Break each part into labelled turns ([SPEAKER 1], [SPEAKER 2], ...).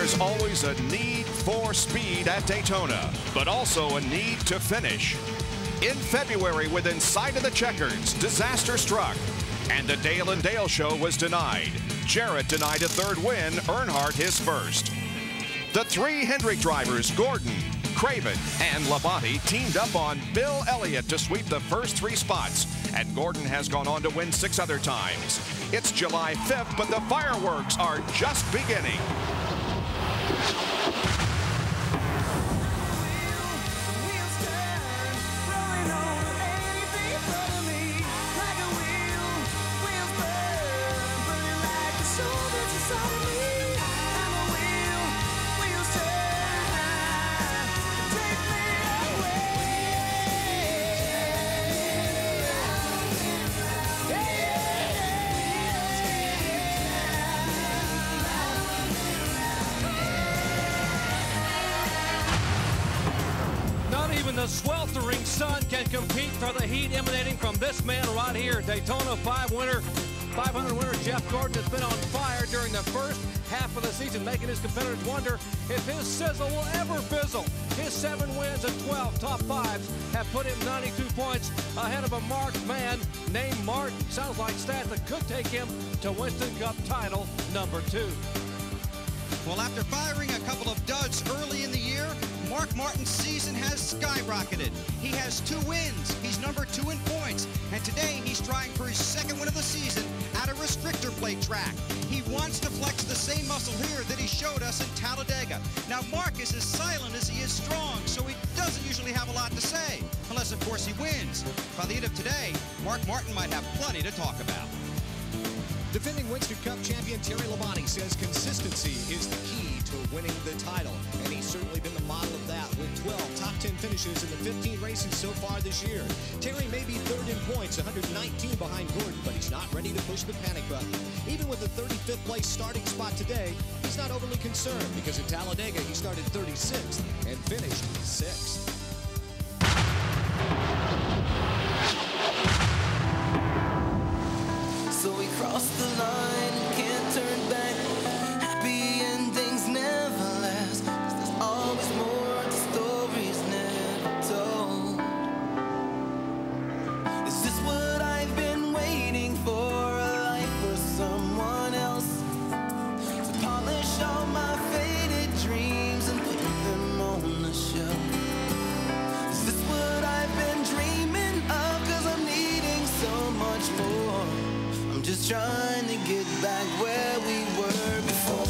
[SPEAKER 1] There's always a need for speed at Daytona, but also a need to finish. In February, within sight of the checkers, disaster struck, and the Dale and Dale show was denied. Jarrett denied a third win, Earnhardt his first. The three Hendrick drivers, Gordon, Craven, and Labonte, teamed up on Bill Elliott to sweep the first three spots, and Gordon has gone on to win 6 other times. It's July 5th, but the fireworks are just beginning.
[SPEAKER 2] Even the sweltering sun can compete for the heat emanating from this man right here. Daytona 500 winner Jeff Gordon has been on fire during the first half of the season, making his competitors wonder if his sizzle will ever fizzle. His 7 wins and 12 top 5s have put him 92 points ahead of a marked man named Martin. Sounds like stats that could take him to Winston Cup title number 2.
[SPEAKER 3] Well, after firing a couple of duds early in the year, Mark Martin's season has skyrocketed. He has 2 wins. He's number 2 in points. And today he's trying for his 2nd win of the season at a restrictor plate track. He wants to flex the same muscle here that he showed us in Talladega. Now, Mark is as silent as he is strong, so he doesn't usually have a lot to say, unless, of course, he wins. By the end of today, Mark Martin might have plenty to talk about.
[SPEAKER 4] Defending Winston Cup champion Terry Labonte says consistency is the key to winning the title, and he's certainly been the model of that with 12 top 10 finishes in the 15 races so far this year. Terry may be 3rd in points, 119 behind Gordon, but he's not ready to push the panic button. Even with the 35th place starting spot today, he's not overly concerned because at Talladega he started 36th and finished 6th.
[SPEAKER 5] So we crossed the line and can't turn back. Happy endings never last, 'cause there's always more to stories never told. Is this what I've been waiting for? A life for someone else to polish all my faded dreams and put them on the shelf? Is this what I've been dreaming of? 'Cause I'm needing so much more. I'm just trying to get back where we were before.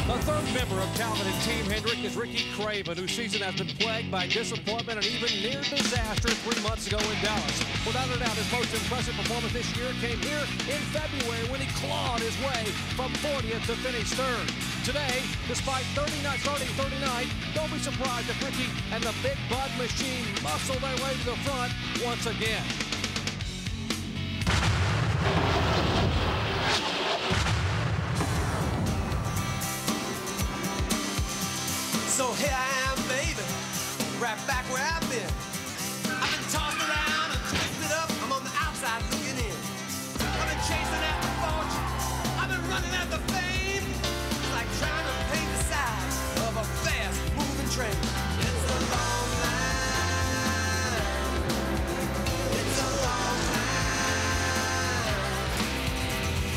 [SPEAKER 2] The third member of Calvin and Team Hendrick is Ricky Craven, whose season has been plagued by disappointment and even near disaster 3 months ago in Dallas. Without a doubt, his most impressive performance this year came here in February when he clawed his way from 40th to finish 3rd. Today, despite starting 39, don't be surprised if Ricky and the Big Bud Machine muscle their way to the front once again.
[SPEAKER 5] So here I am, baby, right back where I've been. I've been tossed around and twisted up. I'm on the outside looking in. I've been chasing after fortune. I've been running after fame. It's like trying to paint the sides of a fast-moving train. It's a long line. It's a long line.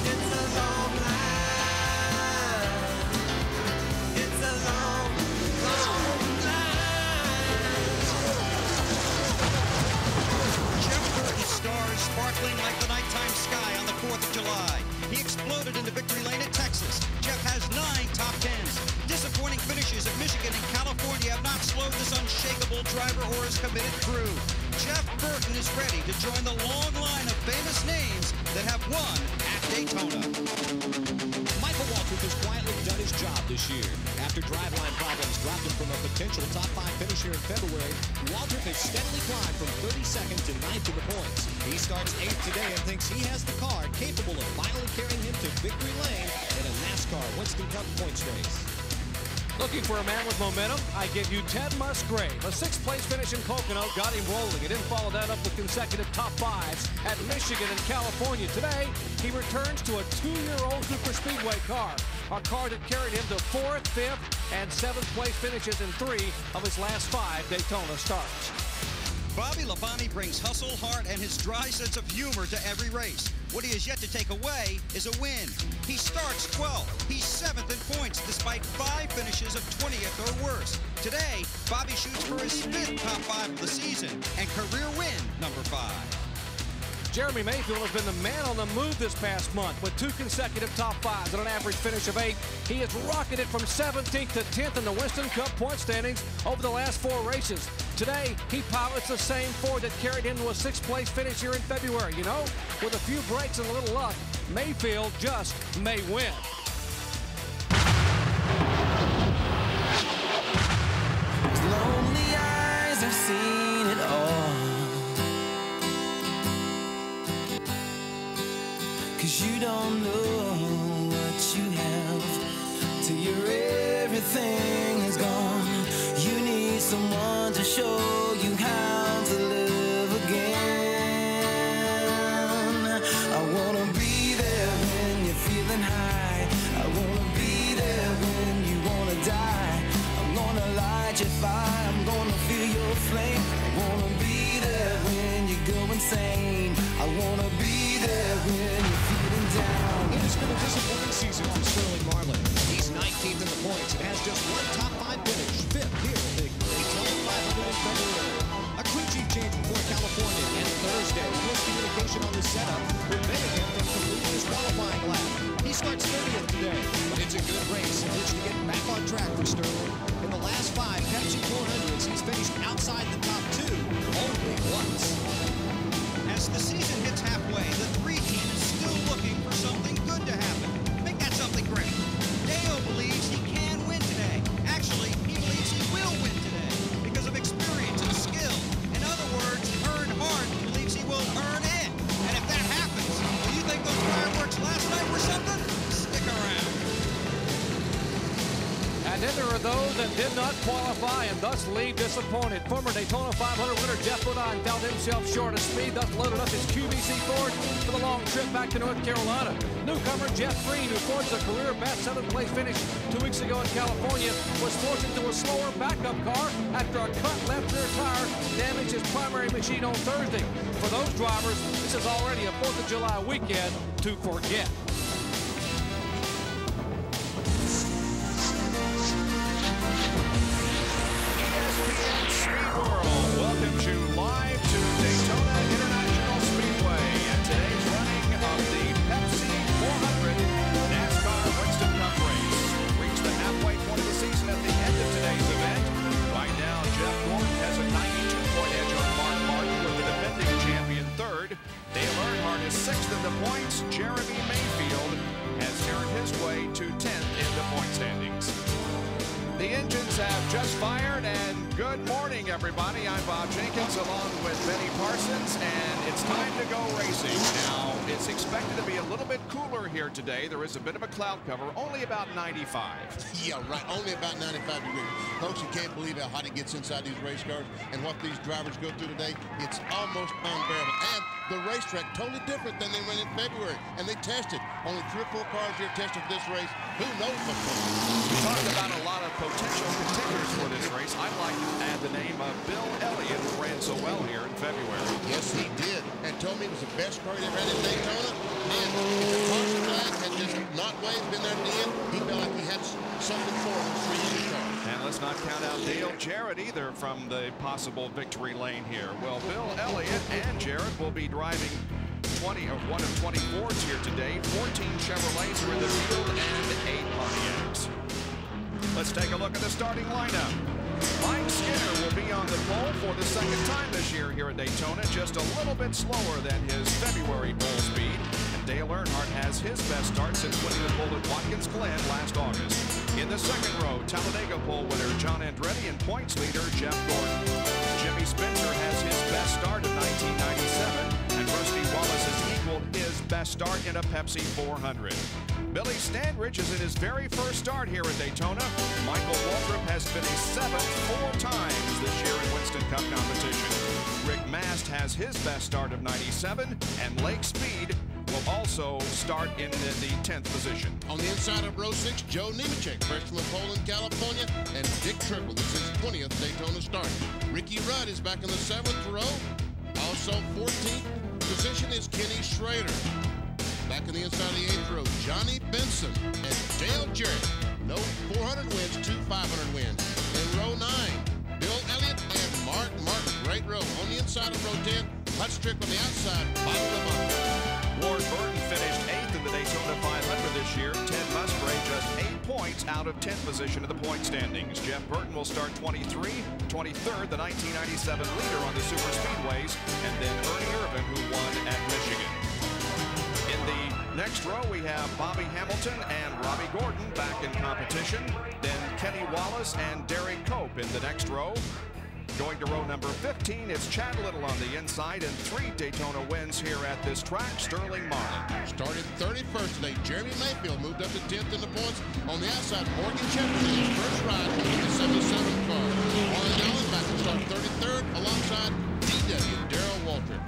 [SPEAKER 5] It's a long line. It's a long, long line.
[SPEAKER 3] Jeff Burton's stars sparkling like the nighttime sky on the 4th of July. He exploded into victory lane at Texas. Jeff has 9 top 10s. Disappointing finishes at Michigan and California have not slowed this unshakable driver or his committed crew. Jeff Burton is ready to join the long line of famous names that have won at Daytona.
[SPEAKER 4] Michael Waltrip has quietly done his job this year. After driveline problems dropped him from a potential top 5 finish here in February, Waltrip has steadily climbed from 32nd to 9th in the points. He starts 8th today and thinks he has the car capable of finally carrying him to victory lane in a NASCAR Winston Cup points race.
[SPEAKER 2] Looking for a man with momentum? I give you Ted Musgrave. A 6th place finish in Pocono got him rolling. He didn't follow that up with consecutive top 5s at Michigan and California. Today, he returns to a 2-year-old Super Speedway car. A car that carried him to 4th, 5th, and 7th place finishes in 3 of his last 5 Daytona starts.
[SPEAKER 3] Bobby Labonte brings hustle, heart, and his dry sense of humor to every race. What he has yet to take away is a win. He starts 12th. He's 7th in points despite 5 finishes of 20th or worse. Today, Bobby shoots for his 5th top 5 of the season and career win number 5.
[SPEAKER 2] Jeremy Mayfield has been the man on the move this past month with 2 consecutive top 5s and an average finish of 8. He has rocketed from 17th to 10th in the Winston Cup point standings over the last 4 races. Today, he pilots the same Ford that carried him to a 6th place finish here in February. You know, with a few breaks and a little luck, Mayfield just may win.
[SPEAKER 5] Lonely eyes have seen it all. 'Cause you don't know what you have till your everything is gone. You need someone to show you how to live again. I wanna be there when you're feeling high. I wanna be there when you wanna die. I'm gonna light your fire. I'm gonna feel your flame. I wanna be there when you go insane. I wanna be there when you're feeling down.
[SPEAKER 4] It has been a disappointing season for Sterling Marlin. He's 19th in the points and has just 1 top 5 finish. 5th here at the Daytona 500 in February. A crew chief change before California and Thursday. Miscommunication on the setup prevented him from completing his qualifying lap. He starts 30th today, but it's a good race in which to get back on track for Sterling. In the last 5 Pepsi 400s, he's finished outside the top 2 only once.
[SPEAKER 3] As the season hits halfway, the 3 team is still looking for something good to happen. Make that something great. Dale believes he can win today. Actually, he believes he will win today because of experience and skill. In other words, Earnhardt believes he will earn it. And if that happens, do you think those fireworks last night were something? Stick around.
[SPEAKER 2] And then there are those that did not qualify and thus leave disappointed. Former Daytona 500 winner Jeff Bodine found himself short of speed, thus loaded up his QVC Ford for the long trip back to North Carolina. Newcomer Jeff Green, who forged a career best 7th place finish 2 weeks ago in California, was forced into a slower backup car after a cut left rear tire damaged his primary machine on Thursday. For those drivers, this is already a 4th of July weekend to forget.
[SPEAKER 1] Welcome you live to Daytona International Speedway and today's running of the Pepsi 400 NASCAR Winston Cup race. Reached the halfway point of the season at the end of today's event. Right now, Jeff Gordon has a 92-point edge on Mark Martin with the defending champion 3rd. Dale Earnhardt is 6th in the points. Jeremy Mayfield has earned his way to 10th in the point standings. The engines have just fired, and good morning, everybody. I'm Bob Jenkins along with Benny Parsons, and it's time to go racing. Now, it's expected to be a little bit cooler here today. There is a bit of a cloud cover, only about 95.
[SPEAKER 6] Yeah, right, only about 95 degrees. Folks, you can't believe how hot it gets inside these race cars, and what these drivers go through today, it's almost unbearable. And the racetrack, totally different than they ran in February, and they tested. Only 3 or 4 cars here tested for this race. Who knows what's going on?
[SPEAKER 1] We talked about a lot of potential contenders for this race. I'd like to add the name of Bill Elliott, who ran so well here in February.
[SPEAKER 6] Yes, he did, and told me it was the best car he ever ran in Daytona. And if the caution flag had just not waved, been there at the end, he felt like he had something for him to reach his car.
[SPEAKER 1] And let's not count out Dale Jarrett either from the possible victory lane here. Well, Bill Elliott and Jarrett will be driving one of 20 Fords here today. 14 Chevrolets are in the field and 8 Pontiacs. Let's take a look at the starting lineup. Mike Skinner will be on the pole for the 2nd time this year here at Daytona, just a little bit slower than his February pole speed. And Dale Earnhardt has his best start since winning the pole at Watkins Glen last August. In the 2nd row, Talladega pole winner John Andretti and points leader Jeff Gordon. Jimmy Spencer has his best start of 1997, and Rusty Wallace has equaled his best start in a Pepsi 400. Billy Standridge is in his very first start here at Daytona. Michael Waltrip has finished 7th 4 times this year in Winston Cup competition. Rick Mast has his best start of 97, and Lake Speed will also start in the 10th position.
[SPEAKER 6] On the inside of row 6, Joe Nemechek, fresh from Poland, California, and Dick Trickle. This is his 20th Daytona start. Ricky Rudd is back in the 7th row. Also 14th position is Kenny Schrader. Back in the inside of the 8th row, Johnny Benson and Dale Jarrett. No 400 wins, 2 500 wins. In row 9, Bill Elliott and Mark Martin. Great row. On the inside of row 10, Hutch Strick on the outside, Bobby Labonte.
[SPEAKER 1] Ward Burton finished 8th in the Daytona 500 this year. Ted Musgrave just 8 points out of 10th position in the point standings. Jeff Burton will start 23, 23rd, the 1997 leader on the super speedways, and then Ernie Irvin, who won at Michigan. In the next row, we have Bobby Hamilton and Robby Gordon back in competition. Then Kenny Wallace and Derek Cope in the next row. Going to row number 15, it's Chad Little on the inside, and 3 Daytona wins here at this track. Sterling Marlin
[SPEAKER 6] started 31st today. Jeremy Mayfield moved up to 10th in the points. On the outside, Morgan Shepherd in his first ride in the 77 car. Ollie Allen back to start 33rd alongside DW Darrell Waltrip.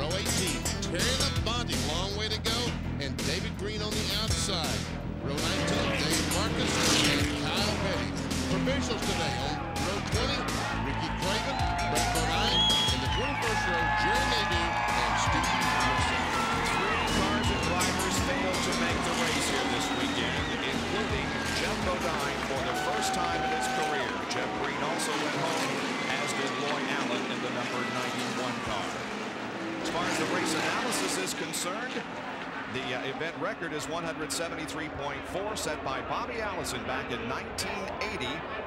[SPEAKER 6] Row 18, Terry Labonte, long way to go, and David Green on the outside. Row 19, Dave Marcus and Kyle Petty. Provincials today on row 20, Ricky Craven, Brett Burton, in the 21st row, Jerry Nadeau and Steve Wilson.
[SPEAKER 1] 3 cars and drivers failed to make the race here this weekend, including Jeff Bodine for the first time in his career. Jeff Green also went home, as did Loy Allen in the number 91 car. As far as the race analysis is concerned, the event record is 173.4, set by Bobby Allison back in 1980.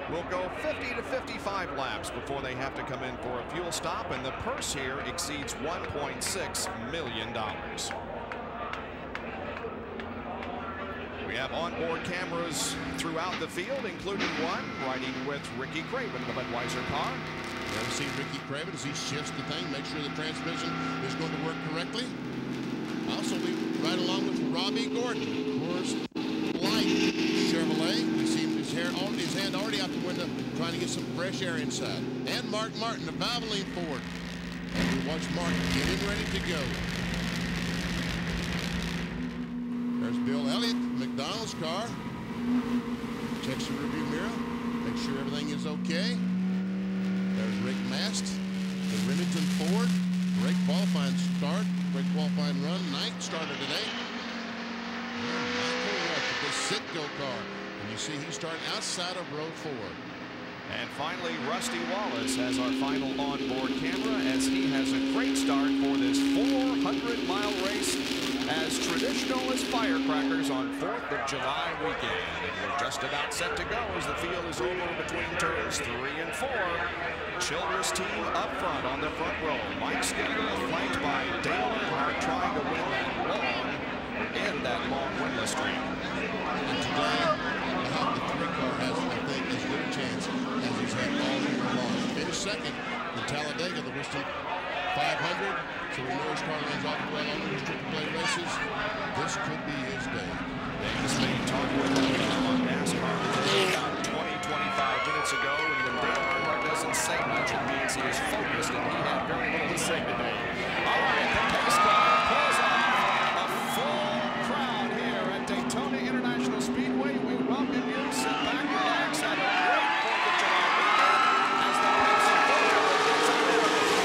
[SPEAKER 1] Will go 50 to 55 laps before they have to come in for a fuel stop, and the purse here exceeds $1.6 million. We have onboard cameras throughout the field, including one riding with Ricky Craven in the Budweiser car.
[SPEAKER 6] Never seen Ricky Craven as he shifts the thing, make sure the transmission is going to work correctly. Also, we ride along with Robby Gordon, Coors Light Chevrolet. We see his hand already out the window, trying to get some fresh air inside. And Mark Martin, the Valvoline Ford. And we watch Mark getting ready to go. There's Bill Elliott, McDonald's car. Checks the rearview mirror, make sure everything is okay. There's Rick Mast, the Remington Ford. Great qualifying start, great qualifying run. 9th starter today. And Michael Waltrip, the Citgo car. And you see he started outside of row 4.
[SPEAKER 1] And finally, Rusty Wallace has our final onboard camera, as he has a great start for this 400-mile race, as traditional as firecrackers on 4th of July weekend. And we're just about set to go as the field is over between turns 3 and 4. Childress team up front on the front row. Mike Skinner flanked by Dale Earnhardt trying to win that long winless streak.
[SPEAKER 6] And today, the 3 car has, I think, as good a chance as he's had all year long. Finished 2nd in Talladega, the Winston 500. So we know his car runs off well on the Winston Play races. This could be his day.
[SPEAKER 1] Davis made talk with on NASCAR today about 20-25 minutes ago, and when Dale Earnhardt doesn't say much, it means he is focused, and he had very little to say today. All right, the pace car pulls off. A full crowd here at Daytona International Speedway. We welcome you. Sit back, relax, have a great 4th of July weekend as the Pepsi 400 gets underway.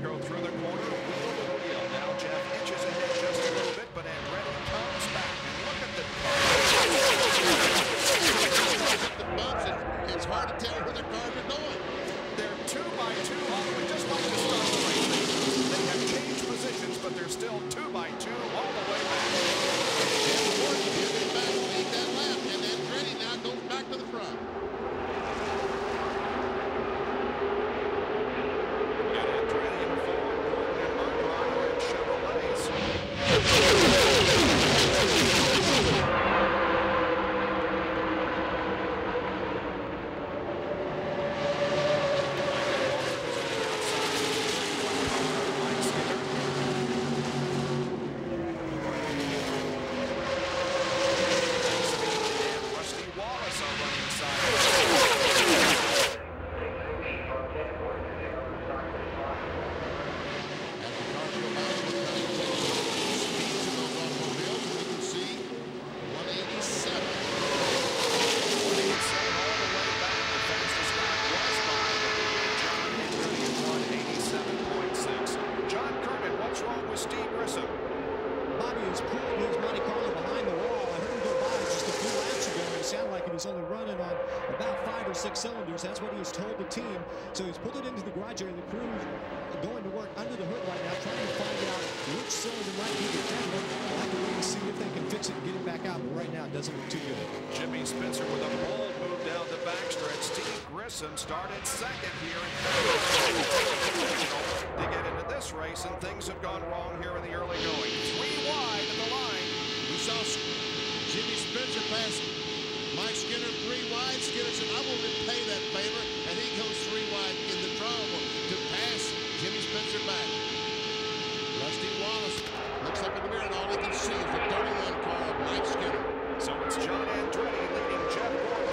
[SPEAKER 1] go through the corner, wheel to wheel. Now Jeff inches ahead just a little bit, but Andretti comes back. And look at the
[SPEAKER 6] bumps. It's hard to tell where the cars are going.
[SPEAKER 1] They're 2 by 2 all the way, just like the start of the race. They have changed positions, but they're still 2 by 2 all the way back.
[SPEAKER 6] And Gordon did it back to lead that lap, and Andretti now goes back to the front.
[SPEAKER 4] Only running on about 5 or 6 cylinders. That's what he has told the team. So he's pulled it into the garage area. The crew's going to work under the hood right now, trying to find out which cylinder might be defective. We'll have to wait and see if they can fix it and get it back out. But right now, it doesn't look too good.
[SPEAKER 1] Jimmy Spencer with a bold move down the backstretch. Steve Grissom started second here to get into this race, and things have gone wrong here in the early going. 3 wide at the line.
[SPEAKER 6] We saw Jimmy Spencer pass Mike Skinner 3 wide. Skinner said, I will repay that favor, and he goes 3 wide in the trial to pass Jimmy Spencer back. Rusty Wallace looks up in the mirror, and all he can see is the 31 car of Mike Skinner.
[SPEAKER 1] So it's John Andretti leading Jeff Gordon,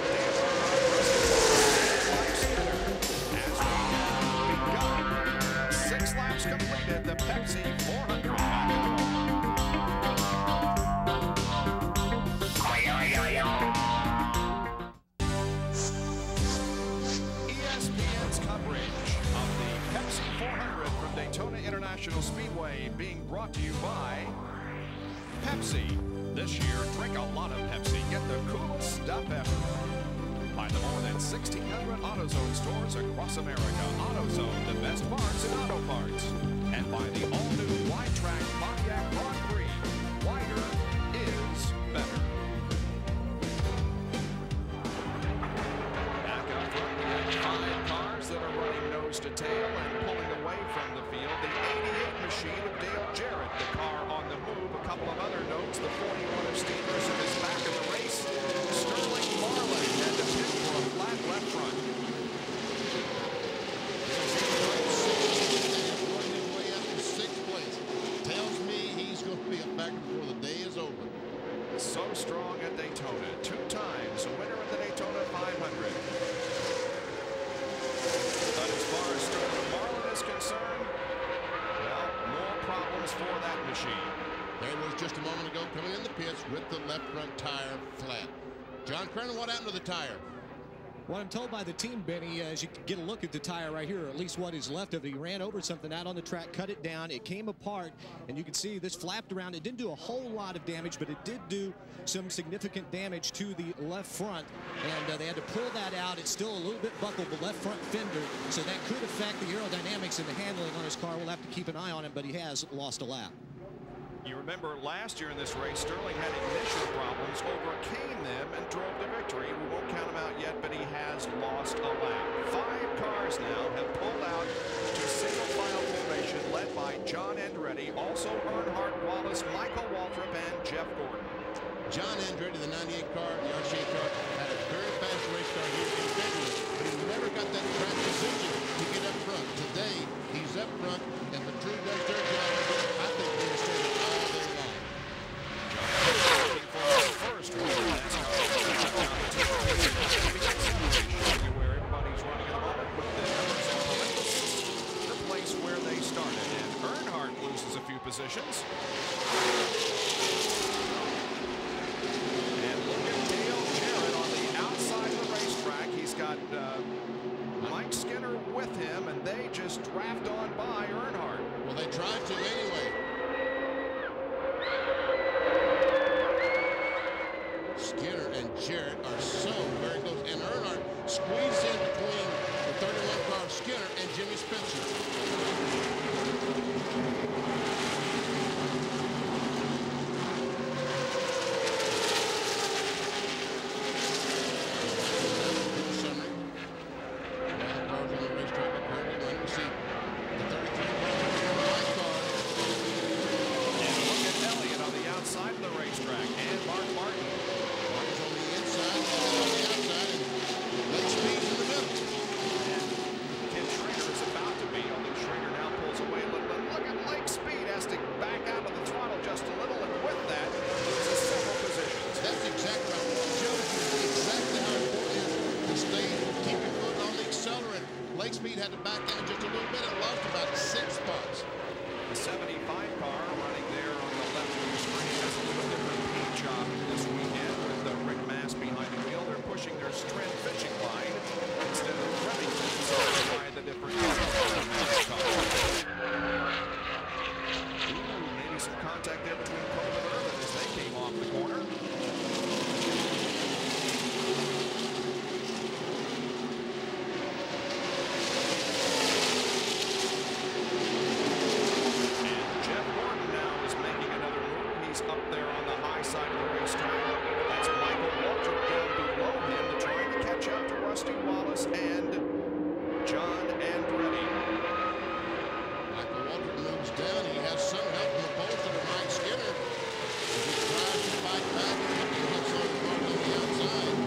[SPEAKER 1] Mike Skinner. As we begun, 6 laps completed, the Pepsi 400 back in the moment. Daytona International Speedway being brought to you by Pepsi. This year, drink a lot of Pepsi. Get the coolest stuff ever. By the more than 1,600 AutoZone stores across America. AutoZone, the best parts in auto parts. And by the all-new wide-track Pontiac Grand Prix. Wider is better. Back up front, we have 5 cars that are running nose to tail and pulling away from the field. The 88 machine of Dale Jarrett, the car on the move. A couple of other notes. The 41 of Steve Grissom is back in the race. Sterling Marlin had to pit for a flat left front.
[SPEAKER 6] Working his way up to 6th place. Tells me he's going to be a factor before the day is over.
[SPEAKER 1] So strong at Daytona. 2 times a winner of the Daytona 500. But as far as Sterling Marlin is concerned, well, more problems for that machine.
[SPEAKER 6] There was just a moment ago coming in the pits with the left front tire flat. John Craven, what happened to the tire?
[SPEAKER 4] What I'm told by the team, Benny, as you get a look at the tire right here, or at least what is left of it, he ran over something out on the track, cut it down, it came apart, and you can see this flapped around. It didn't do a whole lot of damage, but it did do some significant damage to the left front, and they had to pull that out. It's still a little bit buckled, the left front fender, so that could affect the aerodynamics and the handling on his car. We'll have to keep an eye on him, but he has lost a lap.
[SPEAKER 1] You remember last year in this race, Sterling had ignition problems, overcame them, and drove to victory. We won't count him out yet, but he has lost a lap. 5 cars now have pulled out to single file formation, led by John Andretti, also Earnhardt, Wallace, Michael Waltrip, and Jeff Gordon.
[SPEAKER 6] John Andretti, the 98 car, the RCA car, had a very fast race car here in February, but he never got that track position to get up front. Today, he's up front, and the crew does their job. I think they're staying all day long.
[SPEAKER 1] Looking for his first win in NASCAR. Where everybody's running at the moment with the numbers in the place where they started. And Earnhardt loses a few positions. And look at Dale Jarrett on the outside of the racetrack. He's got Mike Skinner with him, and they just draft on by Earnhardt.
[SPEAKER 6] speed, had to back down just a little bit and lost about 6 spots.
[SPEAKER 1] The 75 car running there on the left of the screen has a little different paint job this weekend with the Rick Mass behind the wheel. They're pushing their strength fishing line instead of Remington, so that's why the different maybe some contact there between Cole and Irvin as they came off the corner. Up there on the high side of the racetrack. That's Michael Waltrip down below him to trying to catch up to Rusty Wallace and John Andretti.
[SPEAKER 6] Michael Waltrip moves down. He has some help from the post of Mike Skinner. He tries to fight back and he hits on the mark on the outside.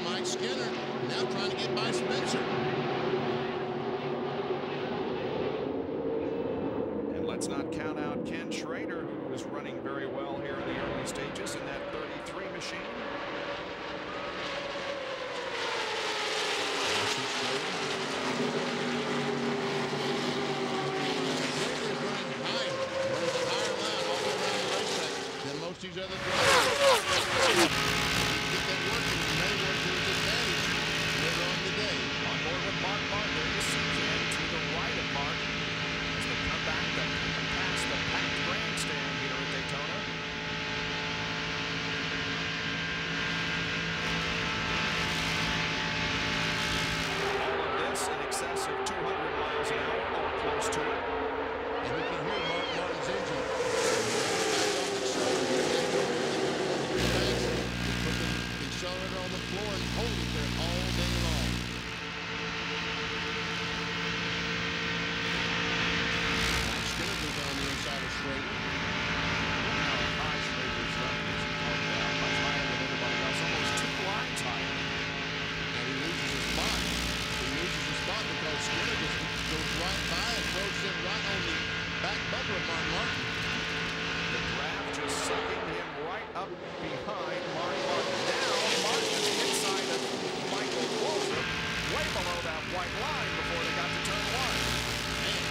[SPEAKER 6] Mike Skinner now trying to get by Spencer.
[SPEAKER 1] And let's not count out Ken Schrader, who was running very well here in the early stages in that 33 machine.
[SPEAKER 6] Schrader is running higher. Runs a higher line all the way around the racetrack than most of these other drivers.
[SPEAKER 1] Mark Martin, you see Ken to the right of Mark as they come back past the packed grandstand here at Daytona. All of this in excess of 200 miles an hour, or close to it.
[SPEAKER 6] And we can hear Mark Martin's engine. Put the accelerator on the floor and hold it there all day long. Schrader. Look how high Schrader's running. Much higher than everybody else, almost 2 lines higher. And he loses his spot. He loses his spot because Skinner just goes right by and throws him right on the back bumper of Mark Martin.
[SPEAKER 1] The draft just sucking him right up behind Mark Martin. Now Martin is inside of Michael Waltrip, way below that white line before they got to turn 1.
[SPEAKER 6] Man,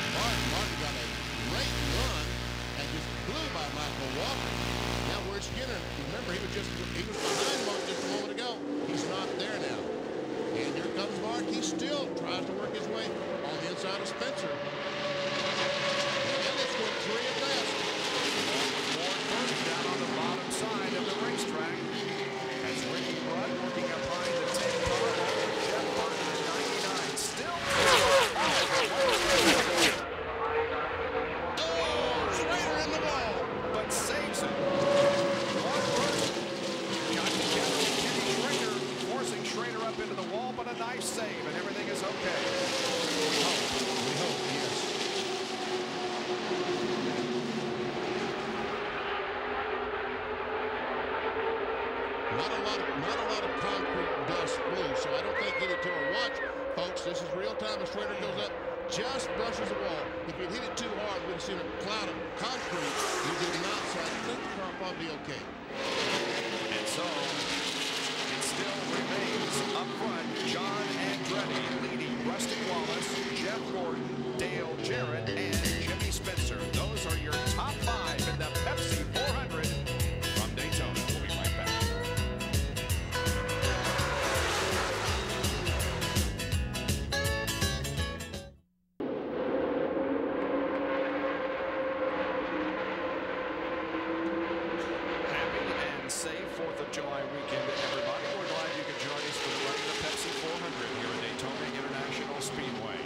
[SPEAKER 6] Martin got a great run. And just blew by Michael Waltrip. Now where's Skinner? Remember, he was behind Mark just a moment ago. He's not there now. And here comes Mark. He still tries to work his way on the inside of Spencer. And let's go 3 at last.
[SPEAKER 1] Burton down on the bottom side of the racetrack. That's Ricky Rudd working up behind the 10 car along with Jeff Burton at 99. Still. Saves it. Kenny Schrader forcing Schrader up into the wall, but a nice save, and everything is okay.
[SPEAKER 6] We hope, yes. Not a lot of concrete dust flew, so I don't think get it to a watch, folks. This is real time. As Schrader goes up, just brushes the wall. If you hit it too hard, we'd have seen a cloud of concrete. You did not, so I think the car will probably be okay.
[SPEAKER 1] And so, it still remains up front. John Andretti leading Rusty Wallace, Jeff Gordon, Dale Jarrett, and Jimmy Spencer. Those are your top 5 in the Pepsi 400 from Daytona. We'll be right back. Safe 4th of July weekend to everybody. We're glad you could join us for the running of the Pepsi 400 here at Daytona International Speedway.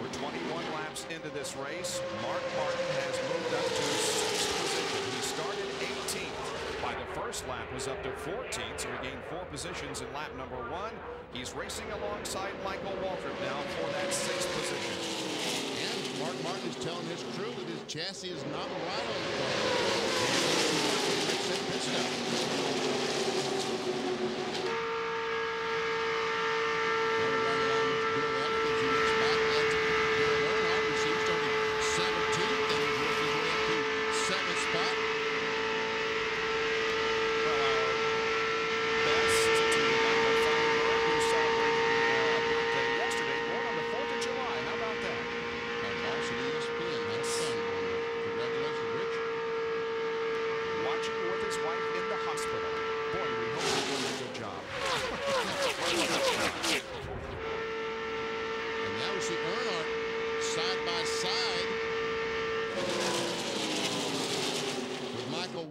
[SPEAKER 1] We're 21 laps into this race. Mark Martin has moved up to 6th position. He started 18th. By the first lap was up to 14th, so he gained 4 positions in lap number 1. He's racing alongside Michael Waltrip now for that 6th position.
[SPEAKER 6] And Mark Martin is telling his crew that his chassis is not right on the car. Makes that pit stop.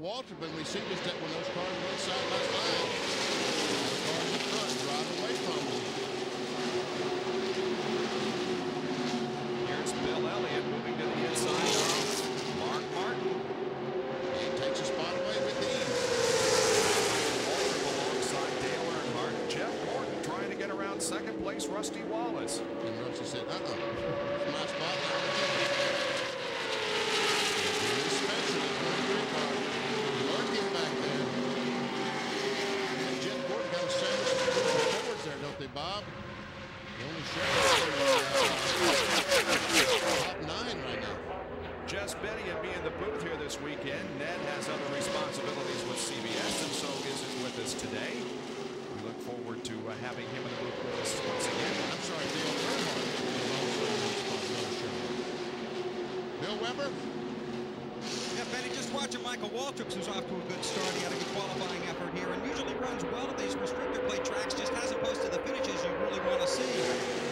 [SPEAKER 6] Waltrip, and we see this that when those cars run side by side, the cars in front drive away from them.
[SPEAKER 1] Here's Bill Elliott moving to the inside of Mark Martin.
[SPEAKER 6] He takes a spot away with ease.
[SPEAKER 1] Waltrip alongside Dale Earnhardt. Jeff Gordon trying to get around second place Rusty Wallace.
[SPEAKER 6] And Rusty said, it's my spot. Don't they, Bob? The only top 9 right now.
[SPEAKER 1] Jess Benny will be in the booth here this weekend. Ned has other responsibilities with CBS, and so isn't with us today. We look forward to having him in the booth with us once again.
[SPEAKER 6] I'm sorry, Dale Earnhardt is also in the show. Bill Weber?
[SPEAKER 3] Yeah, Benny, just watching Michael Waltrip, who's off to a good start. He had a good qualifying effort here and usually runs well at these restrictor plate tracks, just hasn't posted the finishes you really want to see.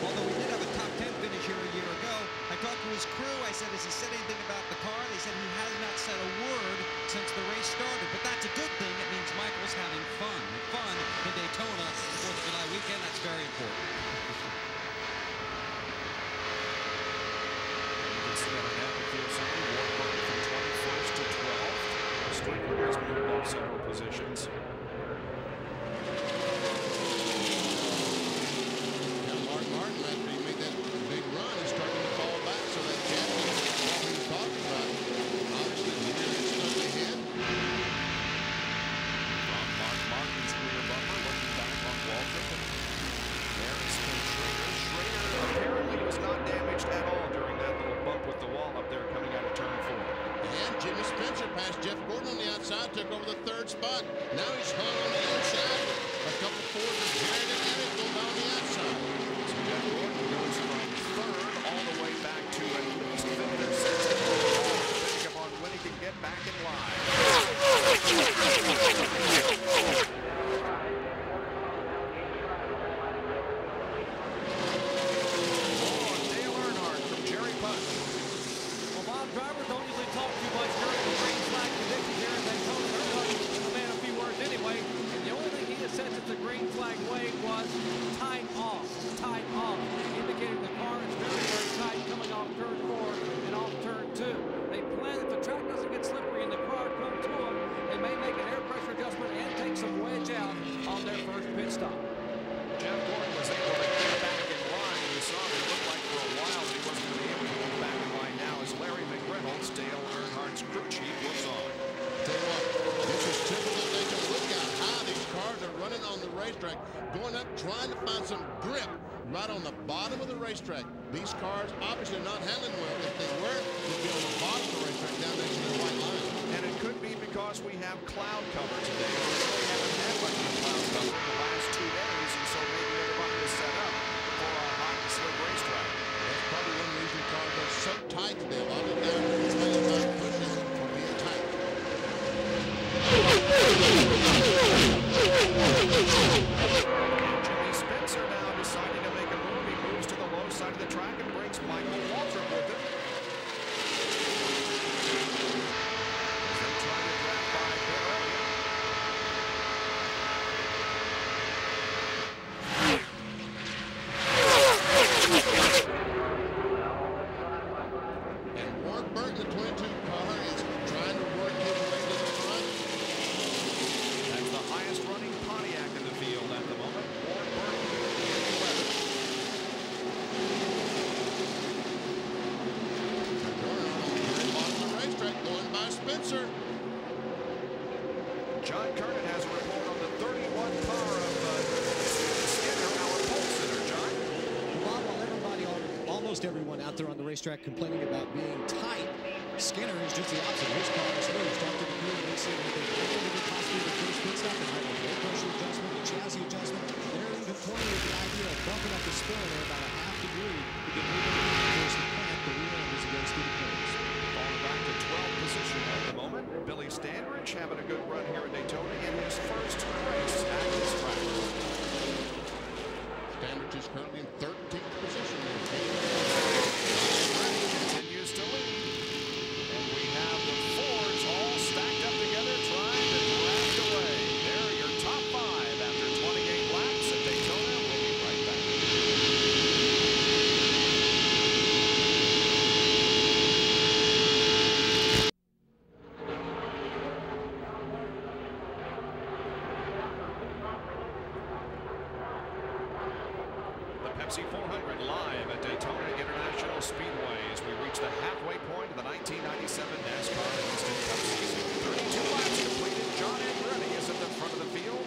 [SPEAKER 3] Although we did have a top 10 finish here a year ago. I talked to his crew. I said, has he said anything about the car? They said he has not said a word since the race started. But that's a good thing. It means Michael's having fun. And fun in Daytona, 4th of July weekend, that's very important.
[SPEAKER 1] Several positions.
[SPEAKER 6] Now Mark Martin, after he made that big run, is starting to fall back, so that chassis is what he was talking about. Obviously, here is stuck ahead.
[SPEAKER 1] From Mark Martin's rear bumper, looking back on Waltrip. There is Schrader. Schrader apparently was not damaged at all during that little bump with the wall up there coming out of turn 4.
[SPEAKER 6] And Jimmy Spencer passed Jeff Gordon on the outside, took over the 3rd spot. Now he's hung on the inside. A couple Fords are Jared and Elliott go down the outside.
[SPEAKER 1] So Jeff Gordon goes from 3rd all the way back to at least 5th or 6th. Think upon when he can get back in line. Dale Earnhardt from Jerry Putt.
[SPEAKER 2] Well, Bob, drivers don't usually talk too much during the green flag conditions here in Daytona. Earnhardt, a man of few words anyway. And the only thing he has said since the green flag wave was tight off, indicating the car is very, very tight coming off turn 4 and off turn 2. They plan that the track doesn't get slippery and the car come to them. They may make an air pressure adjustment and take some wedge out on their first pit stop.
[SPEAKER 1] Jeff Gordon was able to get back in line. You saw it looked like for a while he wasn't going to be able to get back in line now as Larry McReynolds, Dale Earnhardt's crew chief, looks on.
[SPEAKER 6] Tell you what, this is typical Daytona. Look at how these cars are running on the racetrack, going up, trying to find some grip right on the bottom of the racetrack. These cars obviously not handling well. If they were, they'd be on the bottom of the racetrack down next to the white line.
[SPEAKER 1] And it could be because we have cloud cover today. We really haven't had much of cloud cover in the last 2 days, and so maybe everybody is set up for a hot and slick racetrack.
[SPEAKER 6] That's probably one reason the cars are so tight today. A lot of them are spending time pushing for being tight.
[SPEAKER 1] Jimmy Spencer now deciding to make a move. He moves to the low side of the track and brings Michael Waltrip with him. As they try to grab by Bill Elliott.
[SPEAKER 6] And Warren Burton, the 22 car, is trying to work his way to the front.
[SPEAKER 1] That's the highest running Pontiac in the field at the moment. Warren Burton in 11th.
[SPEAKER 6] Spencer.
[SPEAKER 1] John Kernan has a report on the 31 car of Skinner, our pole sitter. John?
[SPEAKER 4] While everybody, almost everyone out there on the racetrack complaining about being tight, Skinner is just the opposite. His car is moved after the field racing with a possibly the first pit stop and had a low pressure adjustment, a chassis adjustment. They're even toying with the idea of bumping up the spoiler there about a half degree to get moving towards the plant the rear end as it goes through the curves.
[SPEAKER 1] Falling back to 12th position at the moment. Billy Standridge having a good run here at Daytona in his first race at this track.
[SPEAKER 6] Standridge is currently in 13th position.
[SPEAKER 1] Continues to lead. And we have the Fords all stacked up together trying to draft away. There are your top 5 after 28 laps at Daytona. We'll be right back. Pepsi 400 live at Daytona International Speedway as we reach the halfway point of the 1997 NASCAR Cup Series. 32 laps completed. John Andretti is at the front of the field.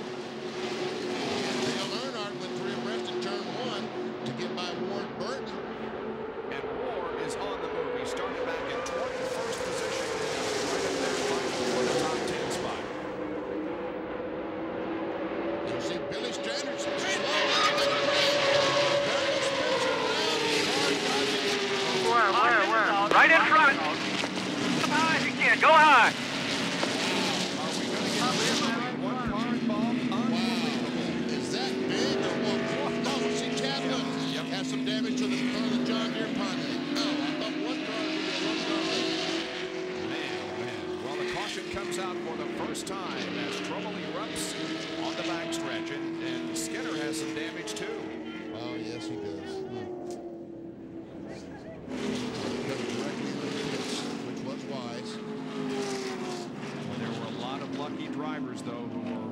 [SPEAKER 6] Dale Earnhardt went 3 abreast in turn 1 to get by Ward Burton.
[SPEAKER 1] And Ward is on the move. He started back in 21st position, right up there fighting for the top 10 spot.
[SPEAKER 6] You see Billy Standridge slow.
[SPEAKER 7] Right in front. Come high if you can. Go high.
[SPEAKER 1] Are we going to get one car involved?
[SPEAKER 6] Wow. Is that big or what? No, see, Chadwick has some damage to the front of the John Deere Pontiac. No, I thought one car was going to
[SPEAKER 1] Man. Well, the caution comes out for the first time as trouble erupts on the backstretch. And Skinner has some damage, too.
[SPEAKER 6] Oh, yes, he does.
[SPEAKER 1] Drivers, though, who were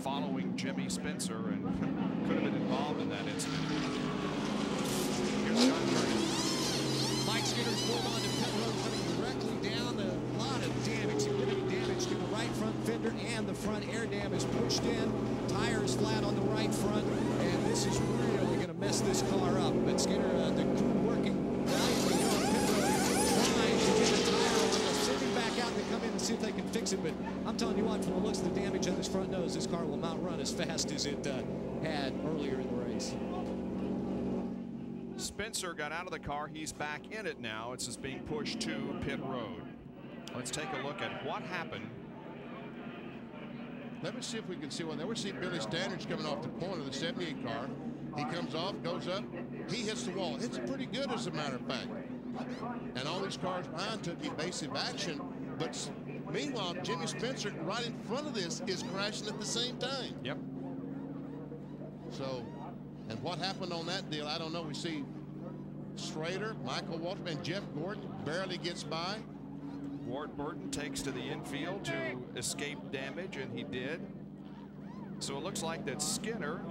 [SPEAKER 1] following Jimmy Spencer and could have been involved in that incident. Here's John Kernan.
[SPEAKER 4] Mike Skinner's pulled on to pit road, coming directly down. A lot of damage, significant damage to the right front fender and the front air dam is pushed in. Tires flat on the right front, and this is really going to mess this car up. But Skinner, the crew working valiantly on pit road, trying to get the tire on. They'll send him back out and come in and see if they can fix it. But I'm telling you what, from the looks of the damage on his front nose, this car will not run as fast as it had earlier in the race.
[SPEAKER 1] Spencer got out of the car. He's back in it now. It's just being pushed to pit road. Let's take a look at what happened.
[SPEAKER 6] Let me see if we can see one there. We see Billy Standridge coming off the corner of the 78 car. He comes off, goes up. He hits the wall. Hits it pretty good, as a matter of fact. And all these cars behind took evasive action. But meanwhile, Jimmy Spencer right in front of this is crashing at the same time.
[SPEAKER 1] Yep.
[SPEAKER 6] So, and what happened on that deal, I don't know. We see Schrader, Michael Waltrip, and Jeff Gordon barely gets by.
[SPEAKER 1] Ward Burton takes to the infield to escape damage, and he did. So it looks like that Skinner,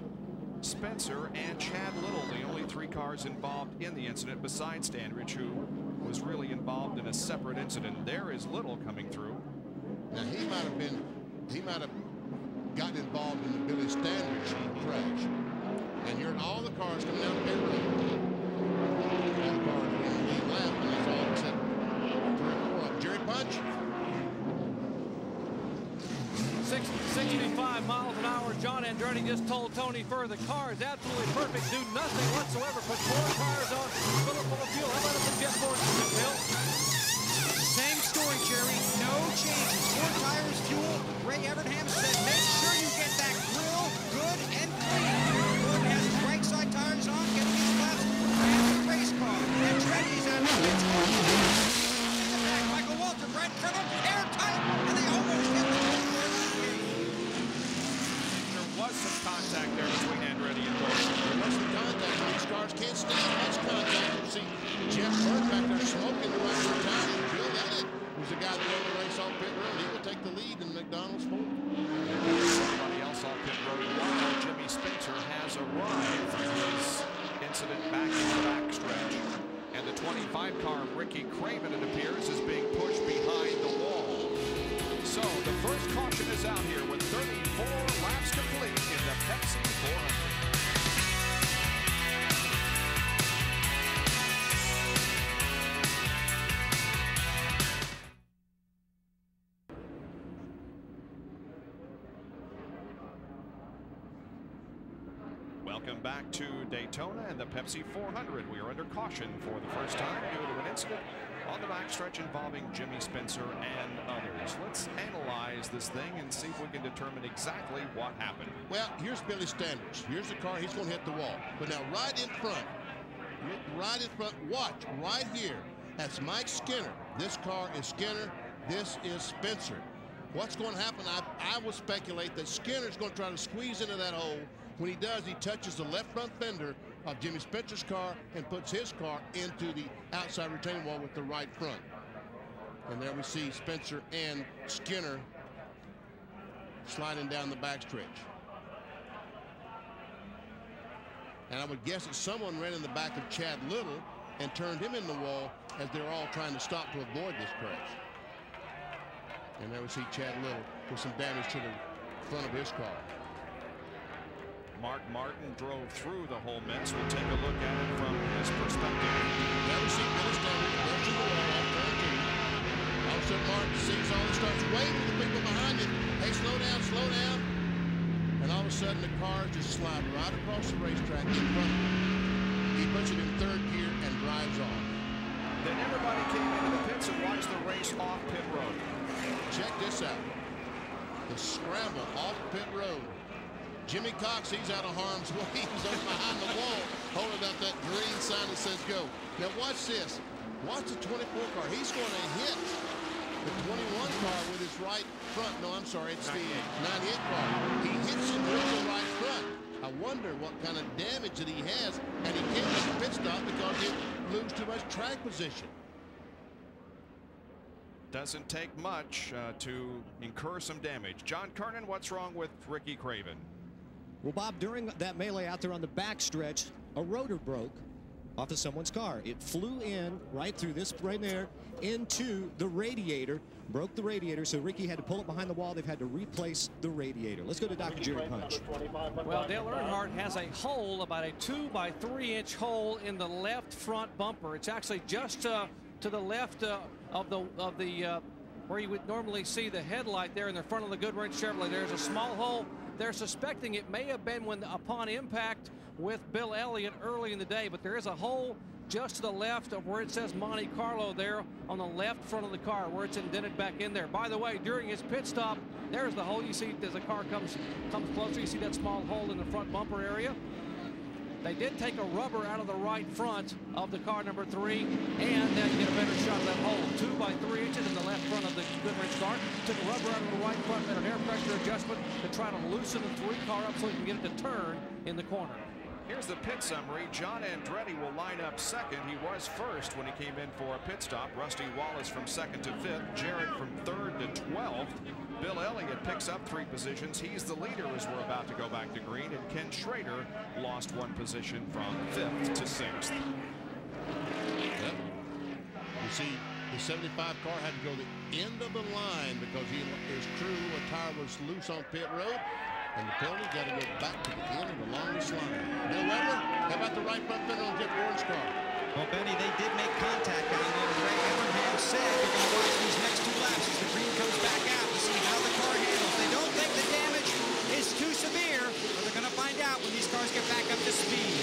[SPEAKER 1] Spencer, and Chad Little, the only 3 cars involved in the incident besides Standridge, who was really involved in a separate incident. There is Little coming through.
[SPEAKER 6] Now he might have gotten involved in the Billy Standridge crash. And hearing all the cars coming down pit road. All the cars are in the lead lap, and that's all except 3 or 4 up. Jerry Punch.
[SPEAKER 2] 65 miles an hour. John Andretti just told Tony Furr the car is absolutely perfect. Do nothing whatsoever. Put 4 tires on. Fill it full of fuel. How about if Jeff Gordon, Bill?
[SPEAKER 3] Same story, Jerry. No changes. 4 tires, fuel. Ray Evernham said, make sure you get that grill good and clean. Gordon has his right side tires on, gets his left, and the race car. Andretti's on the pit car. Michael Waltrip right in front of him, airtight, and they almost hit the pit car.
[SPEAKER 1] There was some contact there between Andretti and Gordon.
[SPEAKER 6] There was some contact. These cars can't stand much contact. You see Jeff Burton back there smoking the right time. Bill Elliott was the guy that won the race off pit road. He will take the lead in McDonald's Ford.
[SPEAKER 1] Everybody else off pit road. While Jimmy Spencer has arrived from his incident back in the backstretch. And the 25 car of Ricky Craven, it appears, is being pushed behind the wall. So the first caution is out here with 34 laps complete in the Pepsi 400. Welcome back to Daytona and the Pepsi 400. We are under caution for the first time due to an incident on the backstretch involving Jimmy Spencer and others. Let's analyze this thing and see if we can determine exactly what happened.
[SPEAKER 6] Well, here's Billy Standards. Here's the car. He's going to hit the wall. But now right in front, watch right here. That's Mike Skinner. This car is Skinner. This is Spencer. What's going to happen? I will speculate that Skinner's going to try to squeeze into that hole. When he does, he touches the left front fender of Jimmy Spencer's car and puts his car into the outside retaining wall with the right front. And there we see Spencer and Skinner sliding down the backstretch. And I would guess that someone ran in the back of Chad Little and turned him in the wall as they're all trying to stop to avoid this crash. And there we see Chad Little with some damage to the front of his car.
[SPEAKER 1] Mark Martin drove through the whole mess. We'll take a look at it from his perspective.
[SPEAKER 6] Never seen Billy Standard go through the wall off turn 2. All of a sudden Martin sees all this, starts waving to the people behind him. Hey, slow down, slow down. And all of a sudden the cars just slide right across the racetrack in front of him. He puts it in third gear and drives off.
[SPEAKER 1] Then everybody came into the pits and watched the race off pit road.
[SPEAKER 6] Check this out. The scramble off pit road. Jimmy Cox, he's out of harm's way. He's over behind the wall, holding up that green sign that says go. Now watch this. Watch the 24 car. He's going to hit the 21 car with his right front. No, I'm sorry, it's the 98 car. He hits it with the right front. I wonder what kind of damage that he has, and he can't make a pit stop because he loses too much track position.
[SPEAKER 1] Doesn't take much to incur some damage. John Kernan, what's wrong with Ricky Craven?
[SPEAKER 4] Well, Bob, during that melee out there on the backstretch, a rotor broke off of someone's car. It flew in right through this right there into the radiator, broke the radiator, so Ricky had to pull it behind the wall. They've had to replace the radiator. Let's go to Dr. Jerry Punch.
[SPEAKER 2] Well, Dale Earnhardt has a hole, about a 2 by 3 inch hole in the left front bumper. It's actually just to the left of the where you would normally see the headlight there in the front of the Goodwrench Chevrolet. There's a small hole. They're suspecting it may have been upon impact with Bill Elliott early in the day, but there is a hole just to the left of where it says Monte Carlo there on the left front of the car where it's indented back in there. By the way, during his pit stop, there's the hole. You see as the car comes closer, you see that small hole in the front bumper area. They did take a rubber out of the right front of the car number 3, and then get a better shot of that hole. 2 by 3 inches in the left front of the Goodwrench car. Took a rubber out of the right front, made an air pressure adjustment to try to loosen the 3 car up so he can get it to turn in the corner.
[SPEAKER 1] Here's the pit summary. John Andretti will line up second. He was first when he came in for a pit stop. Rusty Wallace from 2nd to 5th. Jarrett from 3rd to 12th. Bill Elliott picks up 3 positions. He's the leader as we're about to go back to green. And Ken Schrader lost 1 position from 5th to 6th.
[SPEAKER 6] Yep. You see, the 75 car had to go the end of the line because his crew, a tire was loose on pit road. And the penalty got to go back to the end of the longest line. Bill Weber, how about the right front fender on Jeff Gordon's car?
[SPEAKER 3] Well, Benny, they did make contact down there. Greg Evernham said they're going to watch these next 2 laps as the green goes back out to see how the car handles. They don't think the damage is too severe, but they're going to find out when these cars get back up to speed.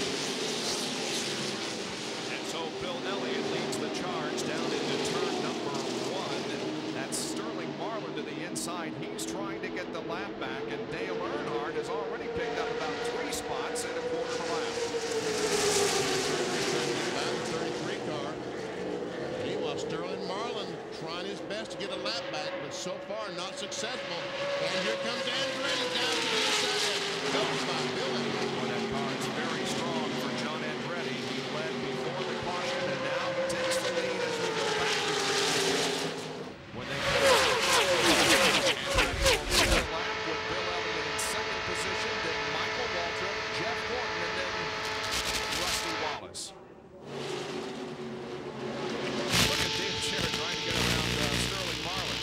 [SPEAKER 1] And so Bill Elliott leads the charge down into turn number 1. That's Sterling Marlin to the inside. He's trying to get the lap back, and Dale Earnhardt has already picked up about 3 spots in a quarter of a lap.
[SPEAKER 6] 33 car. Meanwhile, Sterling Marlin trying his best to get a lap back, but so far not successful. And here comes Andretti down to the inside. Goes by Bill Elliott.
[SPEAKER 1] Well, that car is very strong for John Andretti. He led before the caution and now takes the lead as we go back to green. When they come lap with Bill Elliott in 2nd position, then Michael Waltrip, Jeff Gordon, and then Rusty Wallace. Look at Dave Jarrett trying to get around Sterling Marlin.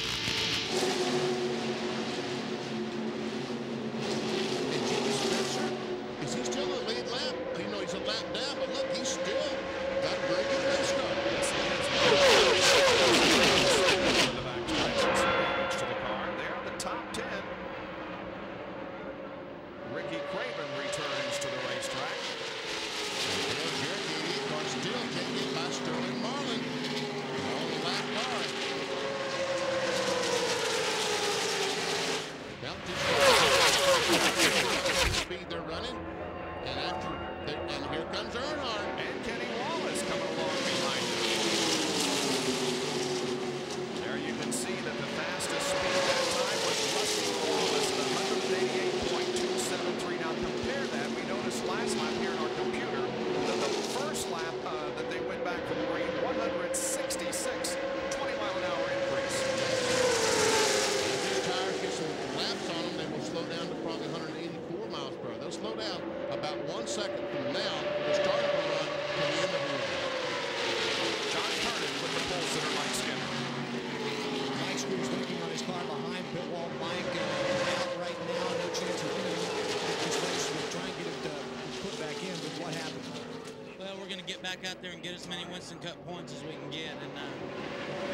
[SPEAKER 8] as many Winston Cup points as we can get. And I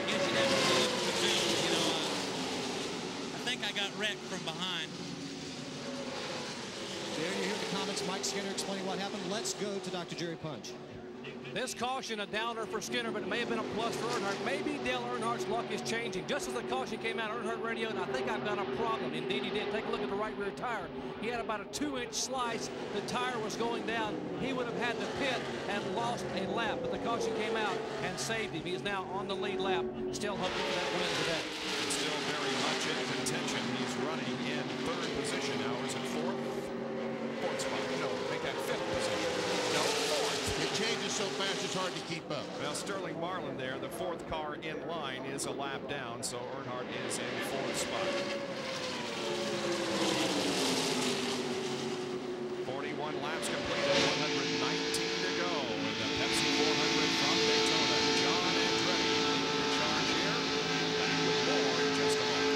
[SPEAKER 8] guess you'd have to look at the film. You know, I think I got wrecked from behind.
[SPEAKER 4] There you hear the comments. Mike Skinner explaining what happened. Let's go to Dr. Jerry Punch.
[SPEAKER 2] This caution, a downer for Skinner, but it may have been a plus for Earnhardt. Maybe Dale Earnhardt's luck is changing. Just as the caution came out, Earnhardt radioed, I think I've got a problem. Indeed, he did. Take a look at the right rear tire. He had about a 2-inch slice. The tire was going down. He would have had to pit and lost a lap, but the caution came out and saved him. He is now on the lead lap, still hoping for that win today.
[SPEAKER 1] Still very much in contention. He's running in third position now. Is it fourth spot? No, make that fifth position. No, fourth.
[SPEAKER 6] It changes so fast it's hard to keep up.
[SPEAKER 1] Well, Sterling Marlin there, the fourth car in line, is a lap down, so Earnhardt is in fourth spot. 41 laps completed, 119 to go in the Pepsi 400 from Daytona. John Andretti in charge here. Back with more in just a moment.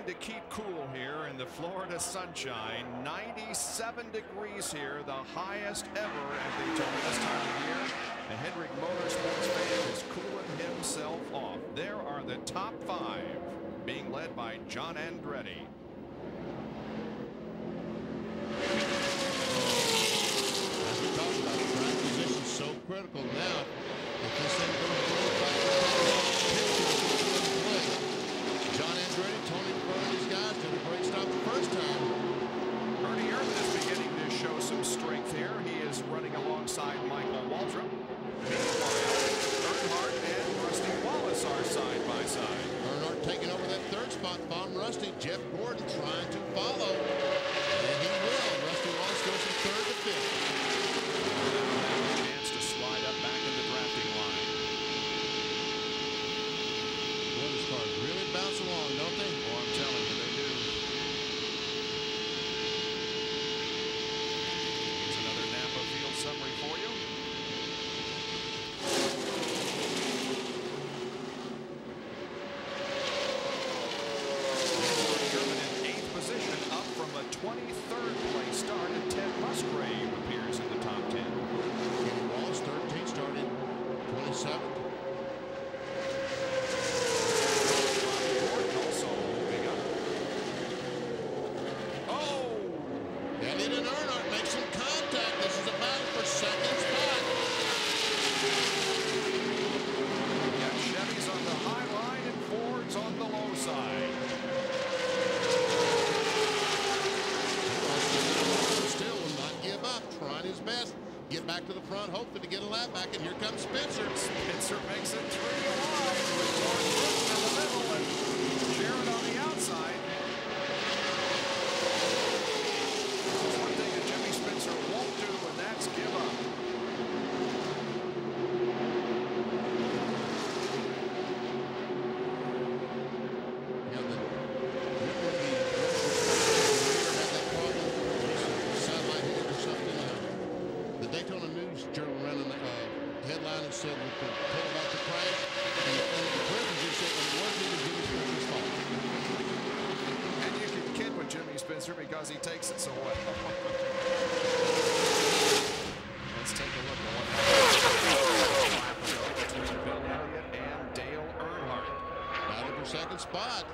[SPEAKER 1] To keep cool here in the Florida sunshine. 97 degrees here, the highest ever at Daytona this time of year. And Hendrick Motorsports fan is cooling himself off. There are the top 5 being led by John Andretti.
[SPEAKER 6] As we talked about, track position is so critical now. If this thing goes John Andretti, Tony Burton, these guys did a great stop the first time.
[SPEAKER 1] Bernie Ehrman is beginning to show some strength here. He is running alongside Michael Waltrip. Meanwhile, Earnhardt and Rusty Wallace are side by side.
[SPEAKER 6] Earnhardt taking over that third spot. Bomb Rusty. Jeff Gordon trying to follow. And he will. Rusty Wallace goes from third to fifth.
[SPEAKER 1] Now have a chance to slide up back in the drafting line.
[SPEAKER 6] Boy, these cars really bounce along, don't they?
[SPEAKER 1] Oh, I'm telling you, they do. Here's another Napa field summary for you. German in 8th position, up from a 23rd place start, and Ted Musgrave appears in the top 10.
[SPEAKER 6] Kenny Wallace, 13, started 27th. Elliott and Earnhardt make some contact. This is a battle for second spot.
[SPEAKER 1] We got Chevys on the high line and Fords on the low side.
[SPEAKER 6] Still will not give up, trying his best. Get back to the front, hoping to get a lap back, and here comes Spencer.
[SPEAKER 1] Spencer makes it 3 wide with Burton in the middle and Sharon on the outside. There's one thing that Jimmy Spencer won't do, and that's give up.
[SPEAKER 6] Yeah, the Daytona News Journal ran a headline and said with the total about the crash, and the president said it wasn't even Jimmy Spencer's fault.
[SPEAKER 1] And you can kid with Jimmy Spencer because he takes it so well. Let's take a look at what happened between Bill Elliott and Dale Earnhardt.
[SPEAKER 6] Battle for second spot.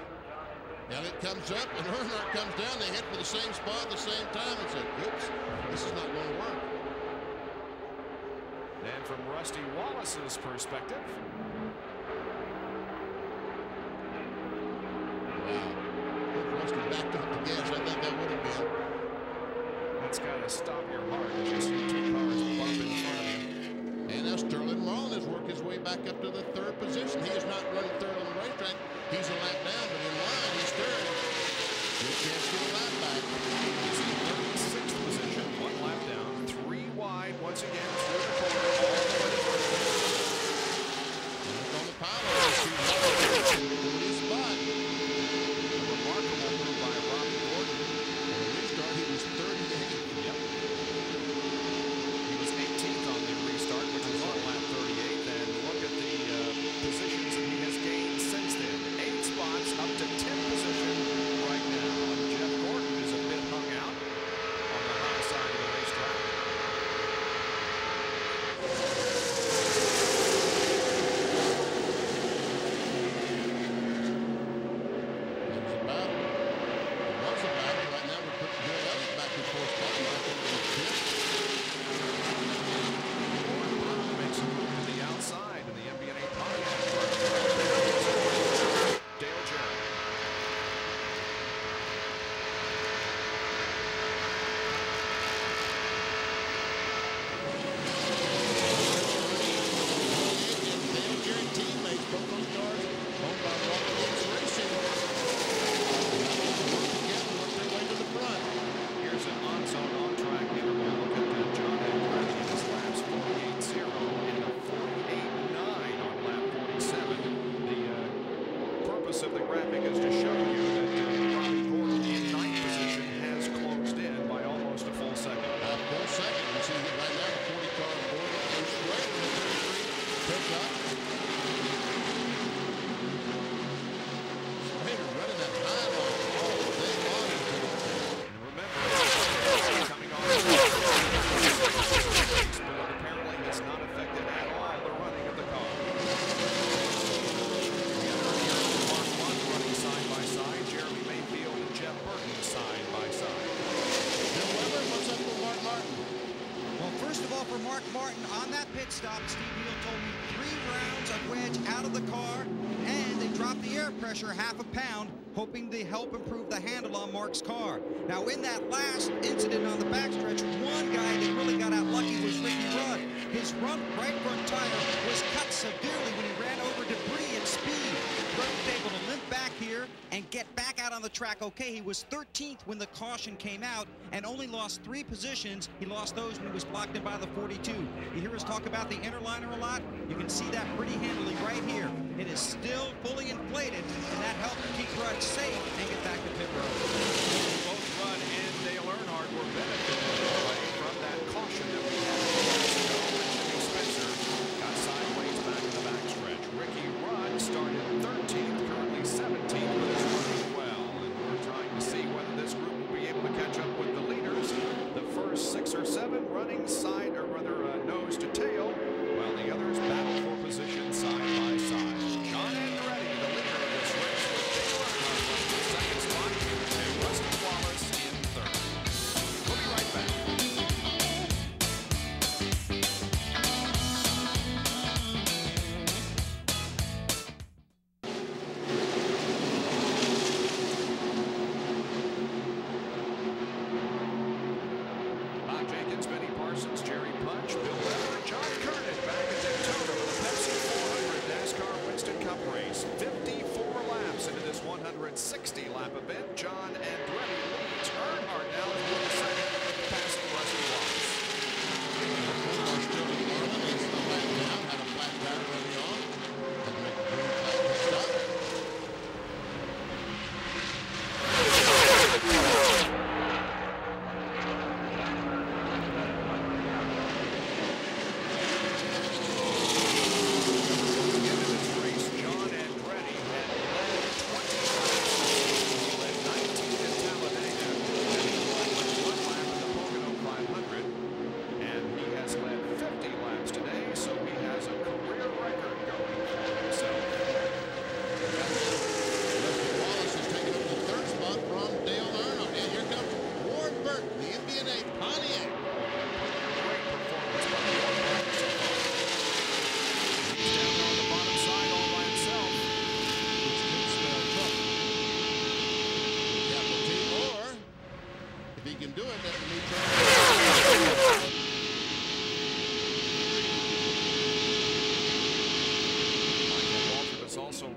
[SPEAKER 6] Elliott comes up and Earnhardt comes down. They hit for the same spot at the same time and said, oops, this is not going to work.
[SPEAKER 1] And from Rusty Wallace's perspective.
[SPEAKER 6] Wow. If Rusty backed up the gas, I think that would have been.
[SPEAKER 1] That's got to stop your heart as you see 2 cars bump in front of you.
[SPEAKER 6] And now Sterling Marlin has worked his way back up to the 3rd position. He is not running 3rd on the racetrack. He's a lap down, but in line, he's 3rd. Good chance to get a lap back.
[SPEAKER 1] He's in 36th position, 1 lap down, 3 wide once again through the corner, all the way to first.
[SPEAKER 6] On the pylon, he's doing his spot.
[SPEAKER 1] A remarkable
[SPEAKER 3] Mark Martin on that pit stop. Steve Neal told me 3 rounds of wedge out of the car, and they dropped the air pressure half a pound, hoping to help improve the handle on Mark's car. Now, in that last incident on the backstretch, one guy that really got out lucky was Ricky Rudd. His right front tire was cut severely when he ran over debris at speed. Rudd was able to limp back here and get back out on the track okay. He was 13th when the caution came out and only lost 3 positions. He lost those when he was blocked in by the 42. You hear us talk about the inner liner a lot? You can see that pretty handily right here. It is still fully inflated, and that helped keep Rudd safe and get back to pit road.
[SPEAKER 1] Both Rudd and Dale Earnhardt were benefiting from that caution that we had. Spencer got sideways back in the backstretch. Ricky Rudd started 13th, currently 17th, but is running well. And we're trying to see whether this group will be able to catch up with the leaders. The first 6 or 7 running side, or rather nose to tail, while the others battle for position side by side. John Andretti, the leader of this race, with Dale Earnhardt in the second spot, and Rusty Wallace in third. We'll be right back. Bob Jenkins, Benny Parsons, Jerry Punch, Bill Weber, John Kernan back at Daytona with the Pepsi 400 NASCAR Winston Cup race. 54 laps into this 160-lap event. John Andretti leads. Earnhardt now is in second, passing Rusty Wallace.
[SPEAKER 6] Had a flat tire early on. Had to make a green flag pit stop.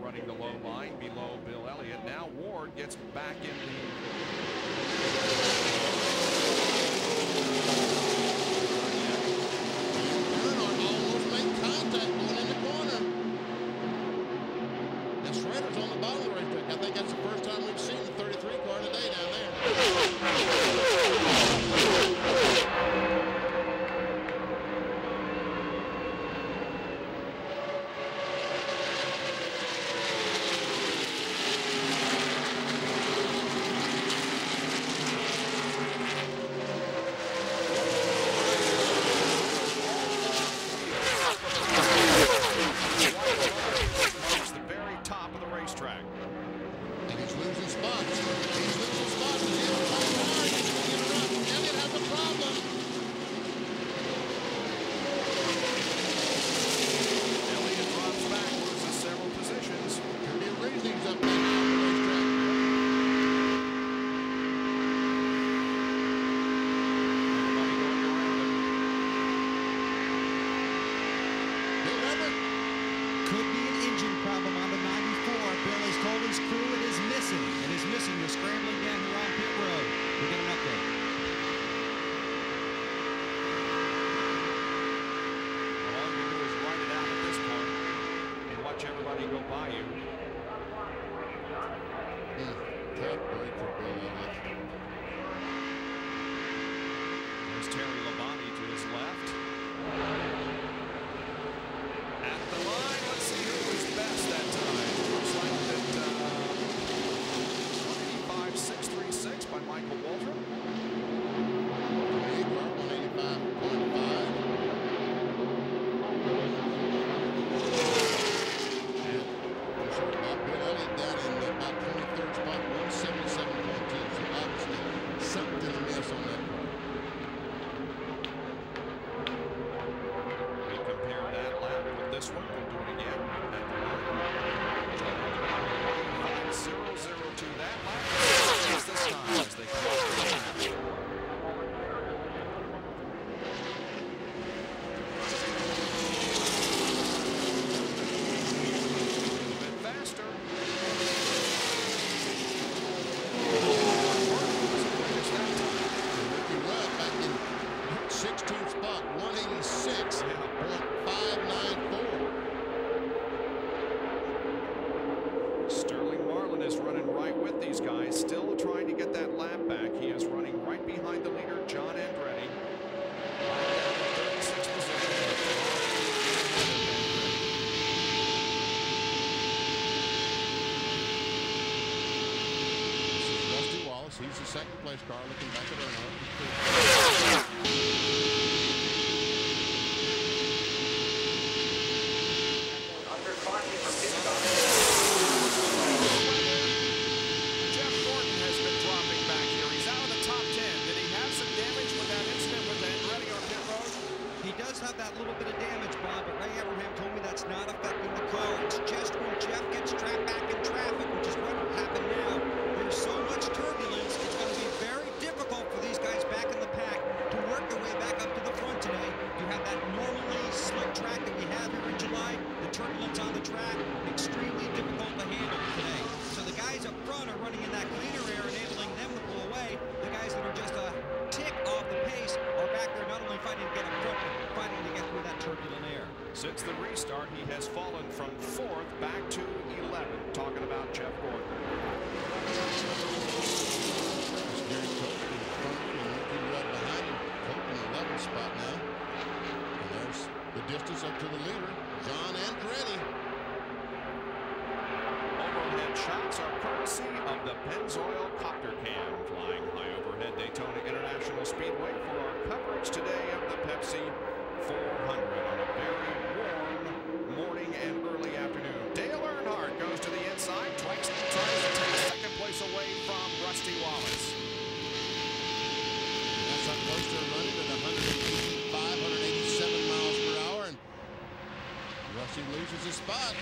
[SPEAKER 1] Running the low line below Bill Elliott. Now Ward gets back in the
[SPEAKER 6] almost made contact going in the corner. The shredder's on the bottom of the racetrack. I think that's the first time we've seen the 33 car today down there. It's a second place car looking back at Earnhardt.
[SPEAKER 1] Jeff Gordon has been dropping back here. He's out of the top 10. Did he have some damage with that incident with Andretti on pit road?
[SPEAKER 3] He does have that little bit of damage, Bob, but Ray Abraham told me that's not affecting the car. It's just when Jeff gets trapped back in traffic, which is what happened now. There's so much turbulence, it's going to be very difficult for these guys back in the pack to work their way back up to the front today. You have that normally slick track that we have here in July. The turbulence on the track, extremely difficult to handle today. So the guys up front are running in that cleaner air, enabling them to pull away. The guys that are just a tick off the pace are back there not only fighting to get up front, but fighting to get through that turbulent air.
[SPEAKER 1] Since the restart, he has fallen from 4th back to 11th. Talking about Jeff Gordon.
[SPEAKER 6] Spot now. And there's the distance up to the leader, John Andretti.
[SPEAKER 1] Overhead shots are courtesy of the Pennzoil Copter Cam, flying high overhead Daytona International Speedway for our coverage today of the Pepsi 400 on a very warm morning and early afternoon. Dale Earnhardt goes to the inside, tries to take second place away from Rusty Wallace.
[SPEAKER 6] That's up close to running at 185, 187 miles per hour, and Rusty loses his spot.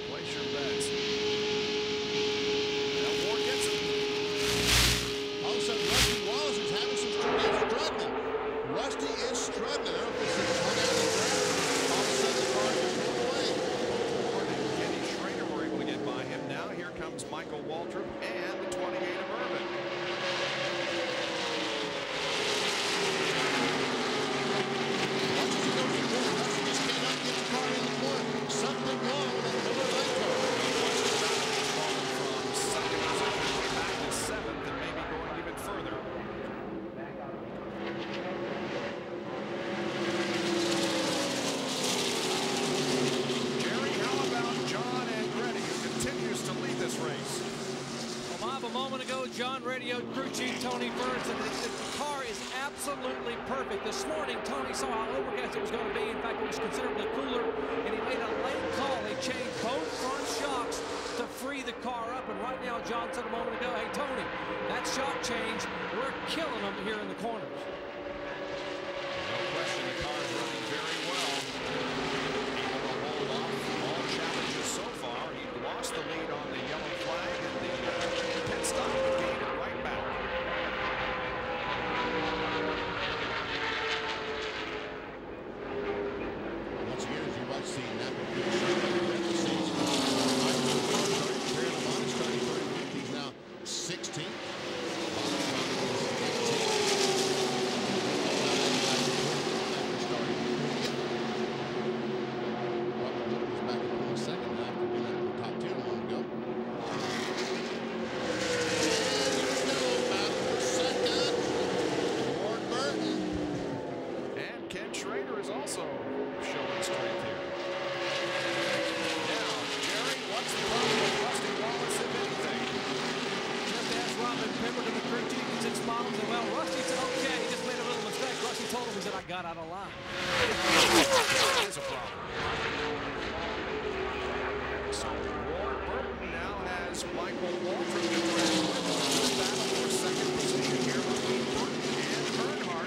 [SPEAKER 1] Place your bets. Elmore gets it.
[SPEAKER 6] All of a sudden, Rusty Wallace is having some struggling. Rusty is struggling. I don't know if it's one out of the track. All of a sudden, the car just went away.
[SPEAKER 1] Ford and Kenny Schrader were able to get by him. Now here comes Michael Waltrip and the 28 of Urban.
[SPEAKER 6] Something wrong with that Miller Lite car.
[SPEAKER 1] Falling from second position back to 7th and maybe going even further. Jerry, how about John Andretti, who continues to lead this race?
[SPEAKER 2] Well, Bob, a moment ago, John radioed crew chief Tony Burns, and the car is absolutely perfect. This morning, Tony saw how overcast it was going to be. In fact, it was considerably cooler, and he made a late call. They changed both front shocks to free the car up, and right now, John said a moment ago, hey, Tony, that shock change, we're killing them here in the corners.
[SPEAKER 1] No question, the car is running very well. Able to hold off all challenges so far. He lost the lead on the yellow flag and the pit stop, but gained it right back.
[SPEAKER 6] Once again, as you watch the NASCAR starting 35th. He's now 16th.
[SPEAKER 2] Got out of line.
[SPEAKER 1] That is a problem. So Burton now has Michael Waltrip in the battle for second position here between Burton and Earnhardt.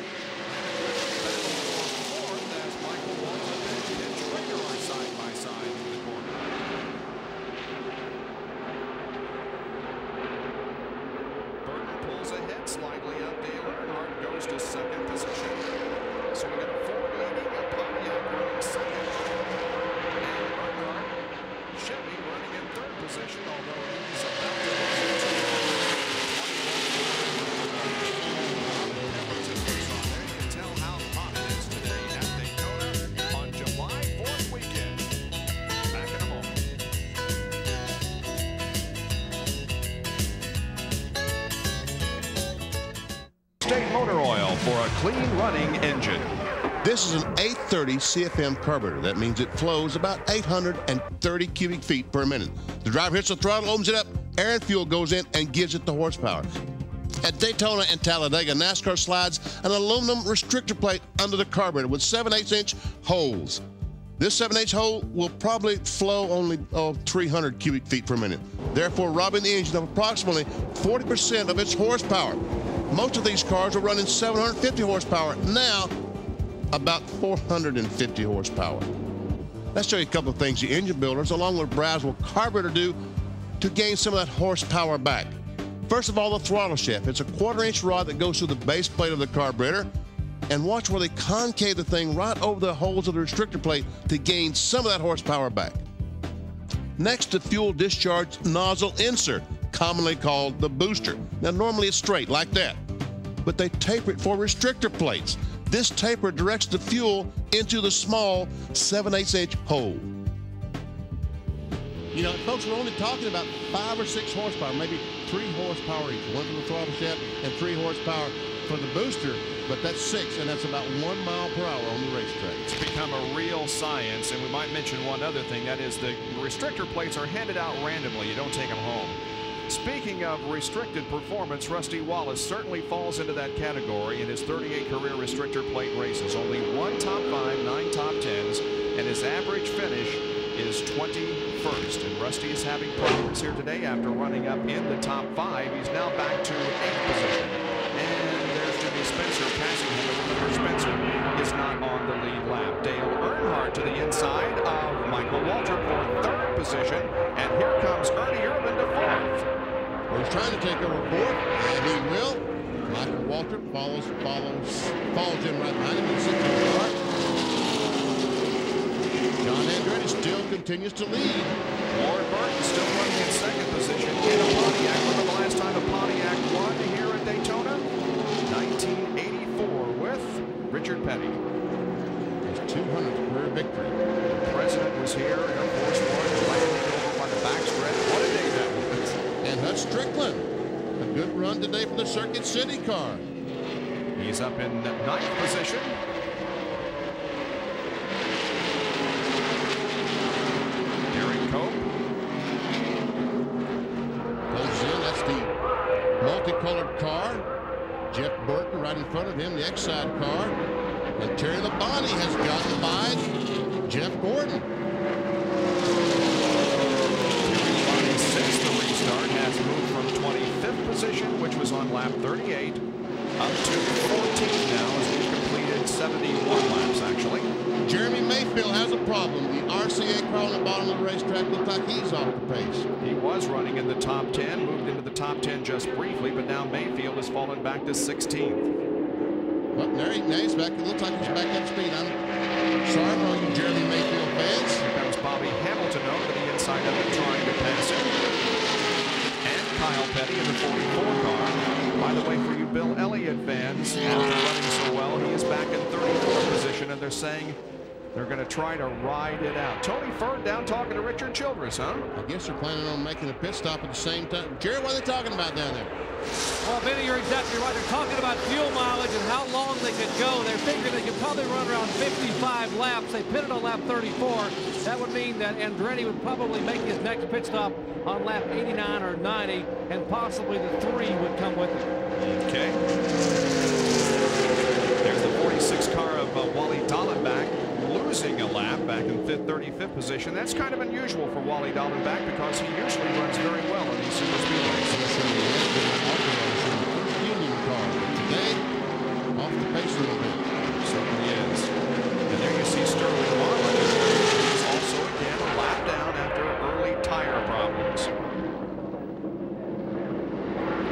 [SPEAKER 1] Battle for 4th as Michael Waltrip and Schrader are side by side in the corner. Burton pulls ahead slightly up. Dale Earnhardt goes to second position. So we got a Ford leading, a Pontiac running second, and Earnhardt, Chevy running in 3rd position, although he's about to lose it. There you can tell how hot it is today at Daytona on July 4th weekend. Back in a moment. clean running engine.
[SPEAKER 6] This is an 830 CFM carburetor. That means it flows about 830 cubic feet per minute. The driver hits the throttle, opens it up, air and fuel goes in and gives it the horsepower. At Daytona and Talladega, NASCAR slides an aluminum restrictor plate under the carburetor with 7/8-inch holes. This 7/8 hole will probably flow only 300 cubic feet per minute, therefore robbing the engine of approximately 40% of its horsepower. Most of these cars are running 750 horsepower. Now, about 450 horsepower. Let's show you a couple of things the engine builders, along with brass, will carburetor do to gain some of that horsepower back. First of all, the throttle shaft. It's a 1/4-inch rod that goes through the base plate of the carburetor. And watch where they concave the thing right over the holes of the restrictor plate to gain some of that horsepower back. Next, the fuel discharge nozzle insert, commonly called the booster. Now, normally it's straight like that, but they taper it for restrictor plates. This taper directs the fuel into the small 7/8-inch hole. You know, folks, we're only talking about 5 or 6 horsepower, maybe 3 horsepower each. 1 for the throttle shaft and 3 horsepower for the booster, but that's 6, and that's about 1 mile per hour on the racetrack.
[SPEAKER 1] It's become a real science, and we might mention one other thing. That is, the restrictor plates are handed out randomly. You don't take them home. Speaking of restricted performance, Rusty Wallace certainly falls into that category in his 38 career restrictor plate races. Only 1 top 5, 9 top 10s, and his average finish is 21st. And Rusty is having problems here today after running up in the top 5. He's now back to 8th position. And there's Jimmy Spencer passing him. But Spencer is not on the lead lap. Dale Earnhardt to the inside of Michael Waltrip for 3rd position. And here comes Ernie Irvin to 4th.
[SPEAKER 6] Well, he's trying to take over 4th, and he will. Michael Waltrip falls in right behind him in 6th car. John Andretti still continues to lead.
[SPEAKER 1] Warren Burton still running in 2nd position in a Pontiac. Remember the last time a Pontiac won here at Daytona? 1984 with Richard Petty.
[SPEAKER 6] His 200th career victory.
[SPEAKER 1] The president was here, Air Force One, landing over by the backstretch. What a day that was.
[SPEAKER 6] And Hutch Strickland, a good run today for the Circuit City car.
[SPEAKER 1] He's up in 9th position.
[SPEAKER 6] Multicolored car. Jeff Burton right in front of him, the X-Side car. And Terry Labonte has gotten by Jeff Gordon.
[SPEAKER 1] Terry Labonte, since the restart, has moved from 25th position, which was on lap 38, up to 14th now as we've completed 71 laps, actually.
[SPEAKER 6] Jeremy Mayfield has a problem. The RCA car on the bottom of the racetrack looks like he's off the pace.
[SPEAKER 1] He was running in the top 10, moved into the top 10 just briefly, but now Mayfield has fallen back to 16th.
[SPEAKER 6] Well, now he's back. It looks like he's back up speed. I'm sorry for all you Jeremy Mayfield fans.
[SPEAKER 1] Here comes Bobby Hamilton over to the inside of it, trying to pass him. And Kyle Petty in the 44 car. By the way, for you Bill Elliott fans, after running so well, he is back in 34th position, and they're saying they're going to try to ride it out. Tony Ferd down talking to Richard Childress, huh?
[SPEAKER 6] I guess they're planning on making a pit stop at the same time. Jerry, what are they talking about down there?
[SPEAKER 2] Well, Benny, you're exactly right. They're talking about fuel mileage and how long they could go. They're figuring they could probably run around 55 laps. They pitted on lap 34. That would mean that Andretti would probably make his next pit stop on lap 89 or 90, and possibly the 3 would come with it.
[SPEAKER 1] Okay. There's the 46 car of Wally Dallenbach, losing a lap back in 35th position. That's kind of unusual for Wally Dallenbach because he usually runs very well in these super speedways.
[SPEAKER 6] Today, off the pace a little bit.
[SPEAKER 1] Certainly is. And there you see Sterling Marlin. He's also again a lap down after early tire problems.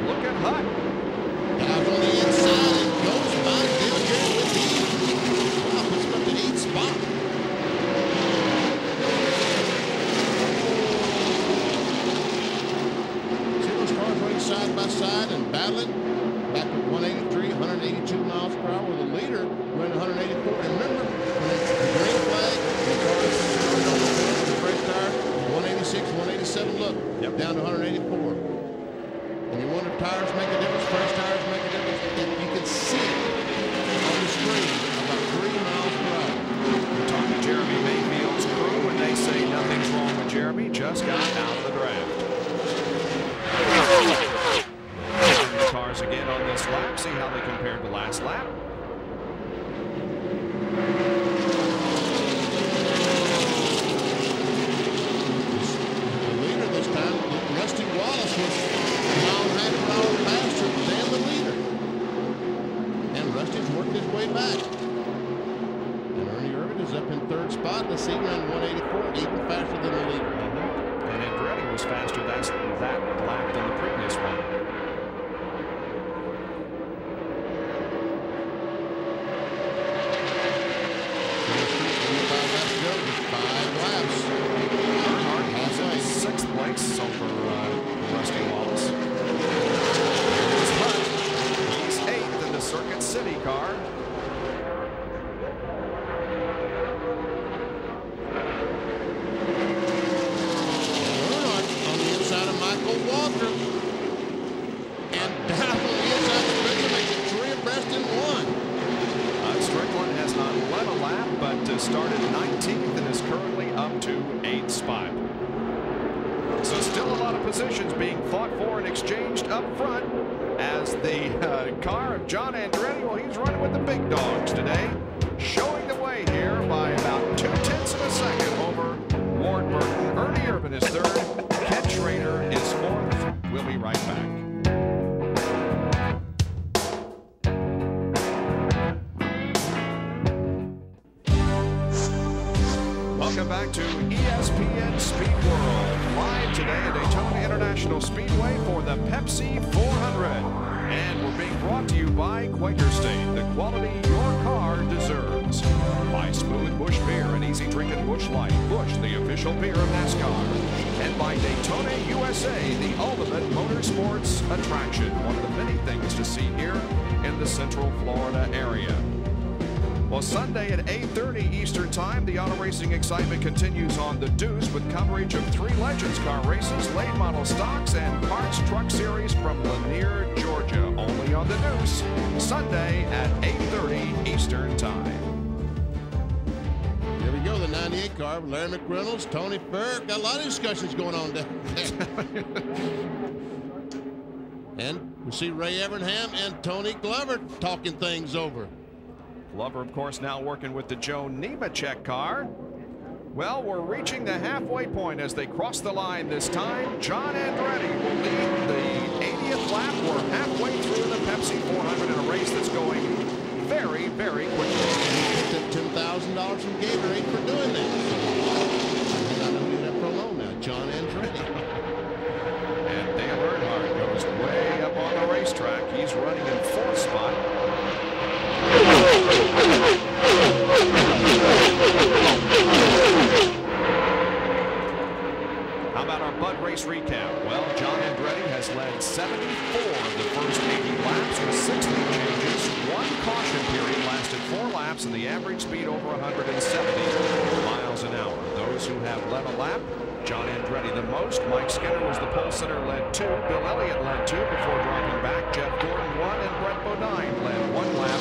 [SPEAKER 1] Look at Hutt.
[SPEAKER 6] Out on the inside and goes by Dale Jerry with the wow, puts him up in 8th spot. See those cars running side by side and battling back at 183, 182 miles per hour. The leader running 184. And remember, when it's the green flag, the cars started on the first tire, 186, 187. Look, down to 184. And you wonder if tires make a difference, first tires make a difference. You can see it.
[SPEAKER 1] lap, see how they compared to last lap.
[SPEAKER 6] The leader this time, Rusty Wallace, was half an hour faster than the leader. And Rusty's worked his way back. And Ernie Irvin is up in third spot. Let's see, around 184, even faster than the leader.
[SPEAKER 1] And Andretti was faster that lap than the previous one. Earnhardt has a 6th place over Rusty Wallace. Here's Hunt. He's 8th in the Circuit City car.
[SPEAKER 6] Earnhardt on the inside of Michael Waltrip. And down on the inside of Strickland makes it 3 abreast in 1.
[SPEAKER 1] Strickland has not led a lap, but started 19th and is currently up to 8th spot. So still a lot of positions being fought for and exchanged up front as the car of John Andretti, well, he's running with the big dogs today, showing the way here by about 0.2 of a second over Ward Burton. Ernie Irvin is 3rd. Ken Schrader is 4th. We'll be right back. Welcome back to ESPN Speed World, live today at Daytona International Speedway for the Pepsi 400. And we're being brought to you by Quaker State, the quality your car deserves. By Smooth Busch Beer, an easy drinking Busch Light. Busch, the official beer of NASCAR. And by Daytona USA, the ultimate motorsports attraction. One of the many things to see here in the Central Florida area. Well, Sunday at 8:30 Eastern Time, the auto racing excitement continues on the Deuce with coverage of 3 Legends car races, late model stocks, and Parts Truck Series from Lanier, Georgia. Only on the Deuce, Sunday at 8:30 Eastern Time.
[SPEAKER 6] Here we go, the 98 car, Larry McReynolds, Tony Ferg. Got a lot of discussions going on down there. And we see Ray Evernham and Tony Glover talking things over.
[SPEAKER 1] Glover, of course, now working with the Joe Nemechek car. Well, we're reaching the halfway point as they cross the line this time. John Andretti will lead the 80th lap. We're halfway through the Pepsi 400 in a race that's going very, very quickly.
[SPEAKER 6] $10,000 from Gatorade for doing this. I did not know who that promo now, John Andretti.
[SPEAKER 1] And Dale Earnhardt goes way up on the racetrack. He's running in 4th spot. How about our Bud race recap? Well, John Andretti has led 74 of the first 80 laps with 60 changes. 1 caution period lasted 4 laps and the average speed over 170 miles an hour. Those who have led a lap, John Andretti the most. Mike Skinner was the pole sitter, led 2. Bill Elliott led 2 before dropping back. Jeff Gordon 1 and Brett Bodine led 1 lap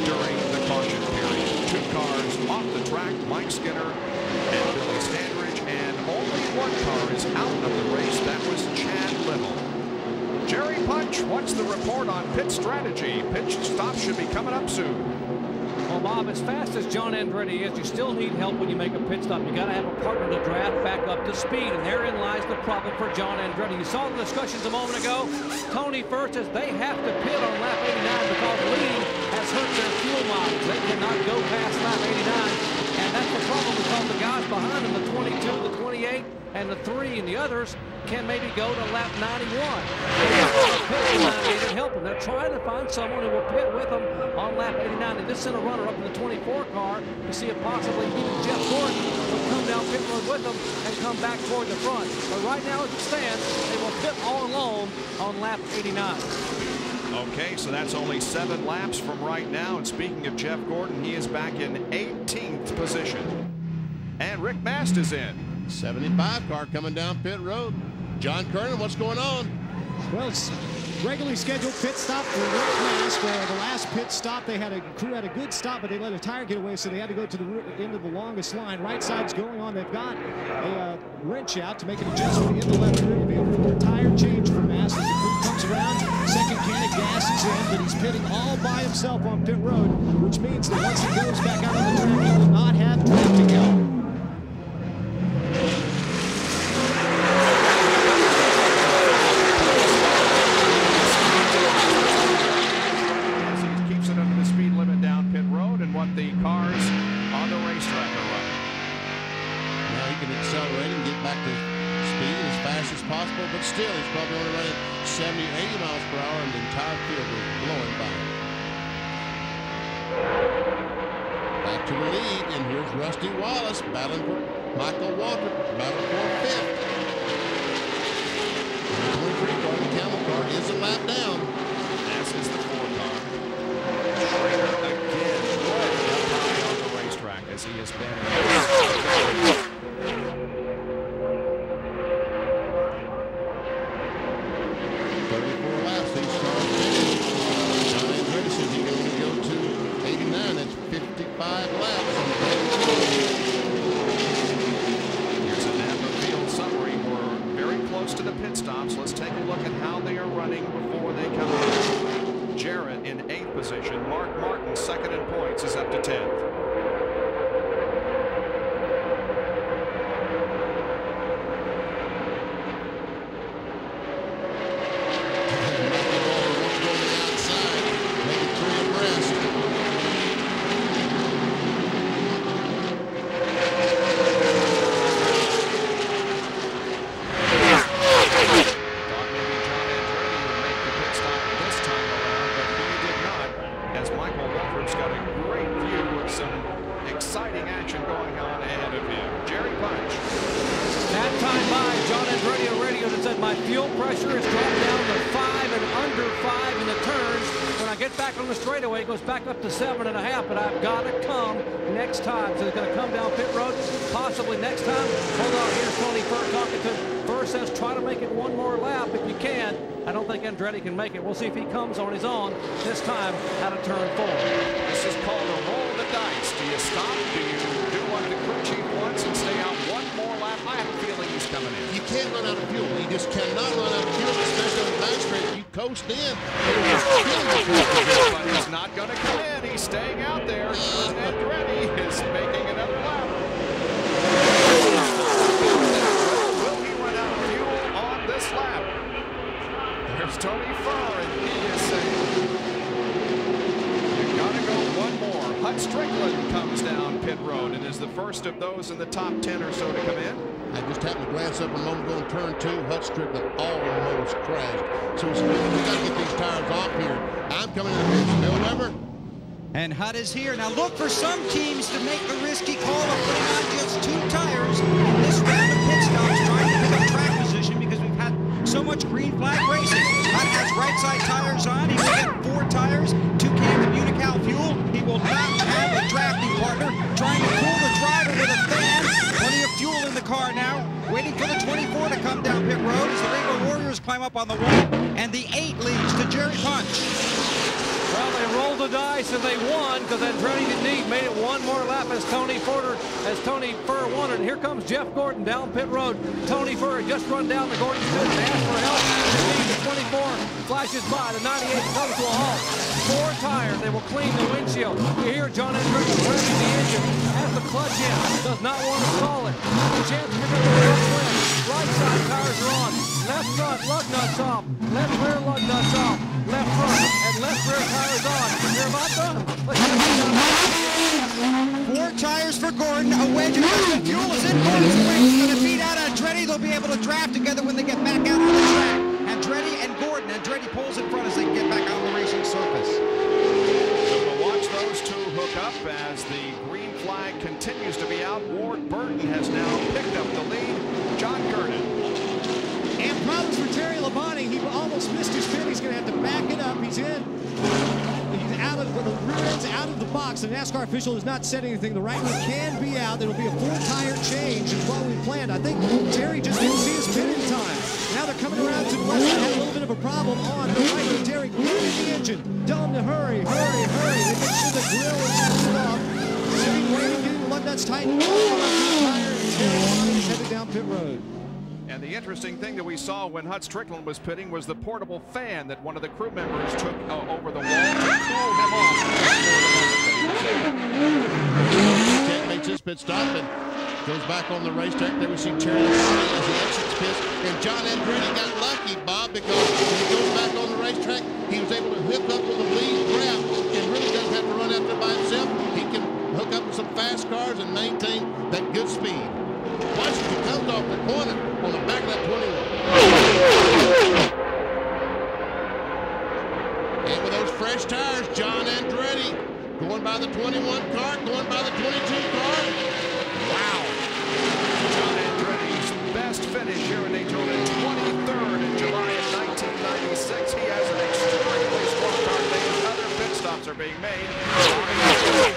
[SPEAKER 1] during the caution period. 2 cars off the track, Mike Skinner and Billy Standridge, and only 1 car is out of the race. That was Chad Little. Jerry Punch, what's the report on pit strategy? Pit stop should be coming up soon.
[SPEAKER 2] Well, Bob, as fast as John Andretti is, you still need help when you make a pit stop. You got to have a partner to draft back up to speed, and therein lies the problem for John Andretti. You saw the discussions a moment ago. Tony first says they have to pit on lap 89 because lead has hurt their fuel mileage. They cannot go past lap 89, and that's the problem because the guys behind them, the 22, the 28, and the 3 and the others can maybe go to lap 91. They didn't help them. They're trying to find someone who will pit with them on lap 89. They just sent a runner up in the 24 car to see if possibly even Jeff Gordon would come down pit road with them and come back toward the front. But right now as it stands, they will pit all alone on lap 89.
[SPEAKER 1] Okay, so that's only 7 laps from right now. And speaking of Jeff Gordon, he is back in 18th position. And Rick Mast is in.
[SPEAKER 6] 75 car coming down pit road. John Kernan, what's going on?
[SPEAKER 4] Well, regularly scheduled pit stop for Rick Mask. The last pit stop, crew had a good stop, but they let a tire get away, so they had to go to the end of the longest line. Right side's going on. They've got a wrench out to make an adjustment in the left rear. It'll be a full tire change for Mask as the crew comes around. Second can of gas is in, but he's pitting all by himself on pit road, which means that once he goes back out on the track, he will not have drafting help.
[SPEAKER 1] The cars on the racetrack are running.
[SPEAKER 6] Now he can accelerate and get back to speed as fast as possible, but still he's probably only running 70 or 80 miles per hour, and the entire field is blowing by him. Back to the lead, and here's Rusty Wallace battling for Michael Waltrip, battling for fifth. The 23 car, the Camel car, is a lap down.
[SPEAKER 1] This is the 4 car. Schrader again. As he has been.
[SPEAKER 6] 34 laps, these cars finished. John Andretti says he can only go to 89. That's 55 laps.
[SPEAKER 1] Here's a Napa field summary. We're very close to the pit stops. Let's take a look at how they are running before they come in. Jarrett in 8th position. Mark Martin, 2nd in points, is up to 10th.
[SPEAKER 2] Goes back up to 7.5, but I've got to come next time. So he's going to come down pit road, possibly next time. Hold on, here's Tony Furr talking to Furr, says try to make it one more lap if you can. I don't think Andretti can make it. We'll see if he comes on his own this time out of turn 4.
[SPEAKER 1] This is called a roll of the dice. Do you stop? Do you do what the crew chief wants and stay out one more lap? I have a feeling he's coming in.
[SPEAKER 6] You can't run out of fuel. You just cannot run out of fuel, especially on the back straight. You coast in.
[SPEAKER 1] But he's not going to come in. He's staying out there. Andretti is making another lap. Will he run out of fuel on this lap? There's Tony Furr, and he is saying, you got to go one more. Hut Strickland comes down pit road and is the first of those in the top 10 or so to come in.
[SPEAKER 6] I just happened to glance up a moment ago in turn 2. Hut Strickland almost crashed. So we got to get these tires off here. I'm coming in the pits. Bill Weber.
[SPEAKER 3] And Hut is here. Now look for some teams to make the risky call of putting on just 2 tires in this round of pit stops, trying to pick up track position because we've had so much green flag racing. Hut has right side tires on. He will get 4 tires, 2 cans of Unical fuel. He will not have a drafting partner trying to cool the driver with a fan. Plenty of fuel in the car now. Waiting for the 24 to come down pit road as the Rainbow Warriors climb up on the 1. And the 8 leads to Jerry Punch.
[SPEAKER 2] Well, they rolled the dice and they won because Andretti didn't made it one more lap as Tony Furr won it. And here comes Jeff Gordon down pit road. Tony Furr had just run down the Gordon pit and asked for help. The 24 flashes by. The 98 comes to a halt. 4 tires. They will clean the windshield. You hear John Andretti revving the engine. Has the clutch in. Does not want to stall it. A chance to pick up the front wing. Right side tires are on. Left front lug nuts off. Left rear lug nuts off. Left front and left rear tires on. They're about done.
[SPEAKER 3] 4 tires for Gordon. A wedge of fuel is in Gordon's wing. He's going to beat out Andretti. They'll be able to draft together when they get back out on the track. Andretti and Gordon. Andretti pulls in front as they get back on the racing surface.
[SPEAKER 1] So we'll watch those 2 hook up as the green flag continues to be out. Ward Burton has now picked up the lead. John Gordon.
[SPEAKER 4] And problems for Terry Labonte. He almost missed his pit. He's going to have to back it up. He's in. He's out of the rear end's out of the box. The NASCAR official has not said anything. The right one can be out. There will be a full tire change is what we planned. I think Terry just didn't see his pit in time. Now they're coming around to the west side, had a little bit of a problem on the right with Derek. Look at the engine. Tell him to hurry, hurry, hurry. And make sure the grill is cooled off. Sitting, waiting, getting the lug nuts tightened. Tire, and Terry Labonte is headed down pit road.
[SPEAKER 1] And the interesting thing that we saw when Hut Strickland was pitting was the portable fan that one of the crew members took over the wall to cool him off.
[SPEAKER 6] Ted makes his pit stop and goes back on the racetrack. There we see Terry Labonte as he exits pits. And John Andretti got lucky, Bob, because when he goes back on the racetrack, he was able to hook up with the lead grab and really doesn't have to run out there by himself. He can hook up with some fast cars and maintain that good speed. Washington comes off the corner on the back of that 21. And with those fresh tires, John Andretti going by the 21 car, going by the 22 car. Wow.
[SPEAKER 1] John Andretti's best finish here in Daytona, 23rd in July of 1996. He has an extremely strong car today. Other pit stops are being made.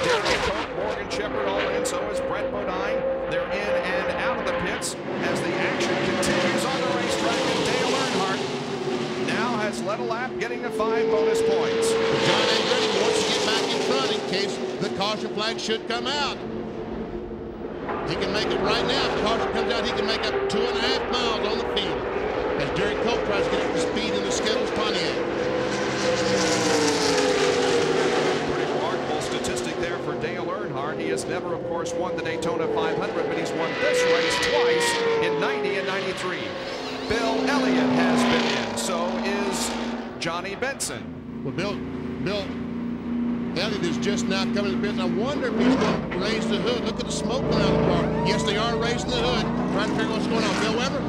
[SPEAKER 1] Derek Cope, Morgan Shepherd all in, so is Brett Bodine. They're in and out of the pits as the action continues on the racetrack. And Dale Earnhardt now has led a lap, getting the 5 bonus points.
[SPEAKER 6] John Andretti wants to get back in front in case the caution flag should come out. He can make it right now. If the caution comes out, he can make up 2.5 miles on the field as Derek Cope tries to get up to speed in the Skittles Pontiac.
[SPEAKER 1] Pretty remarkable statistic there for Dale Earnhardt. He has never, of course, won the Daytona 500, but he's won this race twice in 90 and 93. Bill Elliott has been in, so is Johnny Benson.
[SPEAKER 6] Well, Bill Elliott is just now coming to the pits. I wonder if he's going to raise the hood. Look at the smoke coming out of the car. Yes, they are raising the hood, trying to figure out what's going on. Bill Weber?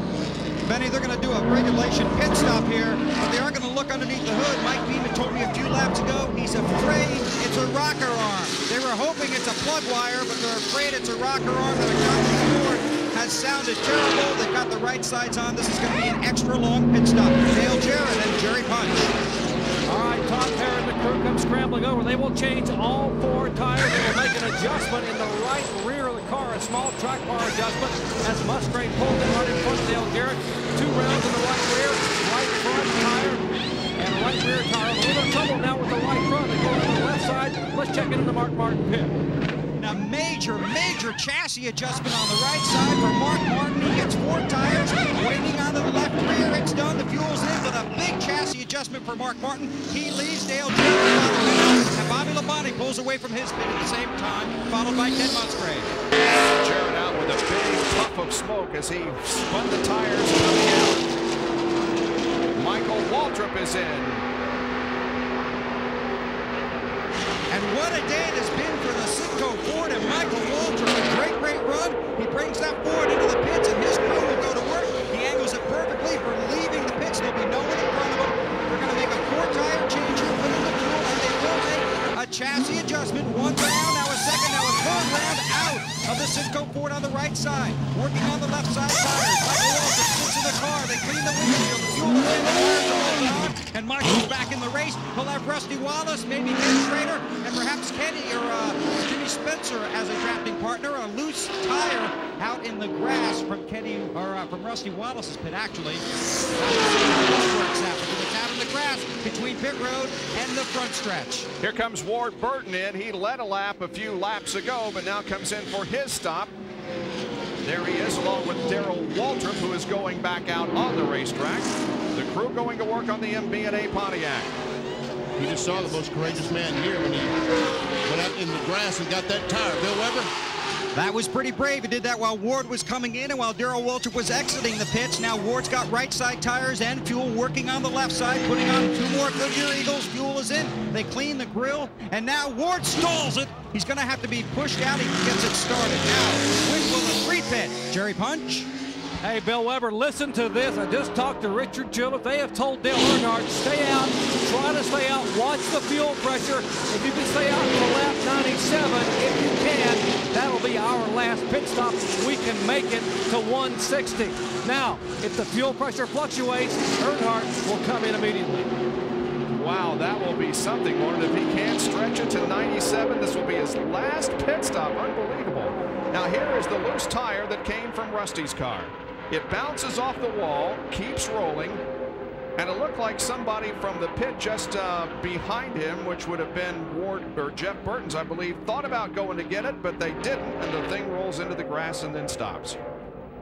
[SPEAKER 3] Benny, they're going to do a regulation pit stop here, but they are going to look underneath the hood. Mike Beeman told me a few laps ago he's afraid it's a rocker arm. They were hoping it's a plug wire, but they're afraid it's a rocker arm that a guy on the board has sounded terrible. They've got the right sides on. This is going to be an extra long pit stop. Dale Jarrett and Jerry Punch.
[SPEAKER 2] All right, Todd Perry and the crew come scrambling over. They will change all 4 tires. They will make an adjustment in the right rear of the car, a small track bar adjustment as Musgrave pulls in right in front of Dale Jarrett. 2 rounds in the right rear, right front tire, and right rear tire. A little bit of trouble now with the right front. They go to the left side. Let's check into the Mark Martin pit.
[SPEAKER 3] Now, major chassis adjustment on the right side for Mark Martin. He gets 4 tires, waiting on the left rear. It's done. The fuel's in, but a big chassis adjustment for Mark Martin. He leaves Dale Jarrett, and Bobby Labonte pulls away from his pit at the same time, followed by Ted Musgrave.
[SPEAKER 1] Jarrett out with a big puff of smoke as he spun the tires coming out. Michael Waltrip is in.
[SPEAKER 3] And what a day it has been for the Citgo Ford and Michael Waltrip. A great run. He brings that Ford into the pits, and his crew will go to work. He angles it perfectly for leaving the pits. There'll be no one in front of him. They're going to make a 4-tire change here, put in the fuel, and they will make a chassis adjustment. 1 round, now a second, now a 3rd round out of the Citgo Ford on the right side. Working on the left side tires. Michael Waltrip sits in the car. They clean the windshield. The fuel is in, the tires are all on, and Michael's back in the race. He'll have Rusty Wallace, maybe Ken Schrader, and perhaps Kenny or Jimmy Spencer as a drafting partner. A loose tire out in the grass from Kenny or from Rusty Wallace's pit, actually. It's out in the grass between pit road and the front stretch.
[SPEAKER 1] Here comes Ward Burton in. He led a lap a few laps ago, but now comes in for his stop. There he is, along with Darrell Waltrip, who is going back out on the racetrack. The crew going to work on the MB&A Pontiac.
[SPEAKER 6] You just saw the most courageous man here when he went out in the grass and got that tire. Bill Weber?
[SPEAKER 3] That was pretty brave. He did that while Ward was coming in and while Darrell Waltrip was exiting the pits. Now Ward's got right side tires and fuel, working on the left side, putting on 2 more Goodyear Eagles. Fuel is in. They clean the grill, and now Ward stalls it. He's going to have to be pushed out. He gets it started. Now, when will the 3 pit? Jerry Punch?
[SPEAKER 2] Hey, Bill Weber, listen to this. I just talked to Richard Julep. They have told Dale Earnhardt, stay out, try to stay out, watch the fuel pressure. If you can stay out for lap 97, if you can, that'll be our last pit stop. We can make it to 160. Now, if the fuel pressure fluctuates, Earnhardt will come in immediately.
[SPEAKER 1] Wow, that will be something, Warren. If he can't stretch it to 97, this will be his last pit stop. Unbelievable. Now, here is the loose tire that came from Rusty's car. It bounces off the wall, keeps rolling, and it looked like somebody from the pit just behind him, which would have been Jeff Burton's, I believe, thought about going to get it, but they didn't, and the thing rolls into the grass and then stops.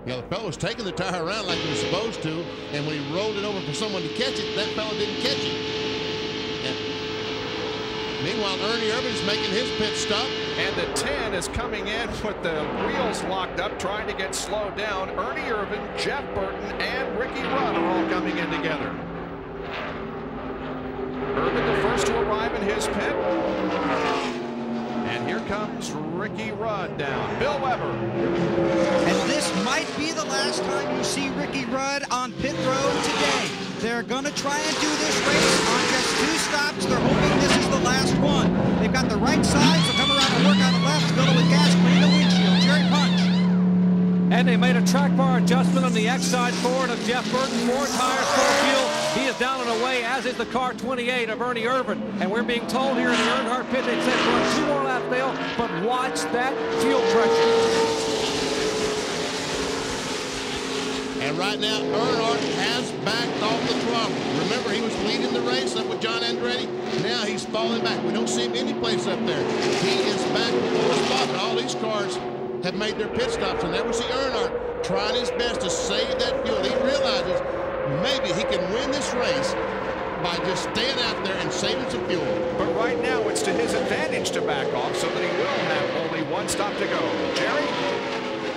[SPEAKER 6] Yeah, the fellow was taking the tire around like he was supposed to, and when he rolled it over for someone to catch it, that fellow didn't catch it. And meanwhile, Ernie Irvin's making his pit stop.
[SPEAKER 1] And the 10 is coming in with the wheels locked up, trying to get slowed down. Ernie Irvin, Jeff Burton, and Ricky Rudd are all coming in together. Irvin the first to arrive in his pit. And here comes Ricky Rudd down. Bill Weber.
[SPEAKER 3] And this might be the last time you see Ricky Rudd on pit road today. They're going to try and do this race on just 2 stops. They're hoping this is the last one. They've got the right side, so come around and work on the left. Fill it with gas, clean the windshield. Jerry Punch.
[SPEAKER 2] And they made a track bar adjustment on the X-side forward of Jeff Burton. 4 tires, full fuel. He is down and away, as is the car 28 of Ernie Irvin. And we're being told here in the Earnhardt pit, they said run 2 more laps, Dale, but watch that fuel pressure.
[SPEAKER 6] And right now, Earnhardt has backed off the throttle. Remember, he was leading the race up with John Andretti. Now he's falling back. We don't see him anyplace up there. He is back before the spot, but all these cars have made their pit stops. And there we see Earnhardt trying his best to save that fuel. He realizes maybe he can win this race by just staying out there and saving some fuel.
[SPEAKER 1] But right now, it's to his advantage to back off so that he will have only 1 stop to go. Jerry?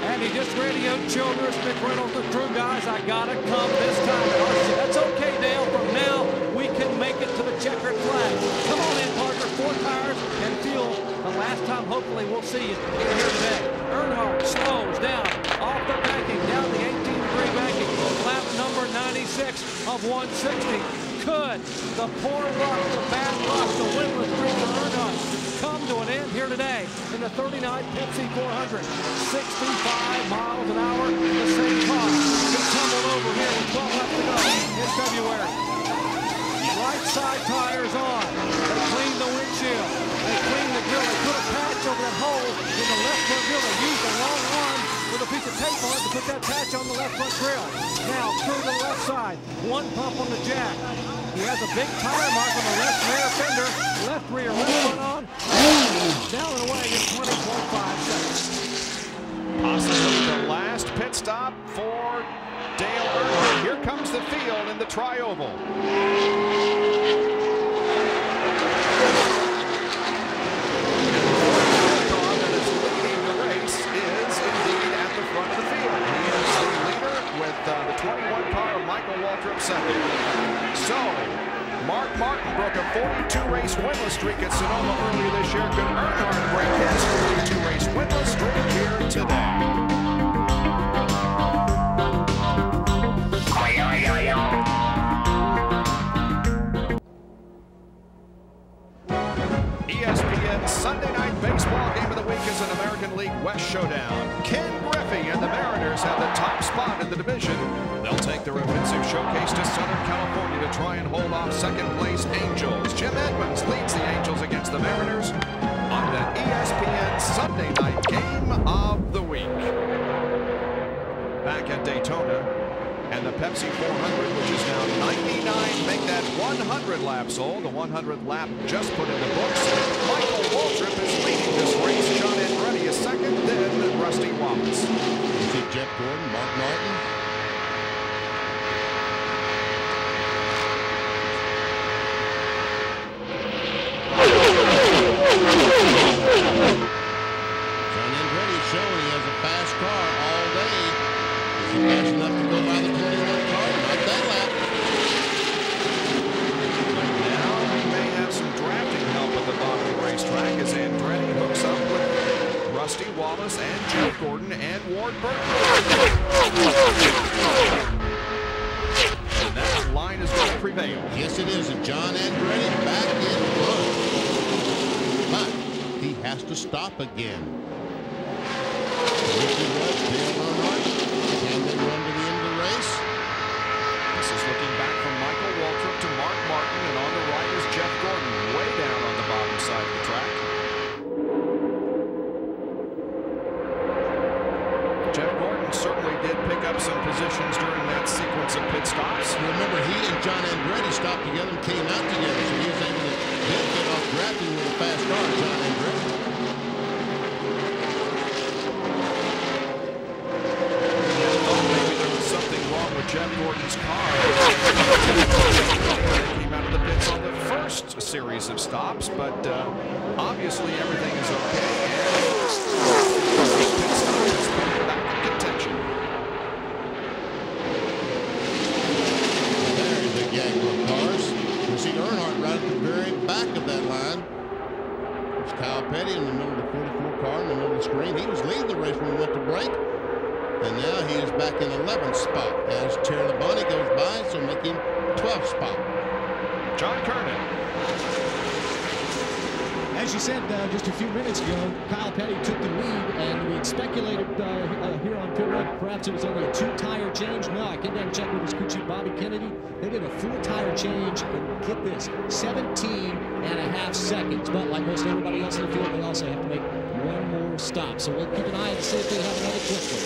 [SPEAKER 2] And he just radioed Childress, McReynolds, the crew guys, I gotta come this time. That's okay, Dale. From now, we can make it to the checkered flag. Come on in, Parker. 4 tires and fuel. The last time, hopefully, we'll see you here today. Earnhardt slows down off the banking, down the 18-degree banking. Lap number 96 of 160. Could the poor luck, the bad luck, the winless streak of Earnhardt come to an end here today in the 39 Pepsi 400. 65 miles an hour, the same car. It tumbled over here with 12 left to go in February. Right side tires on. They cleaned the windshield. They cleaned the grill. They put a patch over that hole in the left front grill. They used a long arm with a piece of tape on it to put that patch on the left front grill. Now through the left side. 1 pump on the jack. He has a big tire mark on the left rear fender. Left rear, left front on. Down and away in 20.5 seconds.
[SPEAKER 1] Possibly the last pit stop for Dale Earnhardt. Here comes the field in the tri-oval. The 21 car of Michael Waltrip second. So, Mark Martin broke a 42-race winless streak at Sonoma earlier this year. Could Earnhardt break his 42-race winless streak here today? ESPN Sunday Night Baseball Game of the Week is an American League West showdown. Ken Griffey and the Mariners have the top spot in the division. They'll take their offensive showcase to Southern California to try and hold off second-place Angels. Jim Edmonds leads the Angels against the Mariners on the ESPN Sunday Night Game of the Week. Back at Daytona, and the Pepsi 400, which is now 99, make that 100 laps old. The 100 lap just put in the books. Michael Waltrip is leading this race. John Andretti is second, then Rusty Wallace.
[SPEAKER 6] You see Jeff Gordon, Mark Martin. John Andretti is showing he has a fast car all day. Is he fast enough to go by the 21 car? Not that lap.
[SPEAKER 1] Now we may have some drafting help at the bottom of the racetrack as Andretti hooks up with Rusty Wallace and Jeff Gordon and Ward Burton. And that line is going to prevail.
[SPEAKER 6] Yes, it is. And John Andretti back in front. But he has to stop again. Ricky Rudd, Dale Earnhardt. Can they run to the end of the race?
[SPEAKER 1] This is looking back from Michael Waltrip to Mark Martin, and on the right is Jeff Gordon, way down on the bottom side of the track. Jeff Gordon certainly did pick up some position
[SPEAKER 6] happy with a fast car, John Andretti.
[SPEAKER 1] Maybe there was something wrong with Jeff Gordon's car. He came out of the pits on the first series of stops, but obviously everything is okay. And pit stop is put back in contention.
[SPEAKER 6] There's a gaggle of cars. You see Earnhardt right at the very back of that line. It's Kyle Petty in the middle of the 44 car in the middle of the screen. He was leading the race when we went to break. And now he is back in 11th spot as Terry Labonte goes by, so make him 12th spot.
[SPEAKER 1] John Kernan.
[SPEAKER 4] As you said just a few minutes ago, Kyle Petty took the lead, and we had speculated here on pit road perhaps it was only a 2-tire change. No, I came down and checked with his crew chief Bobby Kennedy. They did a 4-tire change, and get this, 17.5 seconds. But like most everybody else in the field, they also have to make one more stop. So we'll keep an eye and see if they have another quick one.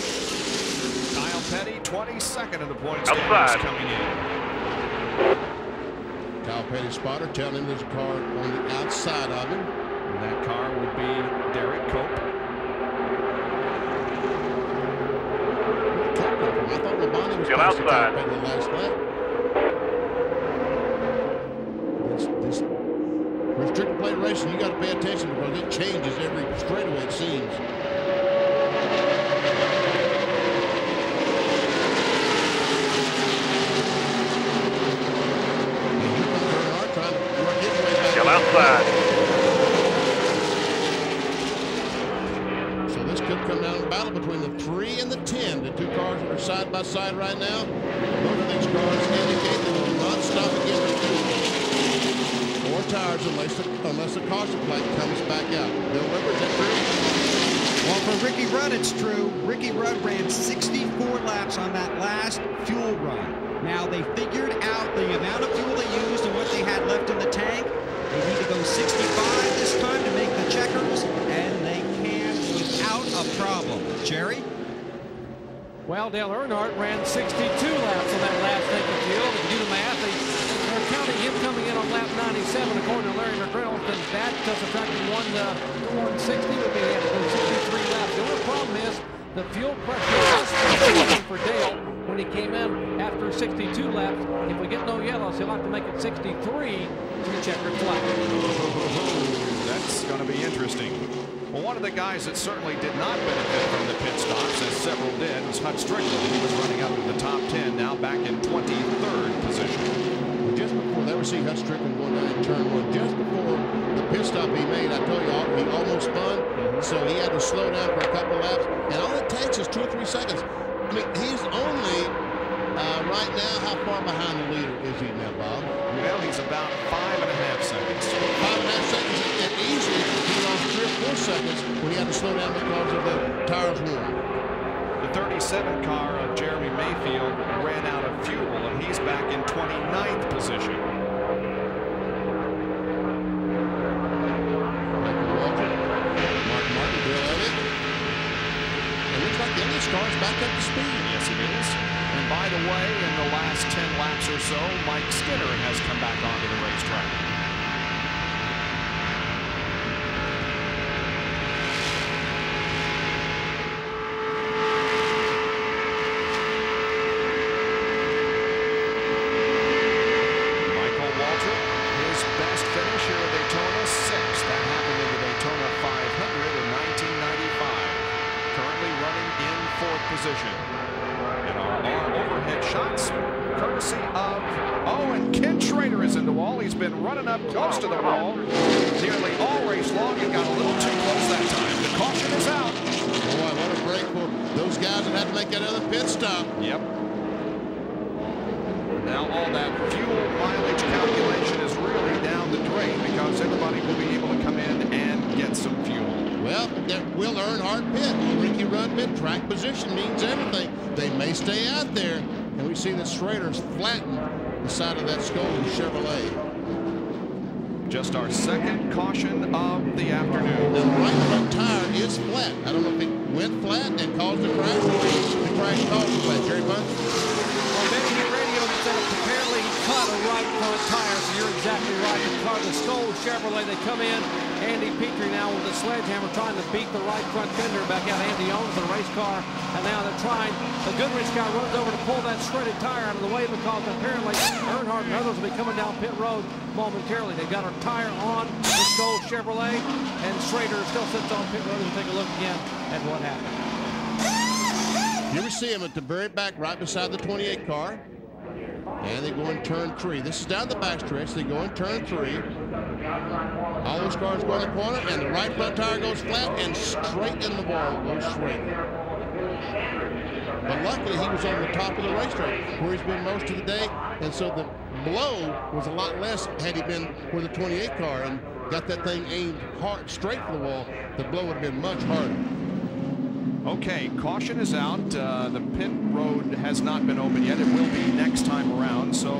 [SPEAKER 1] Kyle Petty, 22nd in the point standings coming in.
[SPEAKER 6] Kyle Petty's spotter telling him there's a car on the outside of him.
[SPEAKER 1] And that car would be Derek Cope.
[SPEAKER 6] I thought Labonte was passing Kyle Petty the last lap. This restricted plate racing, you got to pay attention because it changes every straightaway, it seems.
[SPEAKER 7] Outside.
[SPEAKER 6] So this could come down to a battle between the 3 and the 10. The two cars that are side by side right now. Both of these cars indicate that they will not stop again for 4 tires unless the caution flag comes back out. Bill Weber, is that true?
[SPEAKER 3] Well, for Ricky Rudd, it's true. Ricky Rudd ran 64 laps on that last fuel run. Now, they figured out the amount of fuel they used and what they had left in the tank. They need to go 65 this time to make the checkers, and they can without a problem. Jerry?
[SPEAKER 2] Well, Dale Earnhardt ran 62 laps on that last tank of fuel. If you do the math, they're counting him coming in on lap 97, according to Larry McReynolds. And that subtracting 160 would be 63 laps. The only problem is the fuel pressure was for Dale when he came in after 62 laps. If we get no yellows, he'll have to make it 63 to the checkered flag.
[SPEAKER 1] That's going to be interesting. Well, one of the guys that certainly did not benefit from the pit stops, as several did, was Hut Strickland. He was running up to the top 10, now back in 23rd position.
[SPEAKER 6] Just before they were seeing Hut Strickland going down in turn 1, just before the pit stop he made, I told you he almost spun, so he had to slow down for a couple of laps, and all it takes is 2 or 3 seconds. I mean, he's only right now, how far behind the leader is he now, Bob?
[SPEAKER 1] Well, he's about 5.5 seconds.
[SPEAKER 6] 5.5 seconds, and easily he lost 3 or 4 seconds when he had to slow down because of the tires warm.
[SPEAKER 1] The 37 car of Jeremy Mayfield ran out of fuel, and he's back in 29th position.
[SPEAKER 6] Michael Waltrip, Mark Martin, Bill Elliott. It looks like Elliott's car's back up to speed.
[SPEAKER 1] Yes, it is. And by the way, in the last 10 laps or so, Mike Skinner has come back onto the racetrack. Michael Waltrip, his best finish here at Daytona, 6th. That happened in the Daytona 500 in 1995. Currently running in 4th position. And our overhead shots, courtesy of, and Ken Schrader is in the wall. He's been running up close to the wall nearly all race long. He got a little too close that time. The caution is out.
[SPEAKER 6] Boy, what a break for those guys that had to make that other pit stop.
[SPEAKER 1] Yep. Now all that fuel mileage calculation is really down the drain because everybody will be able to come in and get some fuel.
[SPEAKER 6] Well, that will Earnhardt pit. Ricky Rudd pit. Track position means everything. They may stay out there, and we see that Schrader's flattened the side of that Scolding Chevrolet.
[SPEAKER 1] Just our second caution of the afternoon.
[SPEAKER 6] The right front tire is flat. I don't know if it went flat and caused the crash, or the crash caused the flat. Jerry Bunt?
[SPEAKER 2] Well, maybe the radio said apparently he caught a right front tire, so you're exactly right. The car, the Skoll Chevrolet, they come in. Andy Petrie now with the sledgehammer trying to beat the right front fender back out. Andy owns the race car, and now they're trying. The Goodrich guy runs over to pull that shredded tire out of the way because apparently Earnhardt and others will be coming down pit road momentarily. They've got a tire on the Skoll Chevrolet, and Schrader still sits on pit road. We'll take a look again at what happened.
[SPEAKER 6] Here we see him at the very back, right beside the 28 car. And they go in turn 3. This is down the backstretch. They go in turn 3. All those cars go in the corner, and the right front tire goes flat and straight in the wall goes straight. But luckily, he was on the top of the racetrack, where he's been most of the day, and so the blow was a lot less had he been with the 28 car and got that thing aimed hard straight for the wall. The blow would have been much harder.
[SPEAKER 1] Okay, caution is out. The pit road has not been open yet. It will be next time around. So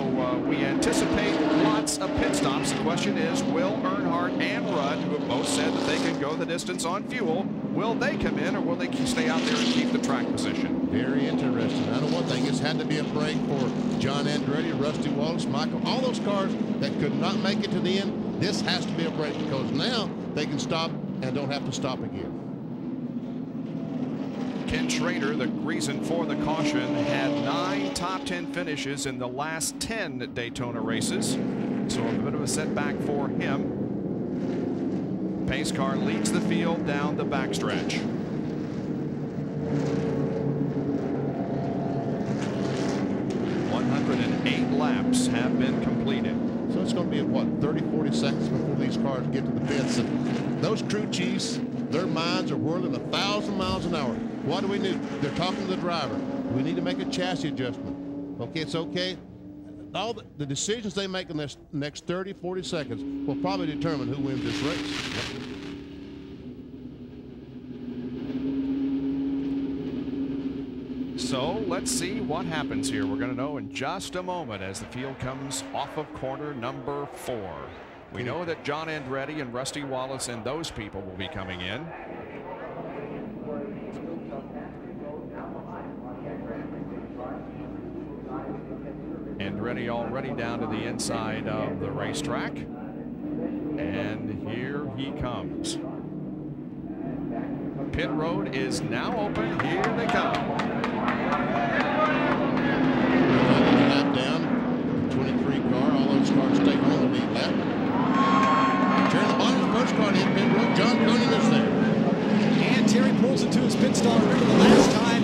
[SPEAKER 1] we anticipate lots of pit stops. The question is, will Earnhardt and Rudd, who have both said that they can go the distance on fuel, will they come in or will they stay out there and keep the track position?
[SPEAKER 6] Very interesting. I know one thing, it's had to be a break for John Andretti, Rusty Wallace, Michael, all those cars that could not make it to the end. This has to be a break because now they can stop and don't have to stop again.
[SPEAKER 1] Ken Schrader, the reason for the caution, had 9 top 10 finishes in the last 10 Daytona races. So a bit of a setback for him. Pace car leads the field down the backstretch. .108 laps have been completed.
[SPEAKER 6] So it's going to be, what, 30, 40 seconds before these cars get to the pits. And those crew chiefs, their minds are whirling 1,000 miles an hour. What do we need? They're talking to the driver. We need to make a chassis adjustment. Okay, it's okay. All the decisions they make in this next 30, 40 seconds will probably determine who wins this race.
[SPEAKER 1] So let's see what happens here. We're going to know in just a moment as the field comes off of corner number 4. We know that John Andretti and Rusty Wallace and those people will be coming in. Andretti already down to the inside of the racetrack. And here he comes. Pit road is now open. Here they come.
[SPEAKER 6] Lap down. 23 car. All those cars stay on the lead lap. Terry Labonte, the first car to hit pit road. John Coonan is there.
[SPEAKER 4] And Terry pulls into his pit stall. Remember the last time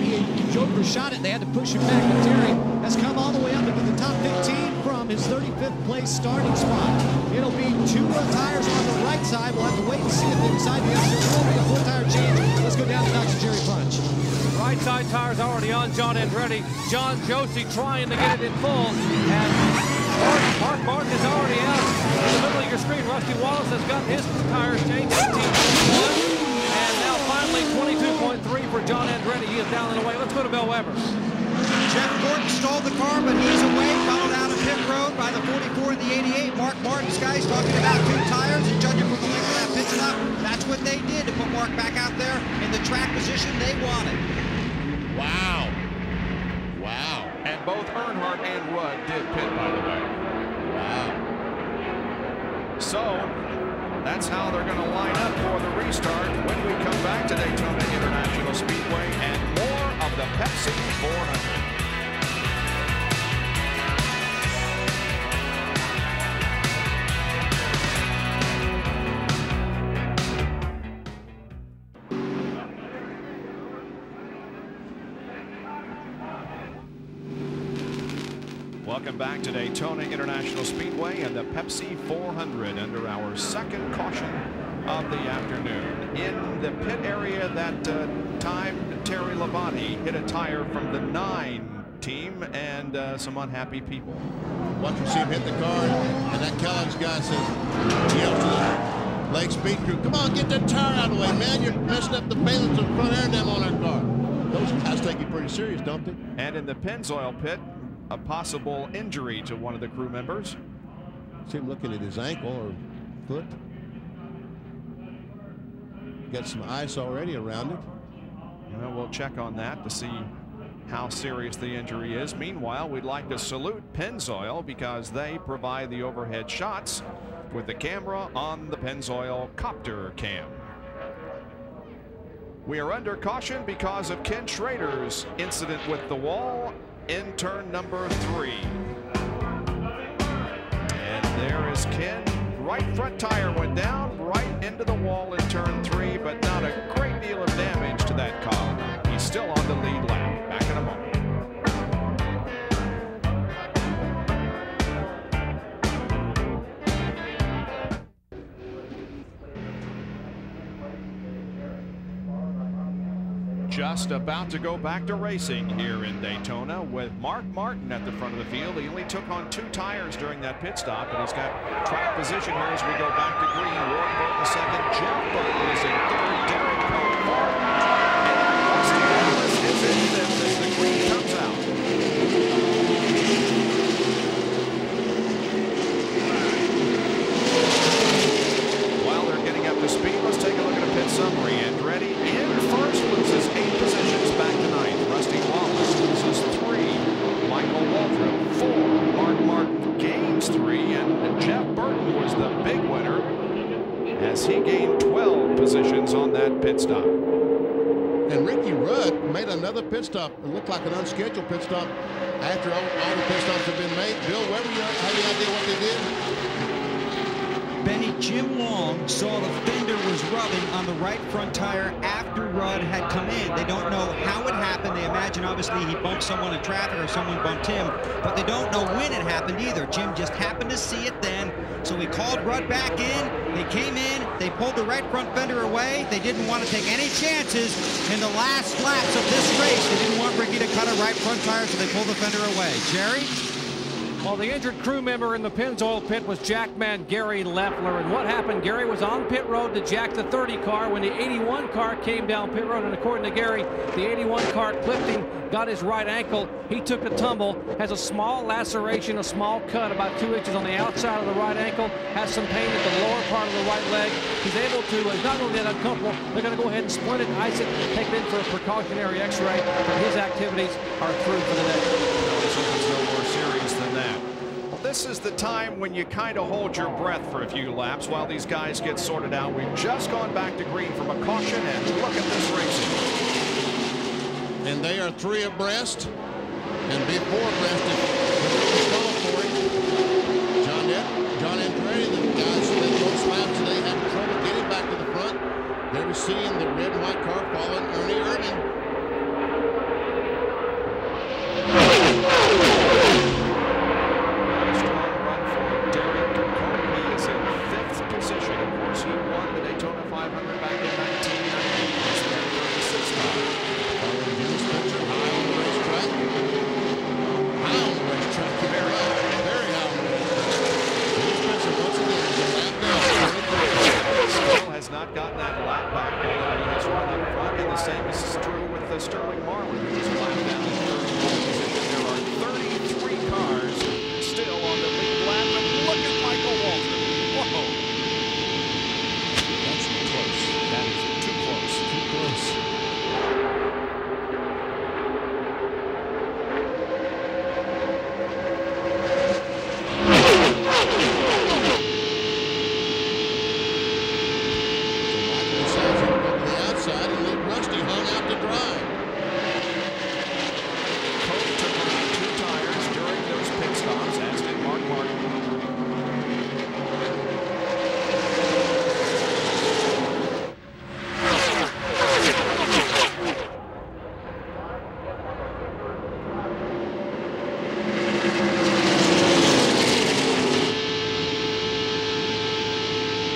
[SPEAKER 4] Joker shot it, they had to push him back. But Terry has come all the way up into the top 15 from his 35th place starting spot. It'll be 2 tires on the right side. We'll have to wait and see if they decide the other will be a full tire change. Let's go down to Dr. Jerry Punch.
[SPEAKER 2] Right side tire's already on John Andretti. John Josie trying to get it in full. And Mark Martin is already out. In the middle of your screen, Rusty Wallace has got his tires changed. 18.1. And now finally 22.3 for John Andretti. He is down and away. Let's go to Bill Weber.
[SPEAKER 3] Jeff Gordon stalled the car, but he's away, followed out of pit road by the 44 and the 88. Mark Martin's guys talking about 2 tires and judging from the length of that pit stop. That's what they did to put Mark back out there in the track position they wanted.
[SPEAKER 6] Wow. Wow.
[SPEAKER 1] And both Earnhardt and Rudd did pit, by the way.
[SPEAKER 6] Wow.
[SPEAKER 1] So that's how they're going to line up for the restart when we come back to Daytona International Speedway and more of the Pepsi 400. Welcome back to Daytona International Speedway and the Pepsi 400 under our second caution of the afternoon. In the pit area that time, Terry Labonte hit a tire from the 9 team and some unhappy people.
[SPEAKER 6] Once we see him hit the car, and that Kellogg's guy says, yells to the Lake Speed crew, come on, get that tire out of the way, man. You're messing up the valence of the front air dam on our car. Those guys take it pretty serious, don't they?
[SPEAKER 1] And in the Pennzoil pit, a possible injury to one of the crew members.
[SPEAKER 6] See him looking at his ankle or foot. Got some ice already around it.
[SPEAKER 1] Well, we'll check on that to see how serious the injury is. Meanwhile, we'd like to salute Pennzoil because they provide the overhead shots with the camera on the Pennzoil Copter Cam. We are under caution because of Ken Schrader's incident with the wall in turn number 3. And there is Ken. Right front tire went down right into the wall in turn 3, but not a great deal of damage to that car. He's still on the lead lap. Back in a moment. Just about to go back to racing here in Daytona with Mark Martin at the front of the field. He only took on 2 tires during that pit stop, but he's got track position here as we go back to green. Ward Burton second, Jeff Burton is in third, Derek Cohn fourth, and Rusty Wallace is in fifth as the green comes out. While they're getting up to speed, let's take a look at a pit summary. Andretti in first, loses 8 positions back to 9th. Rusty Wallace loses 3. Michael Waltrip 4. Mark Martin gains 3, and Jeff Burton was the big winner as he gained 12 positions on that pit stop.
[SPEAKER 6] And Ricky Rudd made another pit stop. It looked like an unscheduled pit stop after all the pit stops have been made. Bill Weber, you have any idea what they did?
[SPEAKER 3] Benny, Jim Long saw the fender was rubbing on the right front tire after Rudd had come in. They don't know how it happened. They imagine obviously he bumped someone in traffic or someone bumped him, but they don't know when it happened either. Jim just happened to see it then, so he called Rudd back in. They came in, they pulled the right front fender away. They didn't want to take any chances in the last laps of this race. They didn't want Ricky to cut a right front tire, so they pulled the fender away. Jerry?
[SPEAKER 2] Well, the injured crew member in the Pennzoil pit was Jackman Gary Leffler. And what happened, Gary was on pit road to jack the 30 car when the 81 car came down pit road. And according to Gary, the 81 car clipped him, got his right ankle. He took a tumble, has a small laceration, a small cut about 2 inches on the outside of the right ankle, has some pain at the lower part of the right leg. He's able to, he's not going to get uncomfortable. They're going to go ahead and splint it, ice it, take it in for a precautionary x-ray. But his activities are through for the day.
[SPEAKER 1] It's no more serious than that. Well, this is the time when you kind of hold your breath for a few laps while these guys get sorted out. We've just gone back to green from a caution, and look at this racing.
[SPEAKER 6] And they are 3 abreast, and before abreast is called for it. John Andretti, the guys that did most laps today have trouble getting back to the front. They were seeing the red and white car following Ernie Irvin.
[SPEAKER 1] Strong run for Derek Cohn. He is in 5th position. Of course, he won the Daytona 500 back in 1990. He's their 36th car.
[SPEAKER 6] Following Jim Spencer, high on the racetrack. High on the racetrack. Very high. Very high on the racetrack. Jim Spencer once again is a lap down.
[SPEAKER 1] Still has not gotten that lap back. He has run in front, and the same is true with Sterling Marlin, who is a lap down in 3rd position. There are 33 cars still on the lead lap, and look at Michael Waltrip. Whoa.
[SPEAKER 6] That's close.
[SPEAKER 1] That is too close.
[SPEAKER 6] Too close. So Michael decides to go to the outside and let Rusty hung out to dry.
[SPEAKER 1] Cohn took around 2 tires during those pit stops, as did Mark Martin.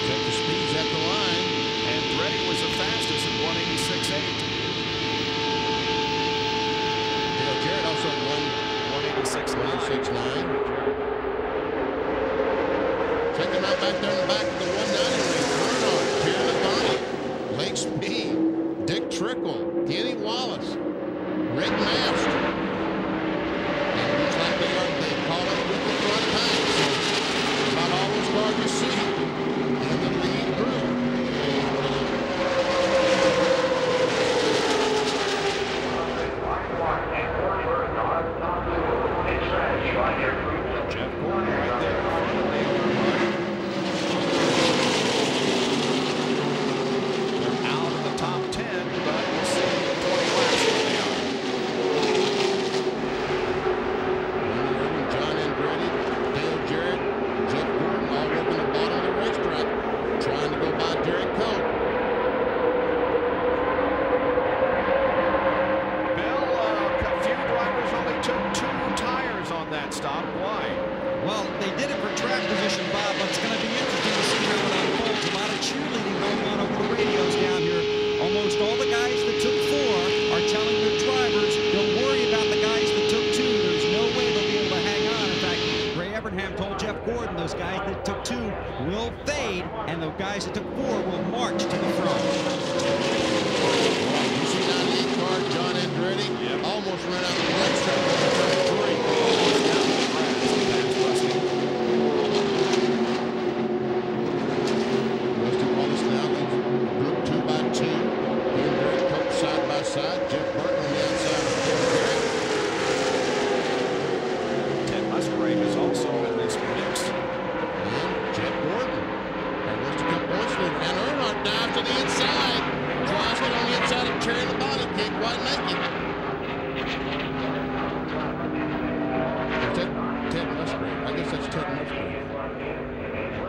[SPEAKER 6] Check the speeds at the line.
[SPEAKER 1] Andretti was the fastest at 186.8.
[SPEAKER 6] Dale Jarrett also won
[SPEAKER 1] 186.9.
[SPEAKER 6] 186.9. Check him out back there in the back of the 190 race. Bernard, Pierre Labonte, Lake Speed, Dick Trickle, Kenny Wallace, Rick Mast. And it looks like they caught up with the front pack. So about all those cars you see in the lead group. to the inside. Tries to get on the inside of Terry Labonte. Can't quite make it. Ted Musgrave. I guess that's Ted Musgrave.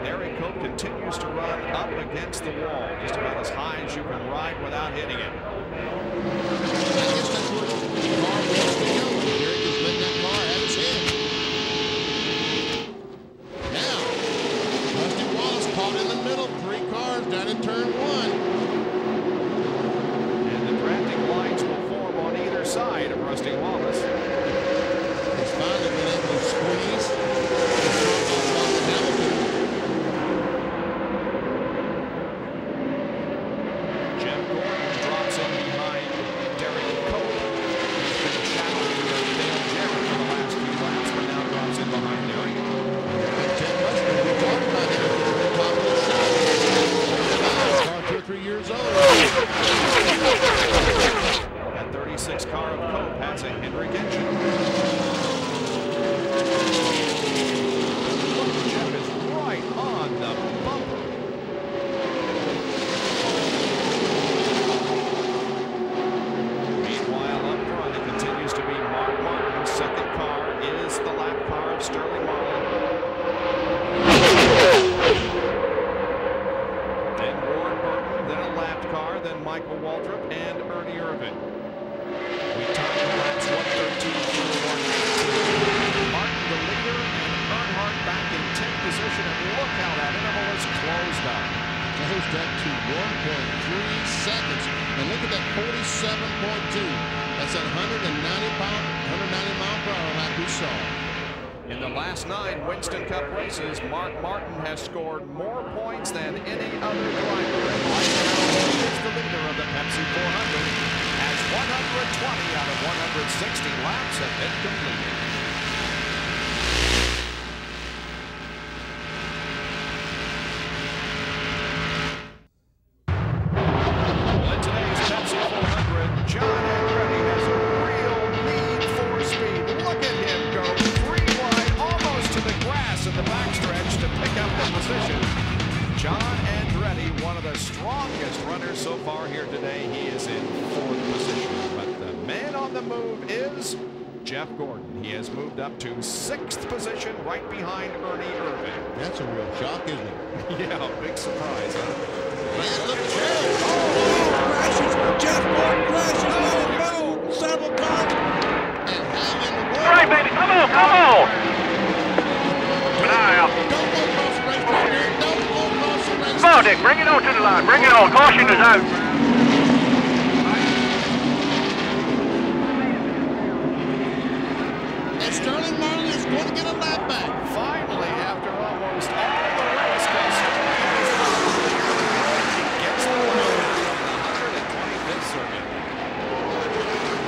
[SPEAKER 1] Eric Cope continues to run up against the wall, just about as high as you can ride without hitting it.
[SPEAKER 6] I guess that's where the car wants to go. Eric is letting that car have its head. Now, Rusty Wallace caught in the middle. 3 cars down in turn 1.
[SPEAKER 1] And the drafting lines will form on either side of Rusty Wallace.
[SPEAKER 6] He's finally been able to squeeze.
[SPEAKER 1] Jeff Gordon drops in behind Derek Cope. He's been challenging Dale Jarrett for the last few laps, but now drops in behind Derek.
[SPEAKER 6] Ted Musgrave, we talked about him at the top of the shot. Car 2 or 3 years old.
[SPEAKER 1] That 36 car of Cope has a Hendrick engine. Jeff is right on the bumper. Meanwhile, up front, it continues to be Mark Martin's second car is the lap car of Sterling Marlin. Then Ward Burton, then a lapped car, then Michael Waltrip and Ernie Irvin. We time the laps 113 through 119. Martin the leader and Earnhardt back in 10th position, and look how that interval is closed up.
[SPEAKER 6] Closed up to 1.3 seconds. And look at that 47.2. That's that 190 mile per hour lap we saw.
[SPEAKER 1] In the last 9 Winston Cup races, Mark Martin has scored more points than any other driver. And right now, he is the leader of the Pepsi 400 as 120 out of 160 laps have been completed. Well, in today's Pepsi 400, John Andretti has a real need for speed. Look at him go 3 wide, almost to the grass in the backstretch to pick up the position. John Andretti, one of the strongest runners so far here today. He is in 4th position, but the man on the move is Jeff Gordon. He has moved up to 6th position, right behind Ernie Irvin.
[SPEAKER 6] That's a real shock, isn't it?
[SPEAKER 1] Yeah, big surprise, huh?
[SPEAKER 6] And look at Jeff.
[SPEAKER 3] Crashes. Jeff Gordon crashes. Let it go. Several times.
[SPEAKER 6] And how in the world?
[SPEAKER 7] All right, baby, come on, come on. Keep an eye out.
[SPEAKER 6] Don't go across the racetrack, Eric. Don't go across the racetrack.
[SPEAKER 7] Come on, Dick, bring it on to the line. Bring it on. Caution is out.
[SPEAKER 6] And Sterling Marlin is going to get a lap back.
[SPEAKER 1] Finally, after almost all the race, gets the win from the 125th circuit.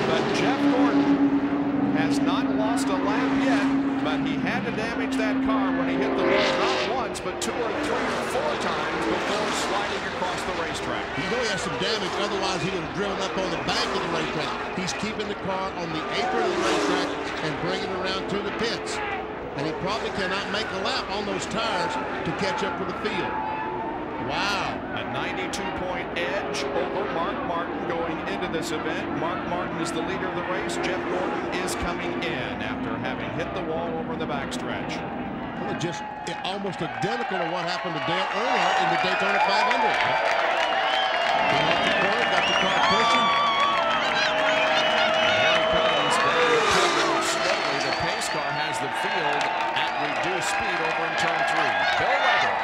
[SPEAKER 1] But Jeff Gordon has not lost a lap yet, but he had to damage that car when he hit the wall not once, but 2 or 3 or 4 times before sliding across the racetrack.
[SPEAKER 6] You know he has some damage, otherwise he would have driven up on the bank of the racetrack. He's keeping the car on the apron of the racetrack and bringing it around to the pits. And he probably cannot make a lap on those tires to catch up with the field. Wow.
[SPEAKER 1] A 92-point edge over Mark Martin going into this event. Mark Martin is the leader of the race. Jeff Gordon is coming in after having hit the wall over the backstretch.
[SPEAKER 6] Well, just almost identical to what happened to Dale Earnhardt in the Daytona 500. Came off the corner, got the car pushing.
[SPEAKER 1] Here he comes, recovering slowly. The pace car has the field at reduced speed over in turn 3. Bill Weber.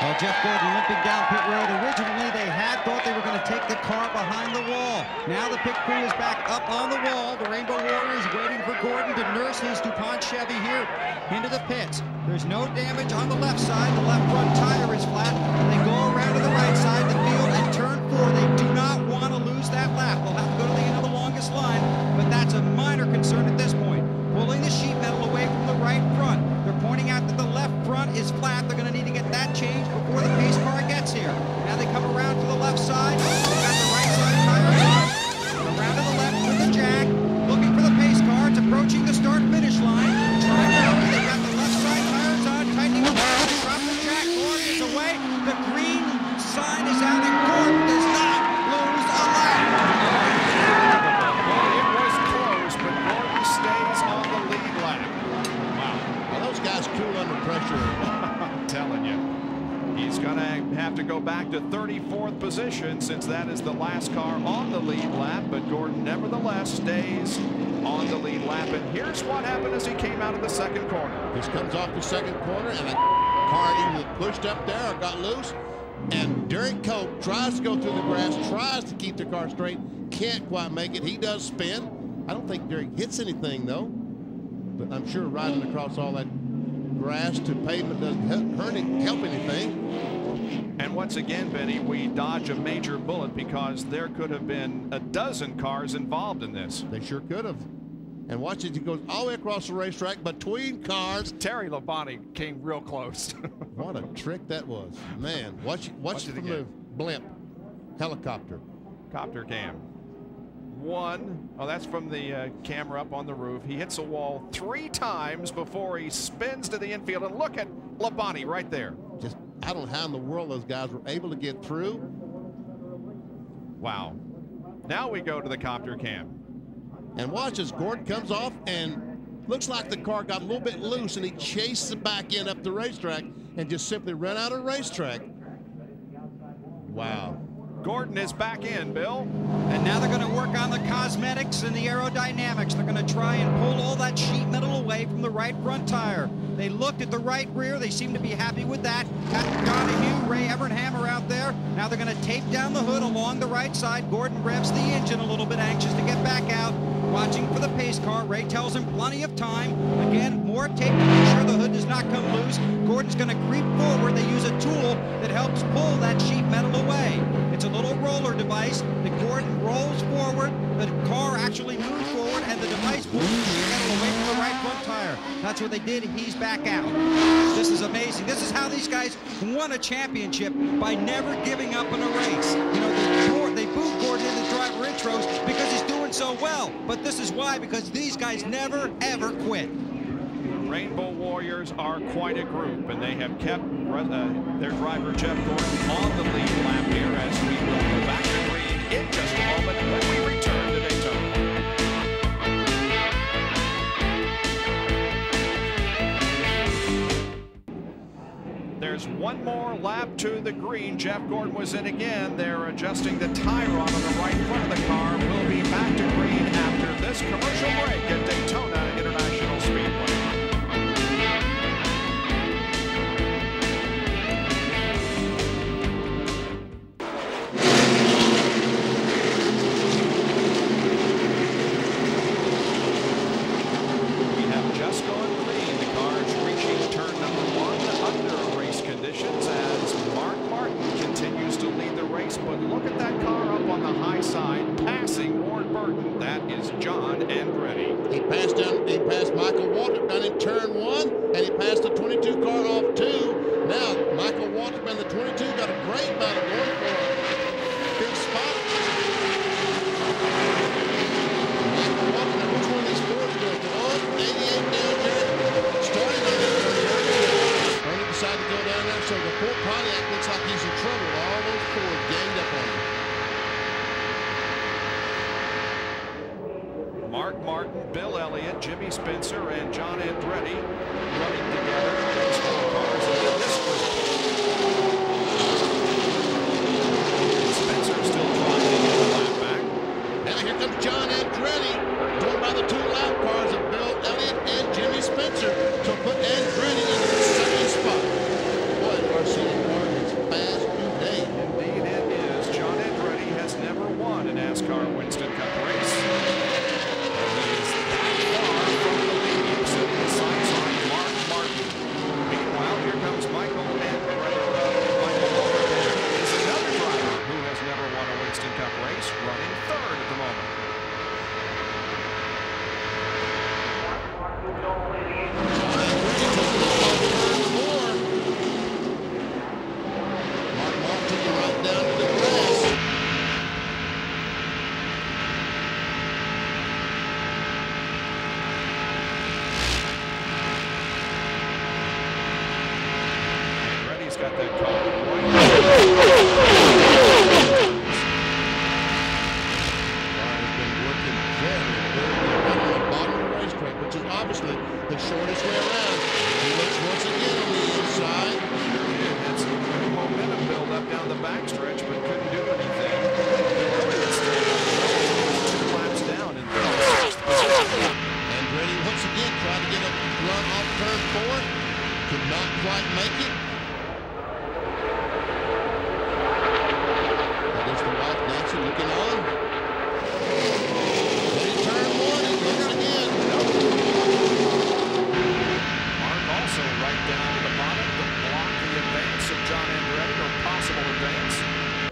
[SPEAKER 3] Well, Jeff Gordon limping down pit road. Originally, they had thought they were going to take the car behind the wall. Now the pit crew is back up on the wall. The Rainbow Warriors waiting for Gordon to nurse his DuPont Chevy here into the pits. There's no damage on the left side. The left front tire is flat. They go around to the right side of the field and turn 4. They do not want to lose that lap. They'll have to go to the end of the longest line, but that's a minor concern at this point. Pulling the sheet metal away from the right front. They're pointing out that the left front is flat. They're going to need to get that changed before the pace car gets here. Now they come around to the left side. They've got the right side tires on. Around to the left with the jack. Looking for the pace car. It's approaching the start-finish line. Trying to hurry. They've got the left side tires on. Tightening up. Drop the jack. Gordon is away. The green sign is out and Gordon
[SPEAKER 1] position since that is the last car on the lead lap, but Gordon nevertheless stays on the lead lap. And here's what happened as he came out of the second corner.
[SPEAKER 6] This comes off the second corner, and the car either pushed up there or got loose. And Derek Cope tries to go through the grass, tries to keep the car straight, can't quite make it. He does spin. I don't think Derek hits anything, though. But I'm sure riding across all that grass to pavement doesn't help anything.
[SPEAKER 1] And once again, Benny, we dodge a major bullet because there could have been a dozen cars involved in this.
[SPEAKER 6] They sure could have. And watch it, he goes all the way across the racetrack between cars.
[SPEAKER 1] Terry Labonte came real close.
[SPEAKER 6] What a trick that was. Man, watch it from the blimp. Helicopter.
[SPEAKER 1] Copter cam. One. Oh, that's from the camera up on the roof. He hits a wall 3 times before he spins to the infield. And look at Labonte right there.
[SPEAKER 6] Just, I don't know how in the world those guys were able to get through.
[SPEAKER 1] Wow. Now we go to the copter cam.
[SPEAKER 6] And watch as Gordon comes off and looks like the car got a little bit loose, and he chased the back end up the racetrack and just simply ran out of the racetrack. Wow.
[SPEAKER 1] Gordon is back in, Bill.
[SPEAKER 3] And now they're going to work on the cosmetics and the aerodynamics. They're going to try and pull all that sheet metal away from the right front tire. They looked at the right rear. They seem to be happy with that. Got Donahue, Ray Evernhammer out there. Now they're going to tape down the hood along the right side. Gordon revs the engine a little bit, anxious to get back out. Watching for the pace car. Ray tells him plenty of time. Again, more tape to make sure the hood does not come loose. Gordon's going to creep forward. They use a tool that helps pull that sheet metal away. It's a little roller device. The Gordon rolls forward. The car actually moves forward, and the device pulls the sheet metal away from the right front tire. That's what they did. He's back out. This is amazing. This is how these guys won a championship, by never giving up in a race. You know, they booed Gordon in the driver intros because he's doing so well. But this is why, because these guys never, ever quit.
[SPEAKER 1] Rainbow Warriors are quite a group, and they have kept their driver Jeff Gordon on the lead lap here, as we will go back to green in just a moment when we return to Daytona. There's one more lap to the green. Jeff Gordon was in again. They're adjusting the tie rod on the right front of the car. We'll be back to green after this commercial break at Daytona International Speedway. But look at that car up on the high side, passing Ward Burton. That is John Andretti.
[SPEAKER 6] He passed Michael Waltrip down in turn 1, and he passed the 22 car off 2. Now, Michael Waltrip and the 22 got a great battle going for a big spot. Michael Waltrip, now which one of these Fords goes to? Oh, 88 down there. Starting on the Burton decided to go down there, so the Ford Pontiac looks like he's in trouble. All those Fords ganged up on him.
[SPEAKER 1] Mark Martin, Bill Elliott, Jimmy Spencer, and John Andretti running together. Those 4 cars in this group. Spencer still trying to get the lap back.
[SPEAKER 6] Now here comes John Andretti, joined by the 2 lap cars of Bill Elliott and Jimmy Spencer. So put Andretti in the second spot. Boy, the RC car is fast today.
[SPEAKER 1] Indeed it is. John Andretti has never won a NASCAR Winston Cup race.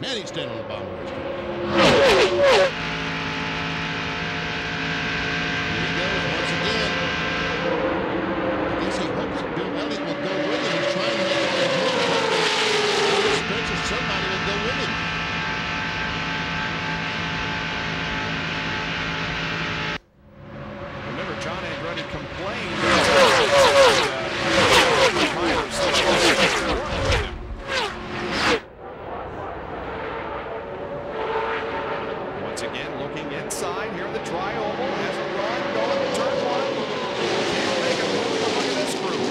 [SPEAKER 6] Man, he's standing on the bottom of the racetrack. Here he goes once again. I guess he hopes that Bill Elliott will go with him. He's trying to make all his moves. Spencer, somebody will go with him.
[SPEAKER 1] Remember, John Andretti complained once again, looking inside here in the tri-oval, has a run going to turn one. Can't make a move, but look at this group.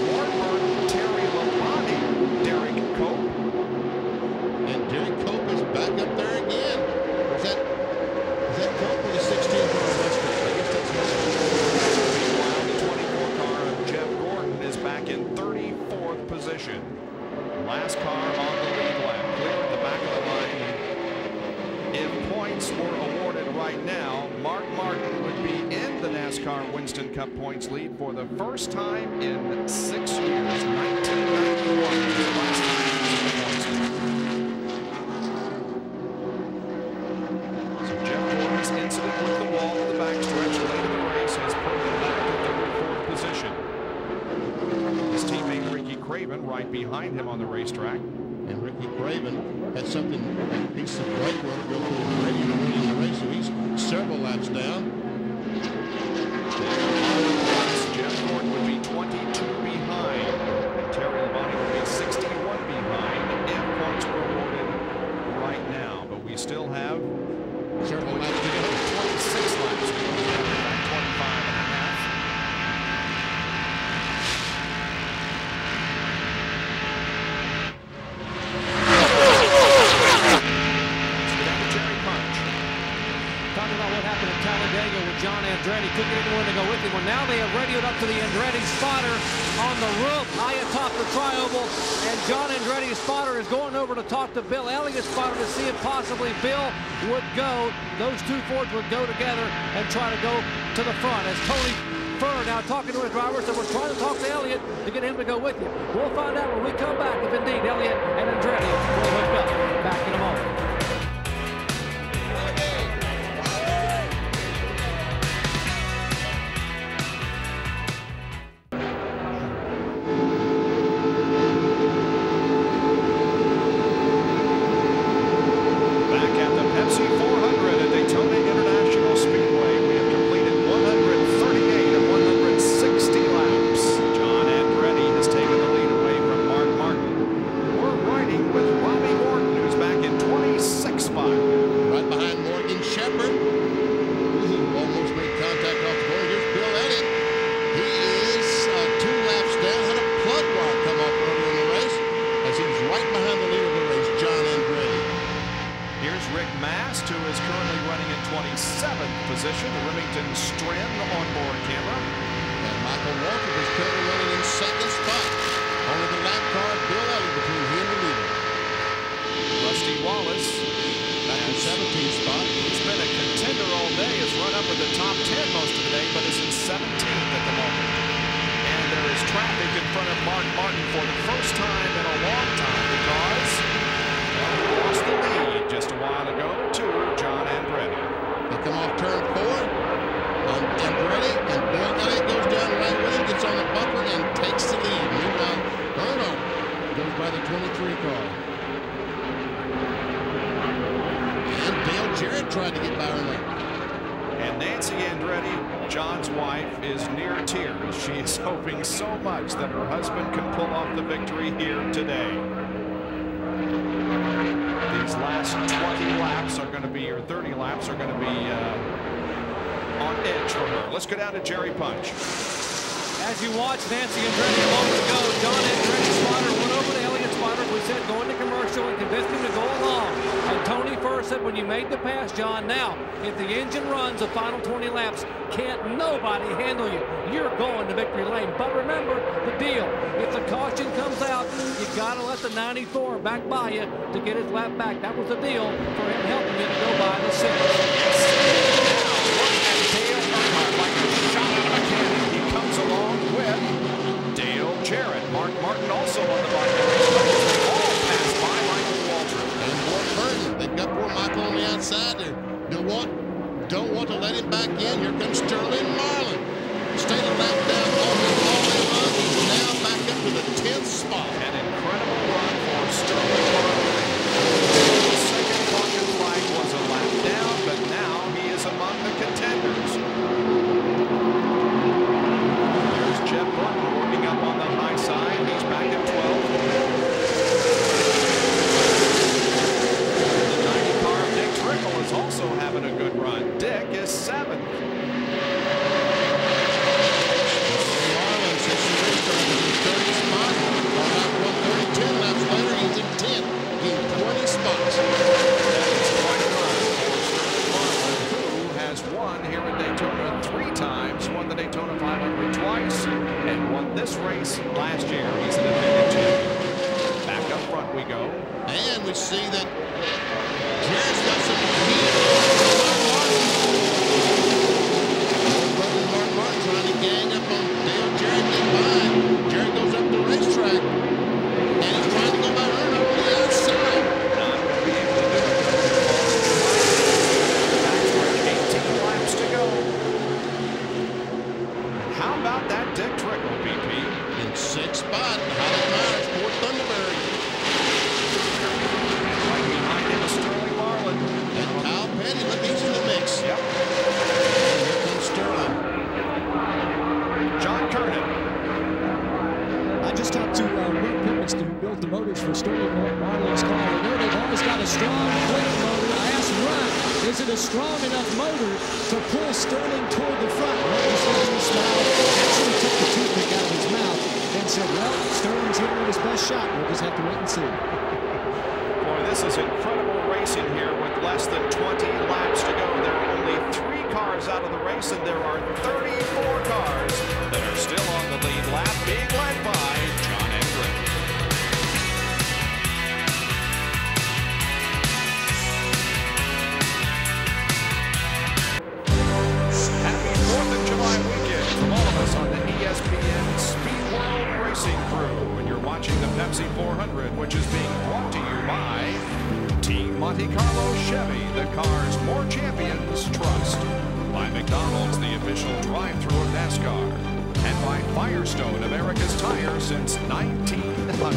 [SPEAKER 1] Burton, Terry Labonte, Derek Cope.
[SPEAKER 6] And Derek Cope is back up there again. Is that Cope with a 16 car Western? I guess that's Western.
[SPEAKER 1] Meanwhile, the 24 car of Jeff Gordon is back in 34th position. Last car on the lead lap, clear at the back of the line. If points were awarded right now, Mark Martin would be in the NASCAR Winston Cup points lead for the first time in 6 years. 1991 was the last time he was in the points lead. So Jeff Gordon's incident with the wall in the backstretch late in the race has put him back to 34th position. His teammate Ricky Craven right behind him on the racetrack.
[SPEAKER 6] And Ricky Craven had something, a piece of brake rubber go through his radio early in the race, so he's several laps down.
[SPEAKER 1] Jeff Gordon would be 22 behind, and Terry Labonte would be 61 behind if points were awarded right now. But we still have
[SPEAKER 6] Several laps to go.
[SPEAKER 1] 26 laps to go. 25 and a half.
[SPEAKER 2] Talking about what happened at Talladega with John Andretti. Couldn't get anyone to go with him. Well, now they have radioed up to the Andretti spotter on the roof high atop the tri-oval. And John Andretti's spotter is going over to talk to Bill Elliott's spotter to see if possibly Bill would go. Those two Fords would go together and try to go to the front. As Tony Furr now talking to his driver, so we're trying to talk to Elliott to get him to go with you. We'll find out when we come back if indeed Elliott and Andretti will hook up. Back in a moment.
[SPEAKER 1] Back at the Pepsi 400 at Daytona International Speedway, we have completed 138 of 160 laps. John Andretti has taken the lead away from Mark Martin. We're riding with Robby Gordon, who's back in 26th spot.
[SPEAKER 6] Right behind Morgan Shepherd, who almost made contact off the board. Here's Bill Elliott. He is 2 laps down. Had a plug wire come off earlier in the race as he was right behind the leader of the race, John Andretti.
[SPEAKER 1] Here's Rick Mast, who is currently running in 27th position. The Remington Stren onboard camera.
[SPEAKER 6] And Michael Waltrip is currently running in 2nd spot. Only the lap car, Bill Elliott, between him and the leader.
[SPEAKER 1] Rusty Wallace
[SPEAKER 6] Back in 17th spot.
[SPEAKER 1] He's been a contender all day. Has run up in the top 10 most of the day, but is in 17th at the moment. And there is traffic in front of Mark Martin for the first time in a long time because he lost the lead just a while ago to John Andretti.
[SPEAKER 6] They come off turn 4 on Andretti, and Bill Elliott goes down right with him, gets on the bumper, and takes the lead. Meanwhile, Burton goes by the 23 car. And Dale Jarrett tried to get by her lane.
[SPEAKER 1] And Nancy Andretti, John's wife, is near tears. She is hoping so much that her husband can pull off the victory here today. These last 20 laps are going to be, or 30 laps are going to be on edge for her. Let's go down to Jerry Punch.
[SPEAKER 2] As you watch Nancy Andretti a moment ago, John Andretti's spotter went over to Elliott's spotter, we said go into commercial and convinced him to go along. And Tony Furr said when you made the pass, John, now if the engine runs the final 20 laps, can't nobody handle you. You're going to victory lane. But remember the deal. If the caution comes out, you got to let the 94 back by you to get his lap back. That was the deal for him helping you to go by the 6.
[SPEAKER 1] Like a shot out of a cannon, he comes along with Dale Jarrett. Mark Martin also on the bike. They all pass by Michael Waltrip.
[SPEAKER 6] And outside. They don't want to let him back in. Here comes Sterling Marlin. Stayed a lap down all day long. He's now back up to the 10th spot.
[SPEAKER 1] An incredible run for Sterling Marlin. The second caution flag was a lap down, but now he is among the contenders. There's Jeff Burton working up on the high side. He's back at 12th. The 90 car of Dick Trickle is also having a good run. Dick is 7th. Here at Daytona 3 times, won the Daytona 500 twice, and won this race last year. He's an defending champion. Back up front we go.
[SPEAKER 6] And we see that Jared's got some heat on Martin Martin trying to gang up on Dale Jarrett. Jarrett goes up the racetrack, and he's trying to go by Earn over the outside.
[SPEAKER 1] Not going to be able to do it. How about that Dick Trickle, BP?
[SPEAKER 6] In 6th spot, Holly Myers, Fort Thunderberry.
[SPEAKER 1] And right behind him is Sterling Marlin.
[SPEAKER 6] And Kyle Petty, look, he's in the mix.
[SPEAKER 1] Yep.
[SPEAKER 6] And here comes Sterling.
[SPEAKER 1] John Kernan.
[SPEAKER 4] I just talked to Rick Pipminston, who built the motors for Sterling Marlin's car. I know they've always got a strong quick motor. I asked Ron, is it a strong enough motor to pull Sterling toward the front? Sterling smiled, actually took the toothpick out of his mouth, and said, well, Sterling's hitting his best shot. We'll just have to wait and see.
[SPEAKER 1] Boy, this is incredible racing here with less than 20 laps to go. There are only 3 cars out of the race, and there are 34 cars that are still on the lead lap, being led by John Andretti. Happy 4th of July weekend from all of us on the ESPN Speed World Racing crew. And you're watching the Pepsi 400, which is being brought to you by Team Monte Carlo Chevy, the cars more champions trust. By McDonald's, the official drive-thru of NASCAR. And by Firestone, America's tire since 1900.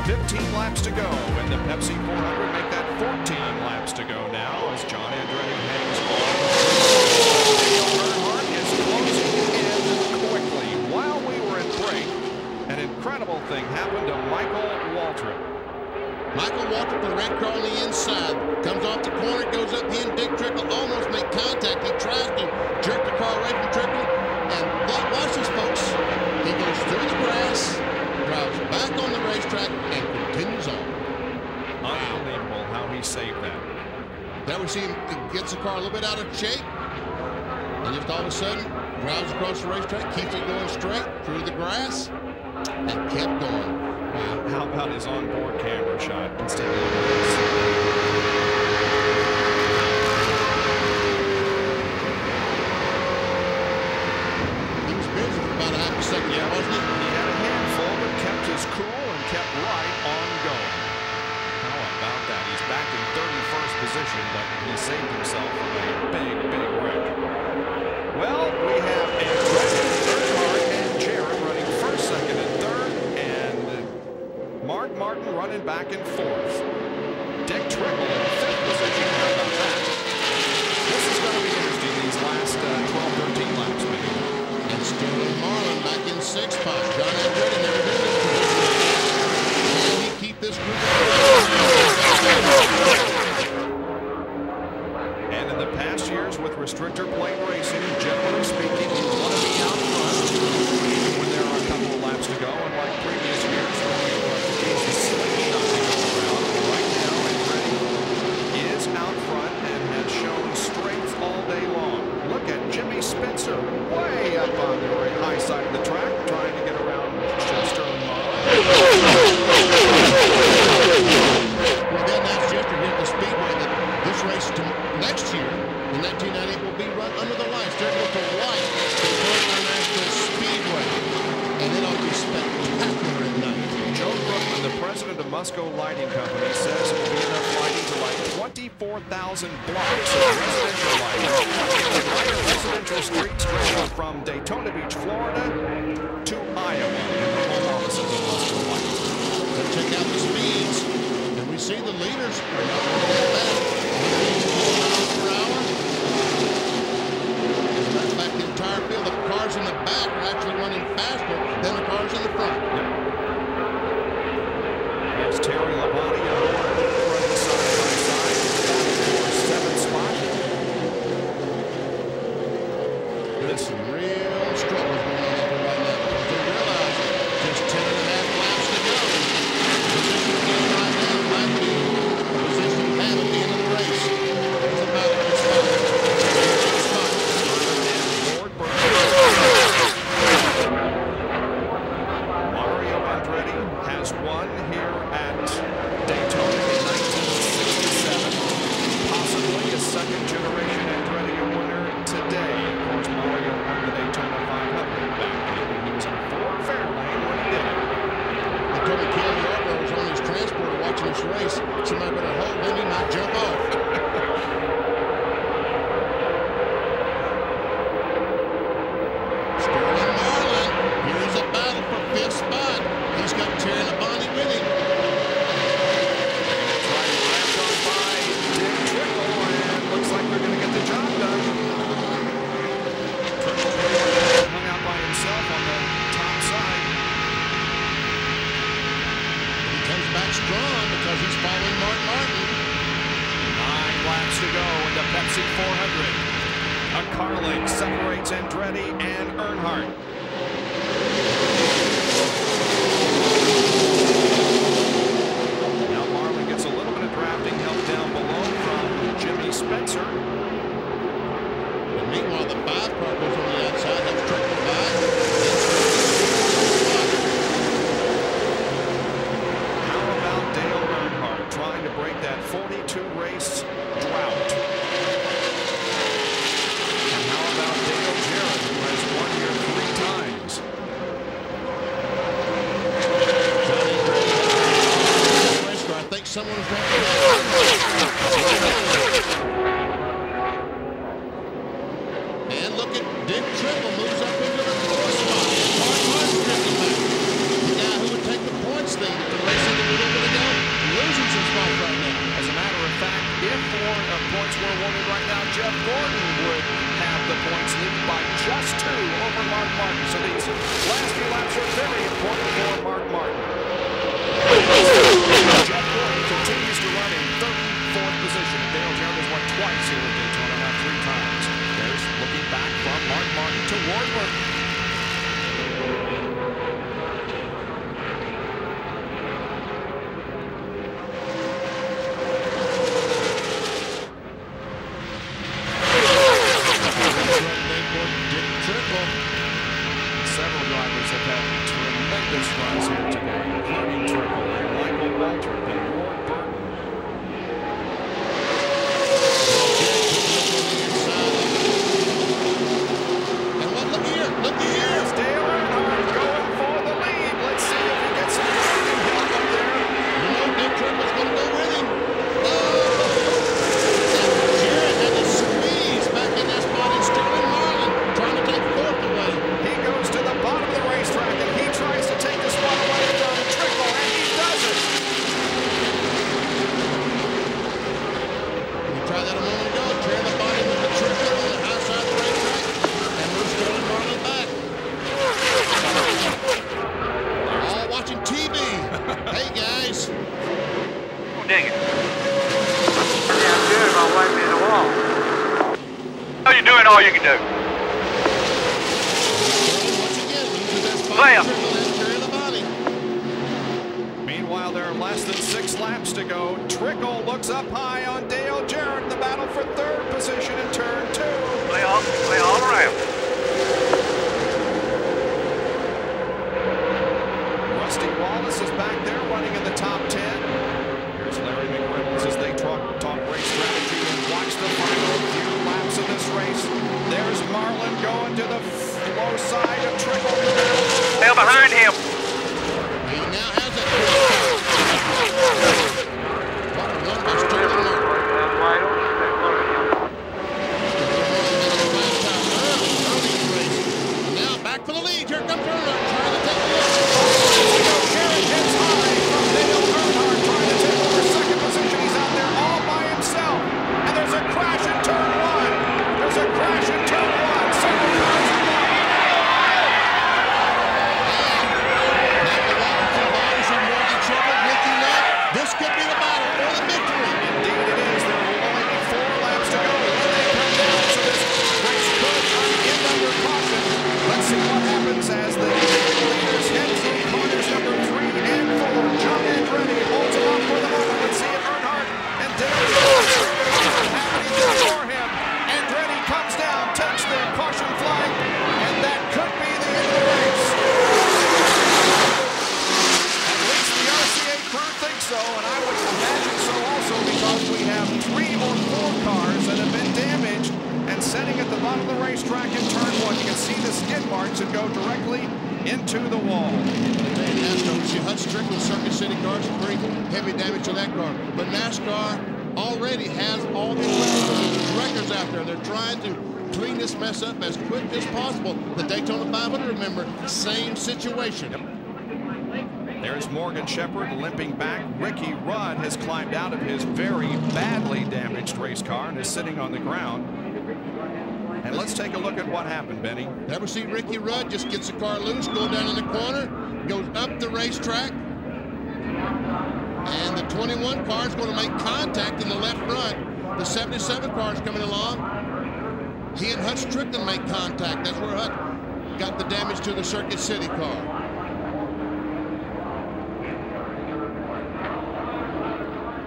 [SPEAKER 1] 15 laps to go, and the Pepsi 400 make that 14 laps to go now as John Andretti hangs on. Earnhardt is closing in quickly. While we were in break, an incredible thing happened to Michael Waltrip.
[SPEAKER 6] Michael Waltrip, the red car on the inside, comes off the corner, goes up. He and Dick Trickle almost make contact. He tries to jerk the car away from Trickle, and watch this, folks. He goes through the grass, drives back on the racetrack, and continues on.
[SPEAKER 1] Unbelievable how he saved that.
[SPEAKER 6] Now we see him gets the car a little bit out of shape, and just all of a sudden drives across the racetrack, keeps it going straight through the grass, and kept going.
[SPEAKER 1] Wow. How about his onboard camera shot instead of this?
[SPEAKER 6] He was busy for about a half a second,
[SPEAKER 1] Yeah,
[SPEAKER 6] wasn't he?
[SPEAKER 1] He had a handful, but kept his cool and kept right on going. How about that? He's back in 31st position, but he saved himself from a big, big wreck. Well, we have Andretti, Earnhardt, and Jarrett running 1st, 2nd, and 3rd, and Mark Martin running back in 4th. Dick Trickle in 5th position. How about that? This is going to be interesting, these last 12, 13 laps, maybe.
[SPEAKER 6] And Sterling Marlin back in 6th spot. John Andretti never did this. Can he keep this group
[SPEAKER 1] And in the past years with restrictor plate racing, generally speaking, you want to be out front even when there are a couple of laps to go. And like previous years, when we were slingshotting around, right now Andretti is out front and has shown strength all day long. Look at Jimmy Spencer way up on the high side of the track, trying to get around Sterling Marlin. company says it will be enough lighting to light 24,000 blocks of residential lighting. The brighter residential streets run from Daytona Beach, Florida to Iowa in the home offices of Buster White.
[SPEAKER 6] Let's check out the speeds. And we see the leaders are not running that fast. 180 miles per hour. As a matter of fact, the entire field, the cars in the back are actually running faster than the cars in the front.
[SPEAKER 1] Here's Terry Labonte running side by side for 7th spot.
[SPEAKER 6] There's some real struggles going on up here right now because they realize just 10.5 laps to go. The position is right now might be a position you have at the end of the race. It's about a spot.
[SPEAKER 1] Mario Andretti has won here at Daytona in 1967. Possibly a second-generation Andretti winner today. Of course, Mario won the Daytona 500 back then. He was in Ford Fairlane when he did it.
[SPEAKER 6] I told me Kelly Yarbrough was on his transporter watching this race. Somebody better hold him, he might jump off. Sterling Marlin, here's a battle for 5th spot. He's got Terry Labonte with him.
[SPEAKER 1] Right, lapped on by Dick Trickle, and looks like they're going to get the job done. Trickle hung out by himself on the top side.
[SPEAKER 6] He comes back strong because he's following Mark Martin.
[SPEAKER 1] 9 laps to go in the Pepsi 400. A car link separates Andretti and Earnhardt. Now Marlin gets a little bit of drafting help down below from Jimmy Spencer.
[SPEAKER 6] But meanwhile, the 5 car goes on the outside. That's Trickle by.
[SPEAKER 1] How about Dale Earnhardt trying to break that 42-race drought? And how about Dale Jarrett, who has won here 3 times?
[SPEAKER 6] John Andretti, race car. I think someone is and look at Dick Trickle moves up into the 4th spot. Mark Martin drifting back. The guy who would take the points thing that the race ended a little bit ago, losing some spots right now.
[SPEAKER 1] As a matter of fact, if points were awarded right now, Jeff Gordon would have the points lead by just 2 over Mark Martin. So these last few laps are very important for Mark Martin. Jeff Gordon continues to run in 34th position. Dale Jarrett has won twice here at Daytona, now 3 times. There's looking back from Mark Martin to Ward Burton. Several drivers have had tremendous runs here today, including Trickle and Michael Waltrip and Ward Burton.
[SPEAKER 6] And what, look here, look here.
[SPEAKER 1] It's Dale Earnhardt going for the lead. Let's see if he gets some driving help up there.
[SPEAKER 6] You know Dick Trickle's going to go with him. Oh! And Jarrett had to squeeze back in that spot in Sterling Marlin, trying to take 4th away.
[SPEAKER 1] He goes to the bottom of the racetrack and he tries to take the spot away from Trickle, and he does it.
[SPEAKER 6] We tried that a moment ago, tearing the body with the Trickle on the outside of the racetrack, and move Sterling Marlin back. They're all watching TV. Hey guys.
[SPEAKER 7] Dig it. Yeah, I'm doing my way to the wall. Oh, you're doing all you can do.
[SPEAKER 6] Sterling once again loses that spot
[SPEAKER 7] Play
[SPEAKER 6] to
[SPEAKER 7] 'em.
[SPEAKER 6] Trickle and Terry Labonte.
[SPEAKER 1] Meanwhile, there are less than 6 laps to go. Trickle looks up high on Dale Jarrett in the battle for 3rd position in turn 2.
[SPEAKER 7] Play all around.
[SPEAKER 1] Rusty Wallace is back there running in the top 10. Here's Larry McReynolds as they talk race strategy and watch the final few laps of this race. There's Marlin going to the low side of Trickle.
[SPEAKER 7] Hell behind him.
[SPEAKER 6] He now has it.
[SPEAKER 1] racetrack in turn 1. You can see the skid marks that go directly into the wall.
[SPEAKER 6] And NASCAR, we see Hut Strickland, Circuit City cars, pretty heavy damage to that car. But NASCAR already has all the records out there. They're trying to clean this mess up as quick as possible. The Daytona 500, remember, same situation.
[SPEAKER 1] Yep. There's Morgan Shepherd limping back. Ricky Rudd has climbed out of his very badly damaged race car and is sitting on the ground. And let's take a look at what happened, Benny.
[SPEAKER 6] Never see Ricky Rudd just gets the car loose, go down in the corner, goes up the racetrack, and the 21 car is going to make contact in the left front. The 77 car is coming along. He and Hut Strickland make contact. That's where Hut got the damage to the Circuit City car.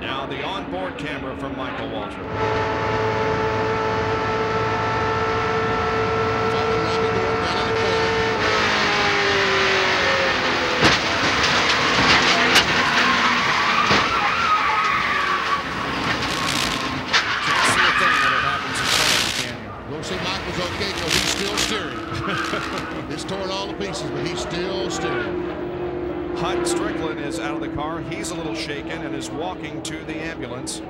[SPEAKER 1] Now the onboard camera from Michael Waltrip.
[SPEAKER 6] Following Robby Gordon down in the corner.
[SPEAKER 1] Can't see a thing when it happens in front of you, can you?
[SPEAKER 6] We'll see Michael's okay because he's still steering. It's torn all to pieces, but he's still steering.
[SPEAKER 1] Hut Strickland is out of the car. He's a little shaken and is walking to the ambulance.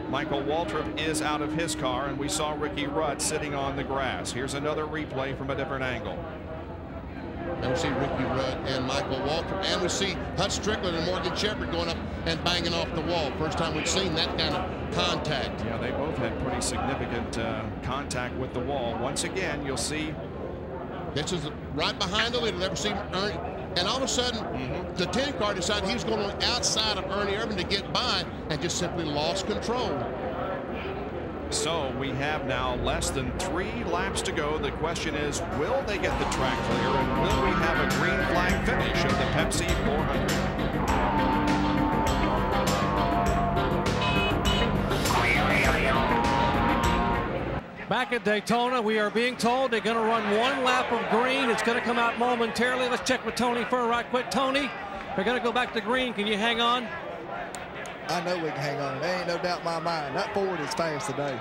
[SPEAKER 1] Michael Waltrip is out of his car, and we saw Ricky Rudd sitting on the grass. Here's another replay from a different angle.
[SPEAKER 6] And we see Ricky Rudd and Michael Waltrip, and we see Hut Strickland and Morgan Shepherd going up and banging off the wall. First time we've seen that kind of contact.
[SPEAKER 1] Yeah, they both had pretty significant contact with the wall. Once again, you'll see.
[SPEAKER 6] This is right behind the leader. Never seen Ernie. And all of a sudden, the 10 car decided he was going on the outside of Ernie Irvin to get by and just simply lost control.
[SPEAKER 1] So we have now less than 3 laps to go. The question is, will they get the track clear, and will we have a green flag finish of the Pepsi 400?
[SPEAKER 2] Back at Daytona, we are being told they're going to run 1 lap of green. It's going to come out momentarily. Let's check with Tony Furr right quick. Tony, they're going to go back to green. Can you hang on?
[SPEAKER 9] I know we can hang on. There ain't no doubt in my mind. That Ford is fast today.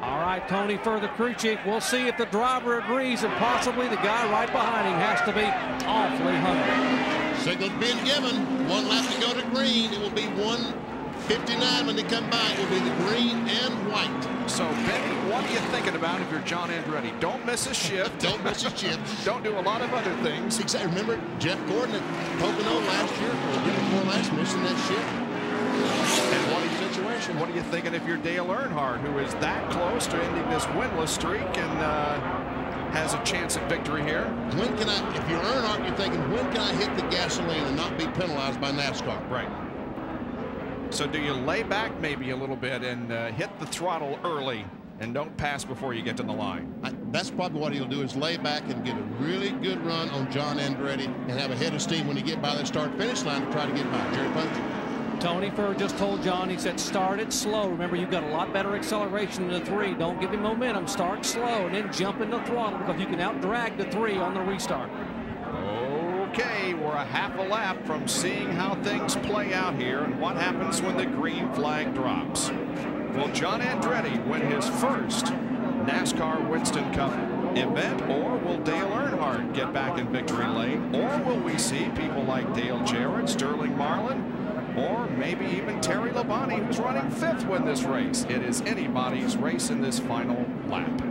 [SPEAKER 2] All right, Tony Furr, the crew chief. We'll see if the driver agrees, and possibly the guy right behind him has to be awfully hungry.
[SPEAKER 6] Signal's being given. 1 lap to go to green. It will be 1:59 when they come by. It will be the green and white.
[SPEAKER 1] So, Benny, what are you thinking about if you're John Andretti? Don't miss a shift.
[SPEAKER 6] Don't miss a shift.
[SPEAKER 1] Don't do a lot of other things.
[SPEAKER 6] Exactly. Remember Jeff Gordon at Pocono last year, or the year before last, missing that shift.
[SPEAKER 1] And what situation? What are you thinking if you're Dale Earnhardt, who is that close to ending this winless streak and has a chance at victory here?
[SPEAKER 6] When can I, if you're Earnhardt, you're thinking, when can I hit the gasoline and not be penalized by NASCAR?
[SPEAKER 1] Right. So do you lay back maybe a little bit and hit the throttle early and don't pass before you get to the line?
[SPEAKER 6] That's probably what he'll do, is lay back and get a really good run on John Andretti and have a head of steam when you get by that start-finish line to try to get by. Jerry Punch?
[SPEAKER 2] Tony Furr just told John, he said, start it slow. Remember, you've got a lot better acceleration in the 3. Don't give him momentum. Start slow and then jump in the throttle, because you can out-drag the 3 on the restart.
[SPEAKER 1] Okay, we're a half a lap from seeing how things play out here and what happens when the green flag drops. Will John Andretti win his first NASCAR Winston Cup event, or will Dale Earnhardt get back in victory lane, or will we see people like Dale Jarrett, Sterling Marlin, or maybe even Terry Labonte, who's running 5th, win this race? It is anybody's race in this final lap.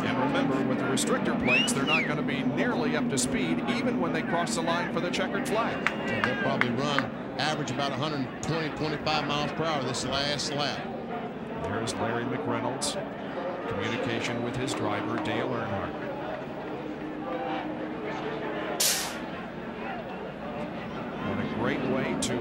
[SPEAKER 1] And remember, with the restrictor plates, they're not going to be nearly up to speed even when they cross the line for the checkered flag.
[SPEAKER 6] So they'll probably run average about 120, 25 miles per hour this last lap.
[SPEAKER 1] There's Larry McReynolds. Communication with his driver, Dale Earnhardt. What a great way to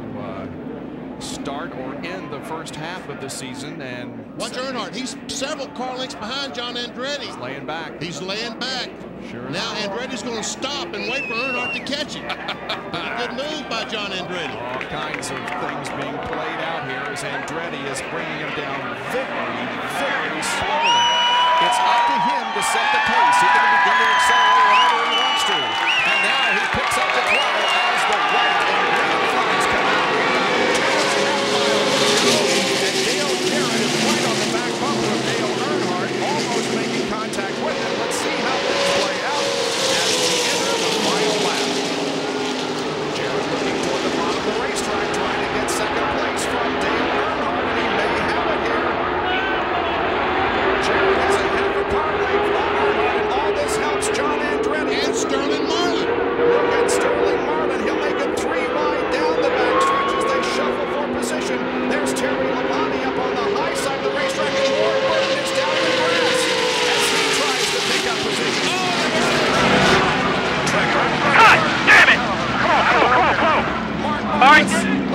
[SPEAKER 1] start or end the first half of the season. And
[SPEAKER 6] watch Earnhardt. He's several car lengths behind John Andretti.
[SPEAKER 1] He's laying back.
[SPEAKER 6] He's laying back.
[SPEAKER 1] Sure.
[SPEAKER 6] Now Andretti's going to stop and wait for Earnhardt to catch him. A good move by John Andretti.
[SPEAKER 1] All kinds of things being played out here as Andretti is bringing him down very, very slowly. It's up to him to set the pace. He can begin to accelerate whenever he wants to. And now he picks up the throttle as the white and green flags come out. 2.5 miles to go. And Dale Jarrett is right on the back bumper of Dale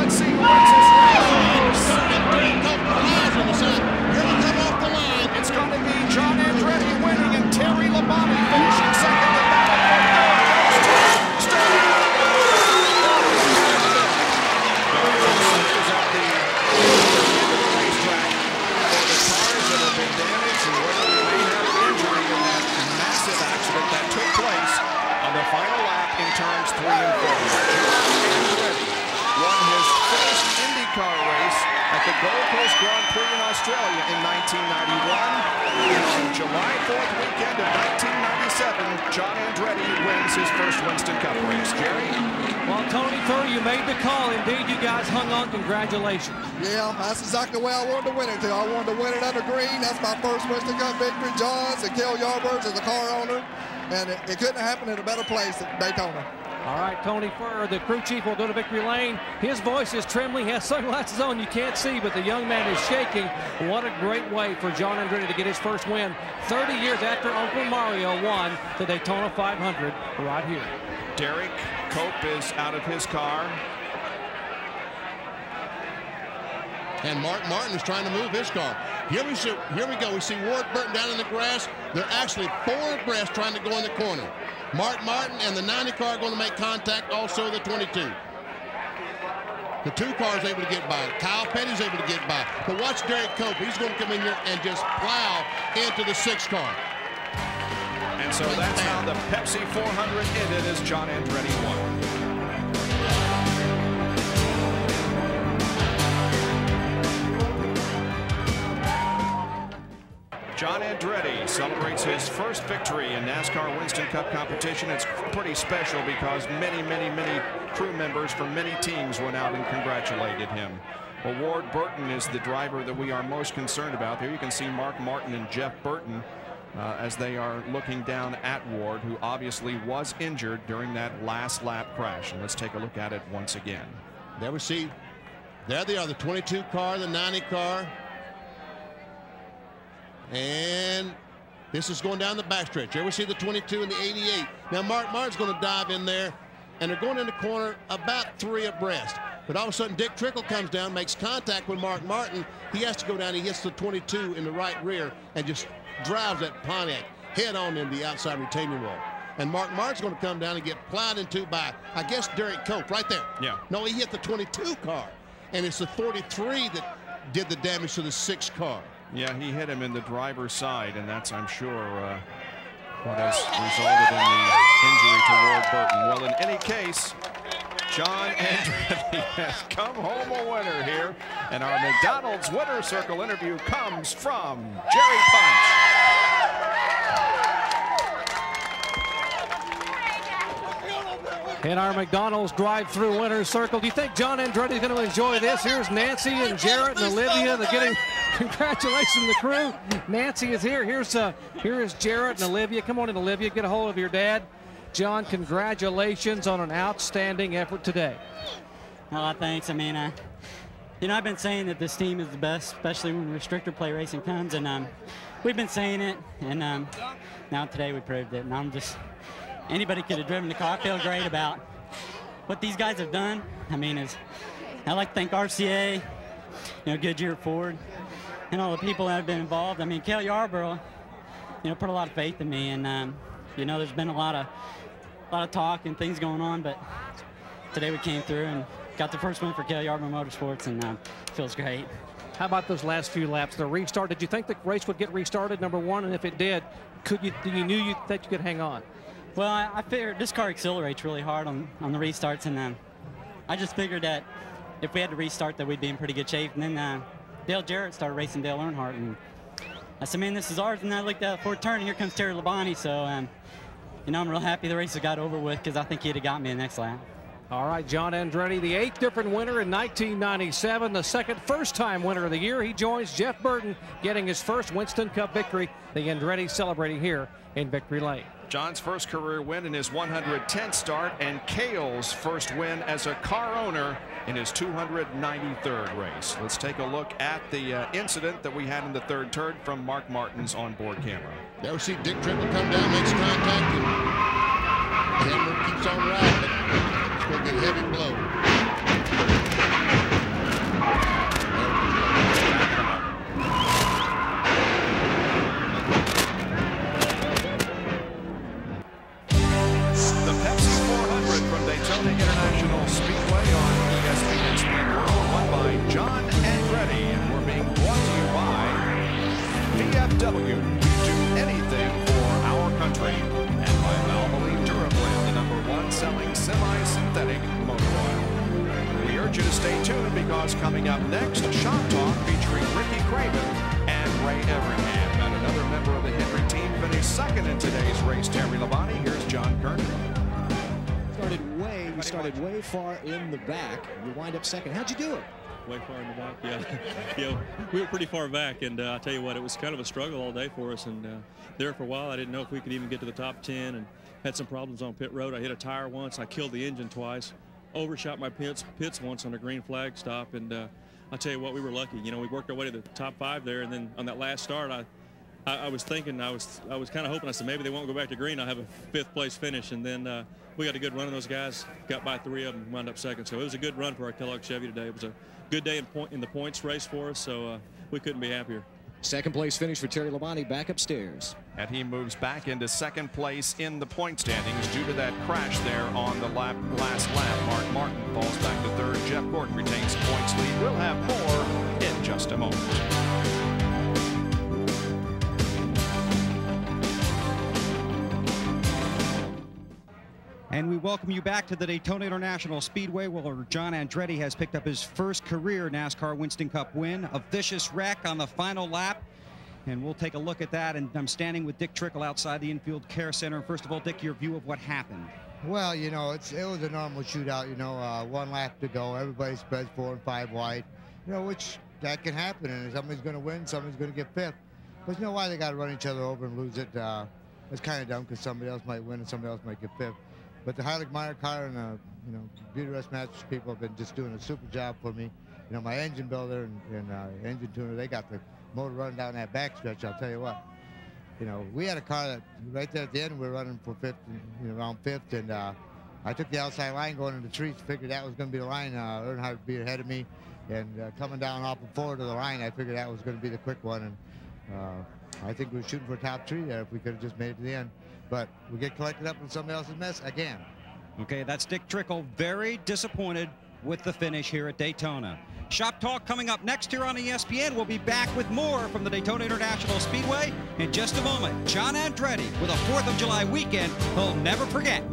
[SPEAKER 1] let's see who wins this race.
[SPEAKER 6] Here we come off the line.
[SPEAKER 1] It's going to be John Andretti winning and Terry Labonte finishing second. The battle for third goes to is at the end of the racetrack for the cars that have been damaged and whether we may have injury in that massive accident that took place on the final lap in turns 3 and 4. John Andretti won his first IndyCar race at the Gold Coast Grand Prix in Australia in 1991. And on July 4th weekend of 1997, John Andretti wins his first Winston Cup race. Jerry?
[SPEAKER 2] Well, Tony Furr, you made the call. Indeed, you guys hung on. Congratulations.
[SPEAKER 9] Yeah, that's exactly the way I wanted to win it, too. I wanted to win it under green. That's my first Winston Cup victory. John's and Kel Yarbrough's as a car owner. And it couldn't happen in a better place than Daytona.
[SPEAKER 2] All right, Tony Furr, the crew chief, will go to victory lane. His voice is trembling. He has sunglasses on. You can't see, but the young man is shaking. What a great way for John Andretti to get his first win 30 years after Uncle Mario won the Daytona 500 right here.
[SPEAKER 1] Derek Cope is out of his car.
[SPEAKER 6] And Mark Martin is trying to move his car. Here we go. We see Ward Burton down in the grass. They're actually 4 abreast trying to go in the corner. Mark Martin and the 90 car are going to make contact, also the 22. The 2 cars able to get by. Kyle Petty's able to get by. But watch Derek Cope. He's going to come in here and just plow into the 6 car.
[SPEAKER 1] And so that's how the Pepsi 400 ended as John Andretti won. John Andretti celebrates his first victory in NASCAR Winston Cup competition. It's pretty special because many crew members from many teams went out and congratulated him. Well, Ward Burton is the driver that we are most concerned about. There you can see Mark Martin and Jeff Burton as they are looking down at Ward, who obviously was injured during that last lap crash. And let's take a look at it once again.
[SPEAKER 6] There we see, there they are, the 22 car, the 90 car. And this is going down the backstretch. Here we see the 22 and the 88. Now Mark Martin's going to dive in there, and they're going in the corner about 3 abreast. But all of a sudden Dick Trickle comes down, makes contact with Mark Martin. He has to go down. He hits the 22 in the right rear and just drives that Pontiac head on in the outside retaining wall. And Mark Martin's going to come down and get plowed into by, I guess, Derek Cope right there.
[SPEAKER 1] Yeah.
[SPEAKER 6] No, he hit the 22 car, and it's the 43 that did the damage to the 6 car.
[SPEAKER 1] Yeah, he hit him in the driver's side, and that's, I'm sure, what has resulted in the injury to Ward Burton. Well, in any case, John Andretti has come home a winner here, and our McDonald's Winner Circle interview comes from Jerry Punch.
[SPEAKER 2] In our McDonald's drive-through winner's circle, do you think John Andretti is going to enjoy this? Here's Nancy and Jarrett and Olivia. They're getting congratulations from the crew. Nancy is here. Here is Jarrett and Olivia. Come on in, Olivia. Get a hold of your dad. John, congratulations on an outstanding effort today.
[SPEAKER 10] Oh, thanks. I mean, you know, I've been saying that this team is the best, especially when restrictor play racing comes, and we've been saying it, and now today we proved it. And I'm just, anybody could have driven the car. I feel great about what these guys have done. I mean, I'd like to thank RCA, you know, Goodyear, Ford, and all the people that have been involved. I mean, Kel Yarbrough, you know, put a lot of faith in me, and you know, there's been a lot of talk and things going on, but today we came through and got the first win for Kel Yarbrough Motorsports, and it feels great.
[SPEAKER 2] How about those last few laps, the restart? Did you think the race would get restarted, number one? And if it did, that you could hang on?
[SPEAKER 10] Well, I figured this car accelerates really hard on the restarts, and I just figured that if we had to restart that we'd be in pretty good shape. And then Dale Jarrett started racing Dale Earnhardt, and I said, man, this is ours. And I looked at the fourth turn, and here comes Terry Labonte. So, you know, I'm real happy the race got over with because I think he'd have got me the next lap.
[SPEAKER 2] All right, John Andretti, the 8th different winner in 1997, the second first-time winner of the year. He joins Jeff Burton, getting his first Winston Cup victory. The Andretti celebrating here in Victory Lane.
[SPEAKER 1] John's first career win in his 110th start, and Cale's first win as a car owner in his 293rd race. Let's take a look at the incident that we had in the third turn from Mark Martin's onboard camera.
[SPEAKER 6] There we see Dick Trickle come down, makes contact, and the camera keeps on riding. It's going to be a heavy blow.
[SPEAKER 1] BMW, we do anything for our country. And by Valvoline Duraplan, the #1 selling semi-synthetic motor oil. We urge you to stay tuned because coming up next, Shop Talk featuring Ricky Craven and Ray Everingham. And another member of the Hendrick team finished second in today's race, Terry Labonte. Here's John Kernan.
[SPEAKER 4] You started way far in the back. You wind up second. How'd you do it?
[SPEAKER 8] Way far in the back, yeah. We were pretty far back, and I tell you what, it was kind of a struggle all day for us. And there for a while, I didn't know if we could even get to the top 10, and had some problems on pit road. I hit a tire once. I killed the engine twice. Overshot my pits once on a green flag stop, and I'll tell you what, we were lucky. You know, we worked our way to the top 5 there, and then on that last start, I was thinking, I was kind of hoping, I said, maybe they won't go back to green. I'll have a 5th place finish. And then we got a good run of those guys, got by 3 of them, wound up second. So it was a good run for our Kellogg Chevy today. It was a good day in the points race for us, so we couldn't be happier.
[SPEAKER 4] Second place finish for Terry Labonte back upstairs.
[SPEAKER 1] And he moves back into second place in the point standings due to that crash there on the last lap. Mark Martin falls back to 3rd. Jeff Gordon retains the points lead. We'll have more in just a moment.
[SPEAKER 3] And we welcome you back to the Daytona International Speedway, where John Andretti has picked up his first career NASCAR Winston Cup win. A vicious wreck on the final lap, and we'll take a look at that. And I'm standing with Dick Trickle outside the infield care center. And first of all, Dick, your view of what happened.
[SPEAKER 11] Well, you know, it was a normal shootout. You know, 1 lap to go. Everybody spreads 4 and 5 wide. You know, which that can happen, and somebody's going to win, somebody's going to get 5th. But you know why they got to run each other over and lose it? It's kind of dumb because somebody else might win and somebody else might get 5th. But the Heilig Meyer car and you know, Beauty Rest Masters people have been just doing a super job for me. You know, my engine builder and engine tuner, they got the motor running down that backstretch. I'll tell you what. You know, we had a car that right there at the end we were running for 5th, you know, around 5th, and I took the outside line going into the trees, figured that was going to be the line. Earnhardt would be ahead of me, and coming down off and forward to the line, I figured that was going to be the quick one. And I think we were shooting for a top 3 there if we could have just made it to the end. But we get collected up in somebody else's mess again.
[SPEAKER 3] Okay, that's Dick Trickle, very disappointed with the finish here at Daytona. Shop Talk coming up next here on ESPN. We'll be back with more from the Daytona International Speedway in just a moment. John Andretti with a 4th of July weekend he'll never forget.